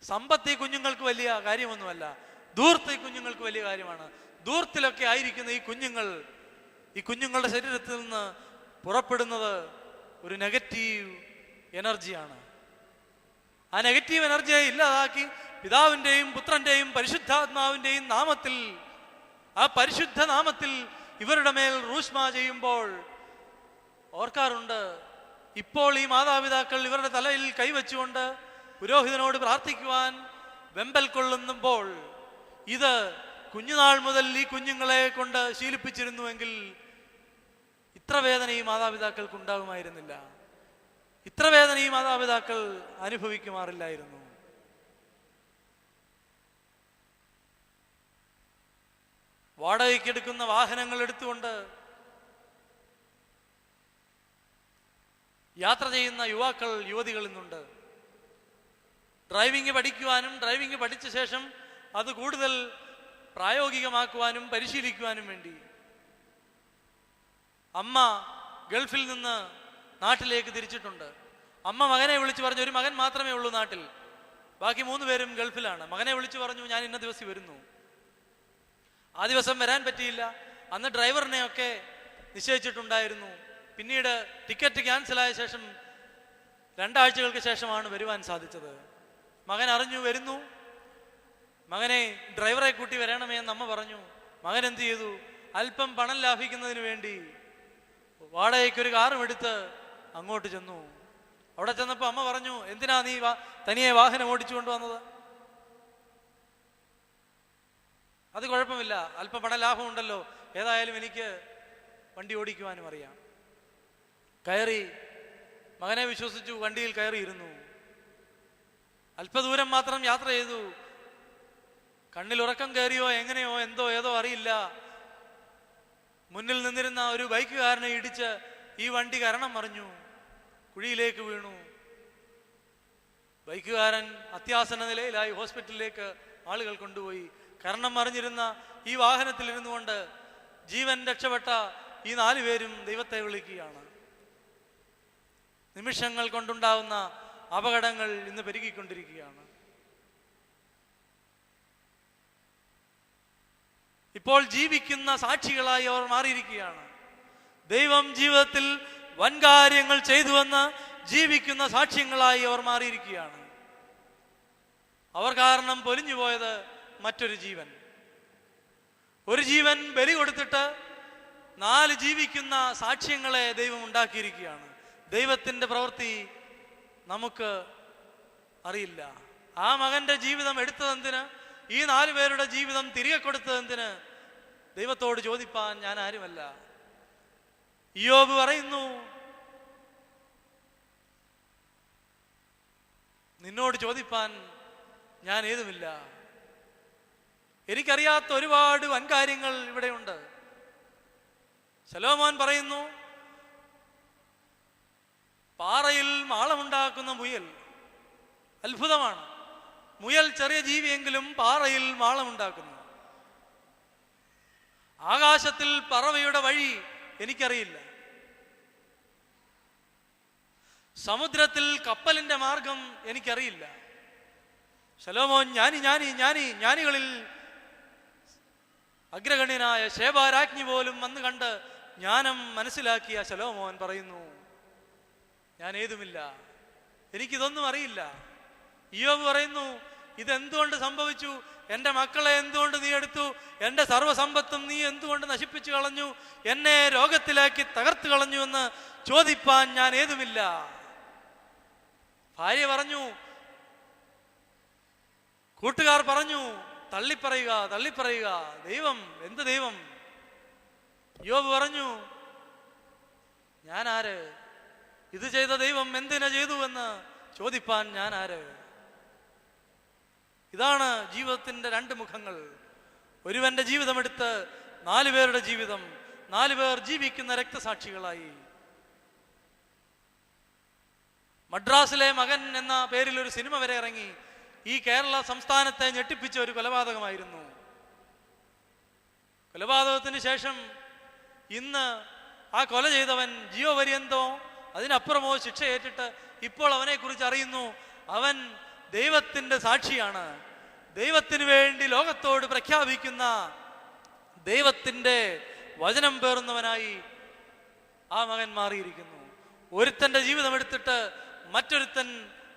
സമ്പത്ത് ഈ കുഞ്ഞുങ്ങൾക്ക് വലിയ കാര്യമൊന്നുമല്ല, ധൂർത്ത് ഈ കുഞ്ഞുങ്ങൾക്ക് വലിയ കാര്യമാണ്. ധൂർത്തിലൊക്കെ ആയിരിക്കുന്ന ഈ കുഞ്ഞുങ്ങളുടെ ശരീരത്തിൽ നിന്ന് പുറപ്പെടുന്നത് ഒരു നെഗറ്റീവ് എനർജിയാണ്. ആ നെഗറ്റീവ് എനർജിയെ ഇല്ലാതാക്കി പിതാവിൻ്റെയും പുത്രൻ്റെയും പരിശുദ്ധാത്മാവിൻ്റെയും നാമത്തിൽ, ആ പരിശുദ്ധ നാമത്തിൽ ഇവരുടെ മേൽ റൂഷ്മ ചെയ്യുമ്പോൾ ഓർക്കാറുണ്ട്, ഇപ്പോൾ ഈ മാതാപിതാക്കൾ ഇവരുടെ തലയിൽ കൈവച്ചുകൊണ്ട് പുരോഹിതനോട് പ്രാർത്ഥിക്കുവാൻ വെമ്പൽ കൊള്ളുമ്പോൾ ഇത് കുഞ്ഞുനാൾ മുതൽ ഈ കുഞ്ഞുങ്ങളെ കൊണ്ട് ശീലിപ്പിച്ചിരുന്നുവെങ്കിൽ ഇത്ര വേദന ഈ മാതാപിതാക്കൾക്ക് ഉണ്ടാകുമായിരുന്നില്ല. ഇത്ര വേദന ഈ മാതാപിതാക്കൾ അനുഭവിക്കുമാറില്ലായിരുന്നു. വാടകയ്ക്കെടുക്കുന്ന വാഹനങ്ങൾ എടുത്തുകൊണ്ട് യാത്ര ചെയ്യുന്ന യുവാക്കൾ, യുവതികൾ ഇന്നുണ്ട്. ഡ്രൈവിംഗ് പഠിക്കുവാനും ഡ്രൈവിംഗ് പഠിച്ച ശേഷം അത് കൂടുതൽ പ്രായോഗികമാക്കുവാനും പരിശീലിക്കുവാനും വേണ്ടി അമ്മ ഗൾഫിൽ നിന്ന് നാട്ടിലേക്ക് തിരിച്ചിട്ടുണ്ട്. അമ്മ മകനെ വിളിച്ചു പറഞ്ഞു, ഒരു മകൻ മാത്രമേ ഉള്ളൂ നാട്ടിൽ, ബാക്കി 3 പേരും ഗൾഫിലാണ്. മകനെ വിളിച്ചു പറഞ്ഞു, ഞാൻ ഇന്ന ദിവസം വരുന്നു. ആ ദിവസം വരാൻ പറ്റിയില്ല. അന്ന് ഡ്രൈവറിനെയൊക്കെ നിശ്ചയിച്ചിട്ടുണ്ടായിരുന്നു. പിന്നീട് ടിക്കറ്റ് ക്യാൻസലായ ശേഷം 2 ആഴ്ചകൾക്ക് ശേഷമാണ് വരുവാൻ സാധിച്ചത്. മകൻ അറിഞ്ഞു വരുന്നു. മകനെ ഡ്രൈവറെ കൂട്ടി വരണമേ എന്ന് അമ്മ പറഞ്ഞു. മകൻ എന്ത് ചെയ്തു? അല്പം പണം ലാഭിക്കുന്നതിന് വേണ്ടി വാടകയ്ക്കൊരു കാറും എടുത്ത് അങ്ങോട്ട് ചെന്നു. അവിടെ ചെന്നപ്പോൾ അമ്മ പറഞ്ഞു, എന്തിനാ നീ തനിയെ വാഹനം ഓടിച്ചു കൊണ്ടുവന്നത്? അത് കുഴപ്പമില്ല, അല്പം പണ ലാഭം ഉണ്ടല്ലോ, ഏതായാലും എനിക്ക് വണ്ടി ഓടിക്കുവാനും അറിയാം. കയറി, മകനെ വിശ്വസിച്ചു, വണ്ടിയിൽ കയറിയിരുന്നു. അല്പദൂരം മാത്രം യാത്ര ചെയ്തു. കണ്ണിൽ ഉറക്കം കയറിയോ എങ്ങനെയോ എന്തോ ഏതോ അറിയില്ല, മുന്നിൽ നിന്നിരുന്ന ഒരു ബൈക്കുകാരനെ ഇടിച്ച് ഈ വണ്ടി കരണം മറിഞ്ഞു, കുഴിയിലേക്ക് വീണു. ബൈക്കുകാരൻ അത്യാസന്ന നിലയിലായി. ഹോസ്പിറ്റലിലേക്ക് ആളുകൾ കൊണ്ടുപോയി. കരണം മറിഞ്ഞിരുന്ന ഈ വാഹനത്തിൽ ഇരുന്നു കൊണ്ട് ജീവൻ രക്ഷപ്പെട്ട ഈ 4 പേരും ദൈവത്തെ വിളിക്കുകയാണ്. നിമിഷങ്ങൾ കൊണ്ടുണ്ടാവുന്ന അപകടങ്ങൾ ഇന്ന് പെരുകിക്കൊണ്ടിരിക്കുകയാണ്. ഇപ്പോൾ ജീവിക്കുന്ന സാക്ഷികളായി അവർ മാറിയിരിക്കുകയാണ്. ദൈവം ജീവിതത്തിൽ വൻകാര്യങ്ങൾ ചെയ്തുവെന്ന് ജീവിക്കുന്ന സാക്ഷ്യങ്ങളായി അവർ മാറിയിരിക്കുകയാണ്. അവർ കാരണം പൊലിഞ്ഞു പോയത് മറ്റൊരു ജീവൻ. ഒരു ജീവൻ ബലി കൊടുത്തിട്ട് 4 ജീവിക്കുന്ന സാക്ഷ്യങ്ങളെ ദൈവം ഉണ്ടാക്കിയിരിക്കുകയാണ്. ദൈവത്തിൻ്റെ പ്രവൃത്തി നമുക്ക് അറിയില്ല. ആ മകന്റെ ജീവിതം എടുത്തതെന്തിന്? ഈ 4 പേരുടെ ജീവിതം തിരികെ കൊടുത്തതെന്തിന്? ദൈവത്തോട് ചോദിപ്പാൻ ഞാൻ ആരുമല്ല. ഇയ്യോബ് പറയുന്നു, നിന്നോട് ചോദിപ്പാൻ ഞാൻ ഏതുമില്ല. എനിക്കറിയാത്ത ഒരുപാട് വൻകാര്യങ്ങൾ ഇവിടെയുണ്ട്. ശലോമോൻ പറയുന്നു, പാറയിൽ മാളമുണ്ടാക്കുന്ന മുയൽ അത്ഭുതമാണ്. മുയൽ ചെറിയ ജീവിയെങ്കിലും പാറയിൽ മാളമുണ്ടാക്കുന്നു. ആകാശത്തിൽ പറവയുടെ വഴി എനിക്കറിയില്ല. സമുദ്രത്തിൽ കപ്പലിന്റെ മാർഗം എനിക്കറിയില്ല. ശലോമോൻ ജ്ഞാനികളിൽ അഗ്രഗണ്യനായ ശേബാരാജ്ഞി പോലും വന്ന് കണ്ട് ജ്ഞാനം മനസ്സിലാക്കിയ ശലോമോൻ പറയുന്നു, ഞാൻ ഏതുമില്ല, എനിക്കിതൊന്നും അറിയില്ല. ഇയ്യോബ് പറയുന്നു, ഇതെന്തുകൊണ്ട് സംഭവിച്ചു? എൻ്റെ മക്കളെ എന്തുകൊണ്ട് നീ എടുത്തു? എൻ്റെ സർവ്വസമ്പത്തും നീ എന്തുകൊണ്ട് നശിപ്പിച്ചു കളഞ്ഞു? എന്നെ രോഗത്തിലാക്കി തകർത്തു കളഞ്ഞു എന്ന് ചോദിപ്പാൻ ഞാൻ ഏതുമില്ല. ഭാര്യ പറഞ്ഞു, കൂട്ടുകാർ പറഞ്ഞു, തള്ളിപ്പറയുക തള്ളിപ്പറയുക. ദൈവം, എന്ത് ദൈവം? യോബ് പറഞ്ഞു, ഞാൻ ആര്? ഇത് ചെയ്ത ദൈവം എന്തിനാ ചെയ്തു എന്ന് ചോദിപ്പാൻ ഞാൻ ആര്? ഇതാണ് ജീവിതത്തിന്റെ 2 മുഖങ്ങൾ. ഒരുവന്റെ ജീവിതമെടുത്ത് 4 പേരുടെ ജീവിതം, 4 പേർ ജീവിക്കുന്ന രക്തസാക്ഷികളായി. മദ്രാസിലെ മകൻ എന്ന പേരിൽ ഒരു സിനിമ വരെ ഇറങ്ങി. ഈ കേരള സംസ്ഥാനത്തെ ഞെട്ടിപ്പിച്ച ഒരു കൊലപാതകമായിരുന്നു. കൊലപാതകത്തിന് ശേഷം ഇന്ന് ആ കൊല ചെയ്തവൻ ജീവപര്യന്തോ അതിനപ്പുറമോ ശിക്ഷ ഏറ്റിട്ട് ഇപ്പോൾ അവനെ കുറിച്ച് അറിയുന്നു, അവൻ ദൈവത്തിന്റെ സാക്ഷിയാണ്. ദൈവത്തിന് വേണ്ടി ലോകത്തോട് പ്രഖ്യാപിക്കുന്ന ദൈവത്തിന്റെ വചനം പേറുന്നവനായി ആ മകൻ മാറിയിരിക്കുന്നു. ഒരുത്തന്റെ ജീവിതം എടുത്തിട്ട് മറ്റൊരുത്തൻ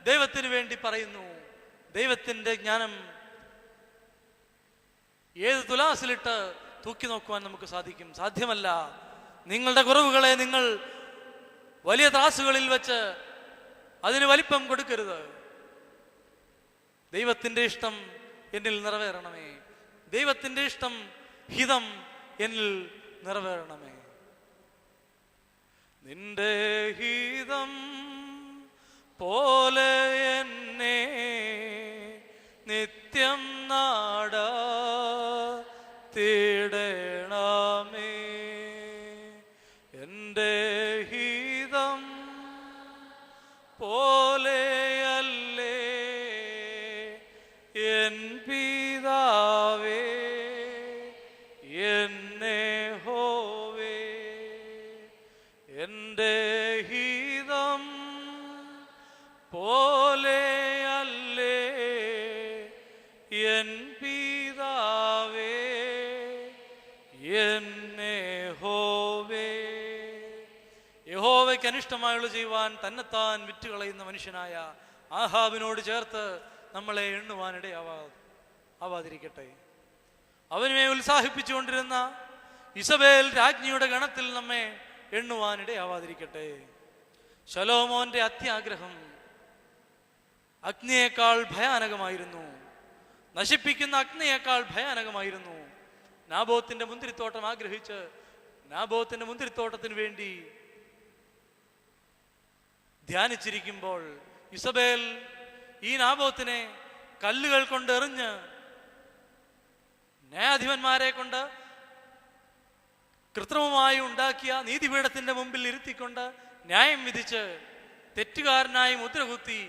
ദൈവത്തിന് വേണ്ടി പറയുന്നു. ദൈവത്തിന്റെ ജ്ഞാനം ഏത് തുലാസിലിട്ട് തൂക്കി നോക്കുവാൻ നമുക്ക് സാധിക്കും? സാധ്യമല്ല. നിങ്ങളുടെ കുറവുകളെ നിങ്ങൾ വലിയ ത്രാസുകളിൽ വെച്ച് അതിന് വലിപ്പം കൊടുക്കരുത്. ദൈവത്തിന്റെ ഇഷ്ടം എന്നിൽ നിറവേറണമേ, ദൈവത്തിന്റെ ഇഷ്ടം ഹിതം എന്നിൽ നിറവേറണമേ. നിന്റെ ഹിതം പോലെ എന്നെ നിത്യം നാടത്തിടണമേ. എൻ്റെ ഹിതം പോലെയല്ലേ എൻ പിതാവേ എന്നെ ഹോവേ. എൻ്റെ ഹിതം ഇഷ്ടമായുള്ള ചെയ്യുവാൻ തന്നെത്താൻ വിറ്റുകളയുന്ന മനുഷ്യനായ ആഹാബിനോട് ചേർത്ത് നമ്മളെ ആവാതിരിക്കട്ടെ. അവനുമേ ഉത്സാഹിപ്പിച്ചുകൊണ്ടിരുന്ന ഇസബേൽ രാജ്ഞിയുടെ ഗണത്തിൽ നമ്മെ ആവാതിരിക്കട്ടെ. ശലോമോന്റെ അത്യാഗ്രഹം അഗ്നിയേക്കാൾ ഭയാനകമായിരുന്നു, നശിപ്പിക്കുന്ന അഗ്നിയേക്കാൾ ഭയാനകമായിരുന്നു. നാബോത്തിന്റെ മുന്തിരിത്തോട്ടം ആഗ്രഹിച്ച് നാബോത്തിന്റെ മുന്തിരിത്തോട്ടത്തിന് വേണ്ടി ധ്യാനിച്ചിരിക്കുമ്പോൾ ഇസബേൽ ഈ നാബോത്തിനെ കല്ലുകൾ കൊണ്ട് എറിഞ്ഞ് ന്യായാധിപന്മാരെ കൊണ്ട് കൃത്രിമമായി ഉണ്ടാക്കിയ നീതിപീഠത്തിന്റെ മുമ്പിൽ ഇരുത്തിക്കൊണ്ട് ന്യായം വിധിച്ച് തെറ്റുകാരനായി മുദ്രകുത്തി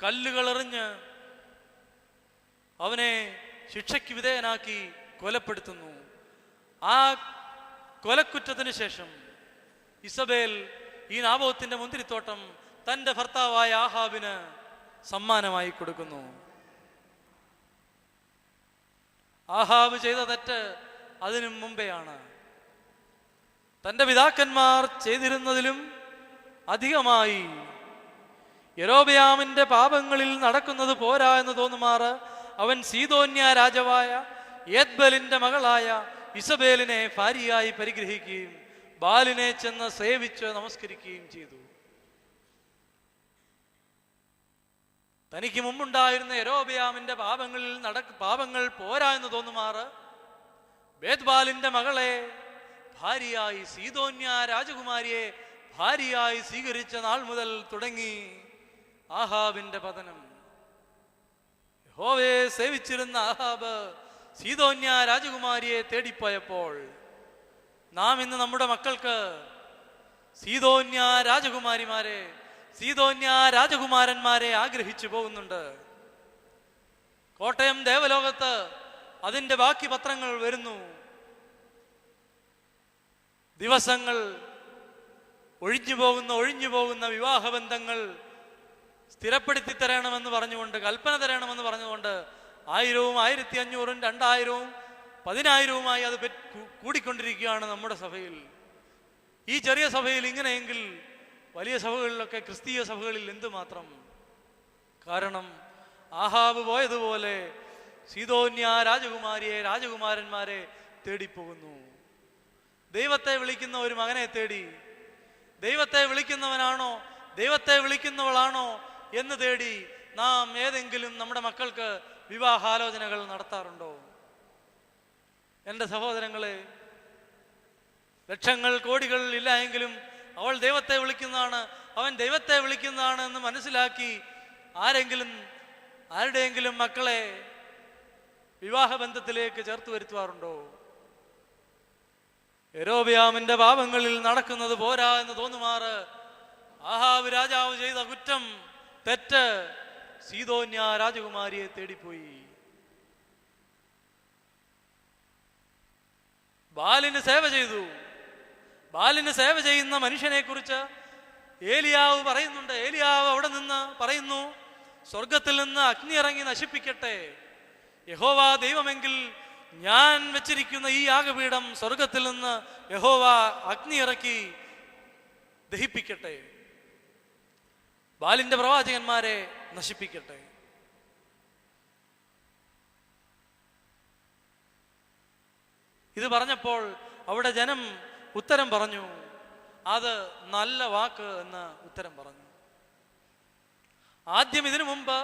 കല്ലുകൾ എറിഞ്ഞ് അവനെ ശിക്ഷയ്ക്ക് വിധേയനാക്കി കൊലപ്പെടുത്തുന്നു. ആ കൊലക്കുറ്റത്തിന് ശേഷം ഇസബേൽ ഈ നാബോത്തിന്റെ മുന്തിരിത്തോട്ടം തന്റെ ഭർത്താവായ ആഹാബിന് സമ്മാനമായി കൊടുക്കുന്നു. ആഹാബ് ചെയ്ത തെറ്റ് അതിനു മുമ്പെയാണ്. തന്റെ പിതാക്കന്മാർ ചെയ്തിരുന്നതിലും അധികമായി യൊരോബെയാമിന്റെ പാപങ്ങളിൽ നടക്കുന്നത് പോരാ എന്ന് തോന്നുമാറ് അവൻ സീദോന്യ രാജാവായ യേദ്ബലിന്റെ മകളായ ഇസബേലിനെ ഭാര്യയായി പരിഗ്രഹിക്കുകയും ബാലിനെ ചെന്ന് സേവിച്ച് നമസ്കരിക്കുകയും ചെയ്തു. തനിക്ക് മുമ്പുണ്ടായിരുന്ന യൊരോബെയാമിന്റെ പാപങ്ങൾ പോരാ എന്ന് തോന്നുമാറ് ബേത്ബാലിന്റെ മകളെ ഭാര്യയായി, സീദോന്യ രാജകുമാരിയെ ഭാര്യയായി സ്വീകരിച്ച നാൾ മുതൽ തുടങ്ങി ആഹാബിന്റെ പതനം. യഹോവയെ സേവിച്ചിരുന്ന ആഹാബ് സീദോന്യ രാജകുമാരിയെ തേടിപ്പോയപ്പോൾ നാം ഇന്ന് നമ്മുടെ മക്കൾക്ക് സീദോന്യ രാജകുമാരന്മാരെ ആഗ്രഹിച്ചു പോകുന്നുണ്ട്. കോട്ടയം ദേവലോകത്ത് അതിന്റെ ബാക്കി പത്രങ്ങൾ വരുന്നു. ദിവസങ്ങൾ ഒഴിഞ്ഞു പോകുന്ന വിവാഹബന്ധങ്ങൾ സ്ഥിരപ്പെടുത്തി തരണമെന്ന് പറഞ്ഞുകൊണ്ട്, കൽപ്പന തരണമെന്ന് പറഞ്ഞുകൊണ്ട് 1000, 1500, 2000, 10,000 അത് കൂടിക്കൊണ്ടിരിക്കുകയാണ് നമ്മുടെ സഭയിൽ. ഈ ചെറിയ സഭയിൽ ഇങ്ങനെയെങ്കിൽ വലിയ സഭകളിലൊക്കെ, ക്രിസ്തീയ സഭകളിൽ എന്തുമാത്രം. കാരണം ആഹാബ് പോയതുപോലെ സീദോന്യ രാജകുമാരന്മാരെ തേടിപ്പോകുന്നു. ദൈവത്തെ വിളിക്കുന്ന ഒരു മകനെ തേടി, ദൈവത്തെ വിളിക്കുന്നവനാണോ ദൈവത്തെ വിളിക്കുന്നവളാണോ എന്ന് തേടി നാം ഏതെങ്കിലും നമ്മുടെ മക്കൾക്ക് വിവാഹാലോചനകൾ നടത്താറുണ്ടോ? എൻ്റെ സഹോദരങ്ങളെ, ലക്ഷങ്ങൾ കോടികൾ ഇല്ല എങ്കിലും അവൾ ദൈവത്തെ വിളിക്കുന്നതാണ്, അവൻ ദൈവത്തെ വിളിക്കുന്നതാണ് എന്ന് മനസ്സിലാക്കി ആരുടെയെങ്കിലും മക്കളെ വിവാഹബന്ധത്തിലേക്ക് ചേർത്ത് വരുത്തുവാറുണ്ടോ? യൊരോബെയാമിന്റെ പാപങ്ങളിൽ നടക്കുന്നത് പോരാ എന്ന് തോന്നുമാറ് ആഹാബ് രാജാവ് ചെയ്ത കുറ്റം, തെറ്റ്, സീദോന്യ രാജകുമാരിയെ തേടിപ്പോയി. ബാലിന് സേവ ചെയ്തു. ബാലിന് സേവ ചെയ്യുന്ന മനുഷ്യനെ കുറിച്ച് ഏലിയാവ് പറയുന്നുണ്ട്. ഏലിയാവ് അവിടെ നിന്ന് പറയുന്നു, സ്വർഗത്തിൽ നിന്ന് അഗ്നി ഇറങ്ങി നശിപ്പിക്കട്ടെ. യഹോവ ദൈവമെങ്കിൽ ഞാൻ വെച്ചിരിക്കുന്ന ഈ യാഗപീഠം സ്വർഗത്തിൽ നിന്ന് യഹോവ അഗ്നി ഇറക്കി ദഹിപ്പിക്കട്ടെ, ബാലിന്റെ പ്രവാചകന്മാരെ നശിപ്പിക്കട്ടെ. ഇത് പറഞ്ഞപ്പോൾ അവിടെ ജനം ഉത്തരം പറഞ്ഞു, അത് നല്ല വാക്ക് എന്ന് ഉത്തരം പറഞ്ഞു. ആദ്യം ഇതിനു മുമ്പ്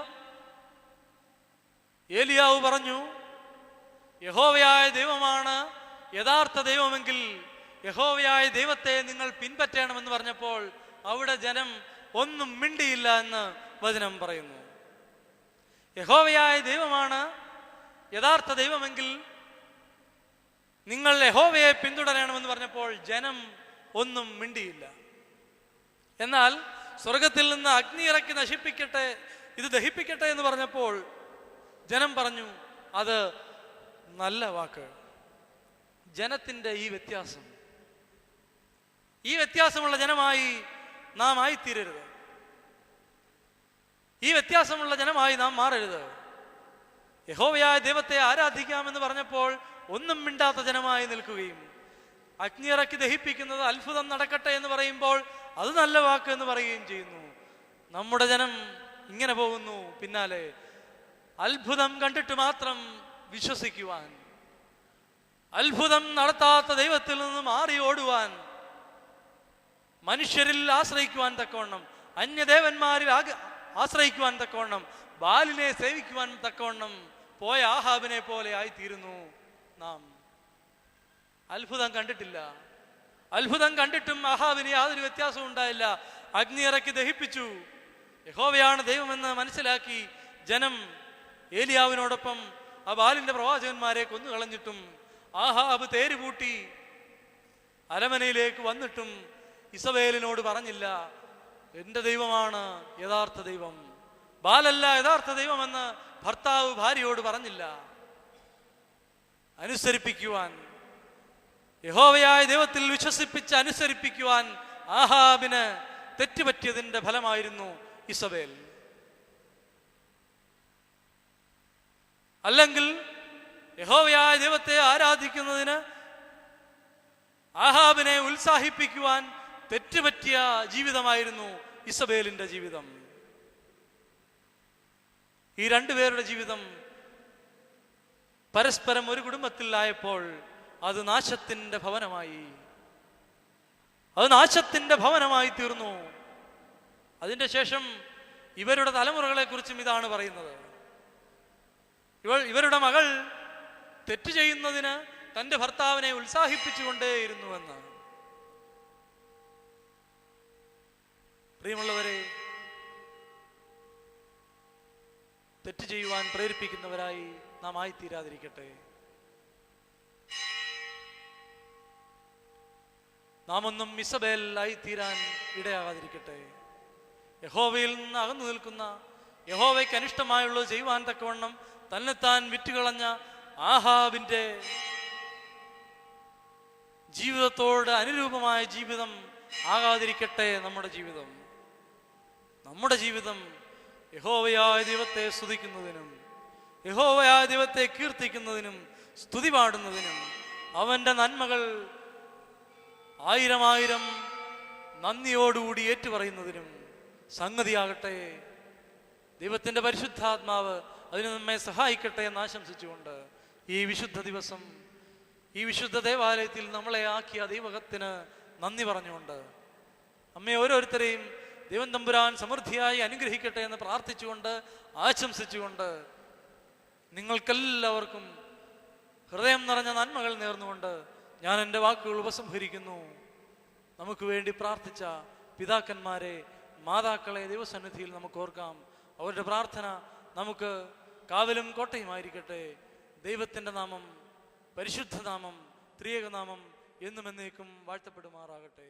ഏലിയാവ് പറഞ്ഞു, യഹോവയായ ദൈവമാണ് യഥാർത്ഥ ദൈവമെങ്കിൽ യഹോവയായ ദൈവത്തെ നിങ്ങൾ പിൻപറ്റണമെന്ന് പറഞ്ഞപ്പോൾ അവിടെ ജനം ഒന്നും മിണ്ടിയില്ല എന്ന് വചനം പറയുന്നു. യഹോവയായ ദൈവമാണ് യഥാർത്ഥ ദൈവമെങ്കിൽ നിങ്ങൾ യഹോവയെ പിന്തുടരണമെന്ന് പറഞ്ഞപ്പോൾ ജനം ഒന്നും മിണ്ടിയില്ല. എന്നാൽ സ്വർഗത്തിൽ നിന്ന് അഗ്നി ഇറക്കി നശിപ്പിക്കട്ടെ, ഇത് ദഹിപ്പിക്കട്ടെ എന്ന് പറഞ്ഞപ്പോൾ ജനം പറഞ്ഞു, അത് നല്ല വാക്ക്. ജനത്തിന്റെ ഈ വ്യത്യാസമുള്ള ജനമായി നാം ആയിത്തീരരുത്. ഈ വ്യത്യാസമുള്ള ജനമായി നാം മാറരുത്. യഹോവയായ ദൈവത്തെ ആരാധിക്കാമെന്ന് പറഞ്ഞപ്പോൾ ഒന്നും മിണ്ടാത്ത ജനമായി നിൽക്കുകയും, അഗ്നിയിറക്കി ദഹിപ്പിക്കുന്നത് അത്ഭുതം നടക്കട്ടെ എന്ന് പറയുമ്പോൾ അത് നല്ല വാക്ക് എന്ന് പറയുകയും ചെയ്യുന്നു. നമ്മുടെ ജനം ഇങ്ങനെ പോകുന്നു പിന്നാലെ. അത്ഭുതം കണ്ടിട്ട് മാത്രം വിശ്വസിക്കുവാൻ, അത്ഭുതം നടത്താത്ത ദൈവത്തിൽ നിന്ന് മാറി ഓടുവാൻ, മനുഷ്യരിൽ ആശ്രയിക്കുവാൻ തക്കവണ്ണം, അന്യദേവന്മാരിൽ ആശ്രയിക്കുവാൻ തക്കവണ്ണം, ബാലിനെ സേവിക്കുവാൻ തക്കവണ്ണം പോയ ആഹാബിനെ പോലെ ആയിത്തീരുന്നു നാം. അത്ഭുതം കണ്ടിട്ടില്ല. അത്ഭുതം കണ്ടിട്ടും ആഹാബിന് യാതൊരു വ്യത്യാസവും ഉണ്ടായില്ല. അഗ്നി ഇറക്കി ദഹിപ്പിച്ചു. യഹോവയാണ് ദൈവമെന്ന് മനസ്സിലാക്കി ജനം ഏലിയാവിനോടൊപ്പം ആ ബാലിന്റെ പ്രവാചകന്മാരെ കൊന്നുകളഞ്ഞിട്ടും ആഹാബ് തേരുപൂട്ടി അരമനയിലേക്ക് വന്നിട്ടും ഇസബേലിനോട് പറഞ്ഞില്ല, എന്റെ ദൈവമാണ് യഥാർത്ഥ ദൈവം, ബാലല്ല യഥാർത്ഥ ദൈവമെന്ന് ഭർത്താവ് ഭാര്യയോട് പറഞ്ഞില്ല. അനുസരിപ്പിക്കുവാൻ, യഹോവയായ ദൈവത്തിൽ വിശ്വസിപ്പിച്ച് അനുസരിപ്പിക്കുവാൻ ആഹാബിന് തെറ്റുപറ്റിയതിന്റെ ഫലമായിരുന്നു ഇസബേൽ. അല്ലെങ്കിൽ യഹോവയായ ദൈവത്തെ ആരാധിക്കുന്നതിന് ആഹാബിനെ ഉത്സാഹിപ്പിക്കുവാൻ തെറ്റുപറ്റിയ ജീവിതമായിരുന്നു ഇസബേലിന്റെ ജീവിതം. ഈ രണ്ടുപേരുടെ ജീവിതം പരസ്പരം ഒരു കുടുംബത്തിലായപ്പോൾ അത് നാശത്തിന്റെ ഭവനമായി. അത് നാശത്തിന്റെ ഭവനമായി തീർന്നു. അതിന്റെ ശേഷം ഇവരുടെ തലമുറകളെ കുറിച്ചും ഇതാണ് പറയുന്നത്. ഇവരുടെ മകൾ തെറ്റ് ചെയ്യുന്നതിന് തന്റെ ഭർത്താവിനെ ഉത്സാഹിപ്പിച്ചുകൊണ്ടേയിരുന്നുവെന്ന്. പ്രിയമുള്ളവരെ, തെറ്റ് ചെയ്യുവാൻ പ്രേരിപ്പിക്കുന്നവരായി നാം ആയിത്തീരാതിരിക്കട്ടെ. നാം ഒന്നും ഇസബേലായി തീരാൻ ഇടയാകാതിരിക്കട്ടെ. യഹോവയിൽ നിന്ന് അകന്നു നിൽക്കുന്ന, യഹോവയ്ക്ക് അനിഷ്ടമായുള്ളത് ചെയ്യുവാൻ തക്കവണ്ണം തന്നെത്താൻ വിറ്റുകളഞ്ഞ ആഹാബിന്റെ ജീവിതത്തോട് അനുരൂപമായ ജീവിതം ആകാതിരിക്കട്ടെ നമ്മുടെ ജീവിതം. നമ്മുടെ ജീവിതം യഹോവയായ ദൈവത്തെ സ്തുതിക്കുന്നതിനും, യഹോവയായ ദൈവത്തെ കീർത്തിക്കുന്നതിനും, സ്തുതി പാടുന്നതിനും, അവന്റെ നന്മകൾ ആയിരം നന്ദിയോടുകൂടി ഏറ്റുപറയുന്നതിനും സംഗതിയാകട്ടെ. ദൈവത്തിന്റെ പരിശുദ്ധാത്മാവ് അതിന് നമ്മെ സഹായിക്കട്ടെ എന്ന് ആശംസിച്ചുകൊണ്ട് ഈ വിശുദ്ധ ദിവസം, ഈ വിശുദ്ധ ദേവാലയത്തിൽ നമ്മളെ ആക്കിയ ദൈവത്തിന് നന്ദി പറഞ്ഞുകൊണ്ട് നമ്മെ ഓരോരുത്തരെയും ദൈവം തമ്പുരാൻ സമൃദ്ധിയായി അനുഗ്രഹിക്കട്ടെ എന്ന് പ്രാർത്ഥിച്ചുകൊണ്ട് ആശംസിച്ചുകൊണ്ട് നിങ്ങൾക്കെല്ലാവർക്കും ഹൃദയം നിറഞ്ഞ നന്മകൾ നേർന്നുകൊണ്ട് ഞാൻ എൻ്റെ വാക്കുകൾ ഉപസംഹരിക്കുന്നു. നമുക്ക് വേണ്ടി പ്രാർത്ഥിച്ച പിതാക്കന്മാരെ, മാതാക്കളെ ദൈവസന്നിധിയിൽ നമുക്ക് ഓർക്കാം. അവരുടെ പ്രാർത്ഥന നമുക്ക് കാവലും കോട്ടയുമായിരിക്കട്ടെ. ദൈവത്തിൻ്റെ നാമം, പരിശുദ്ധ നാമം, ത്രിയേക നാമം എന്നും എന്നേക്കും വാഴ്ത്തപ്പെടുമാറാകട്ടെ.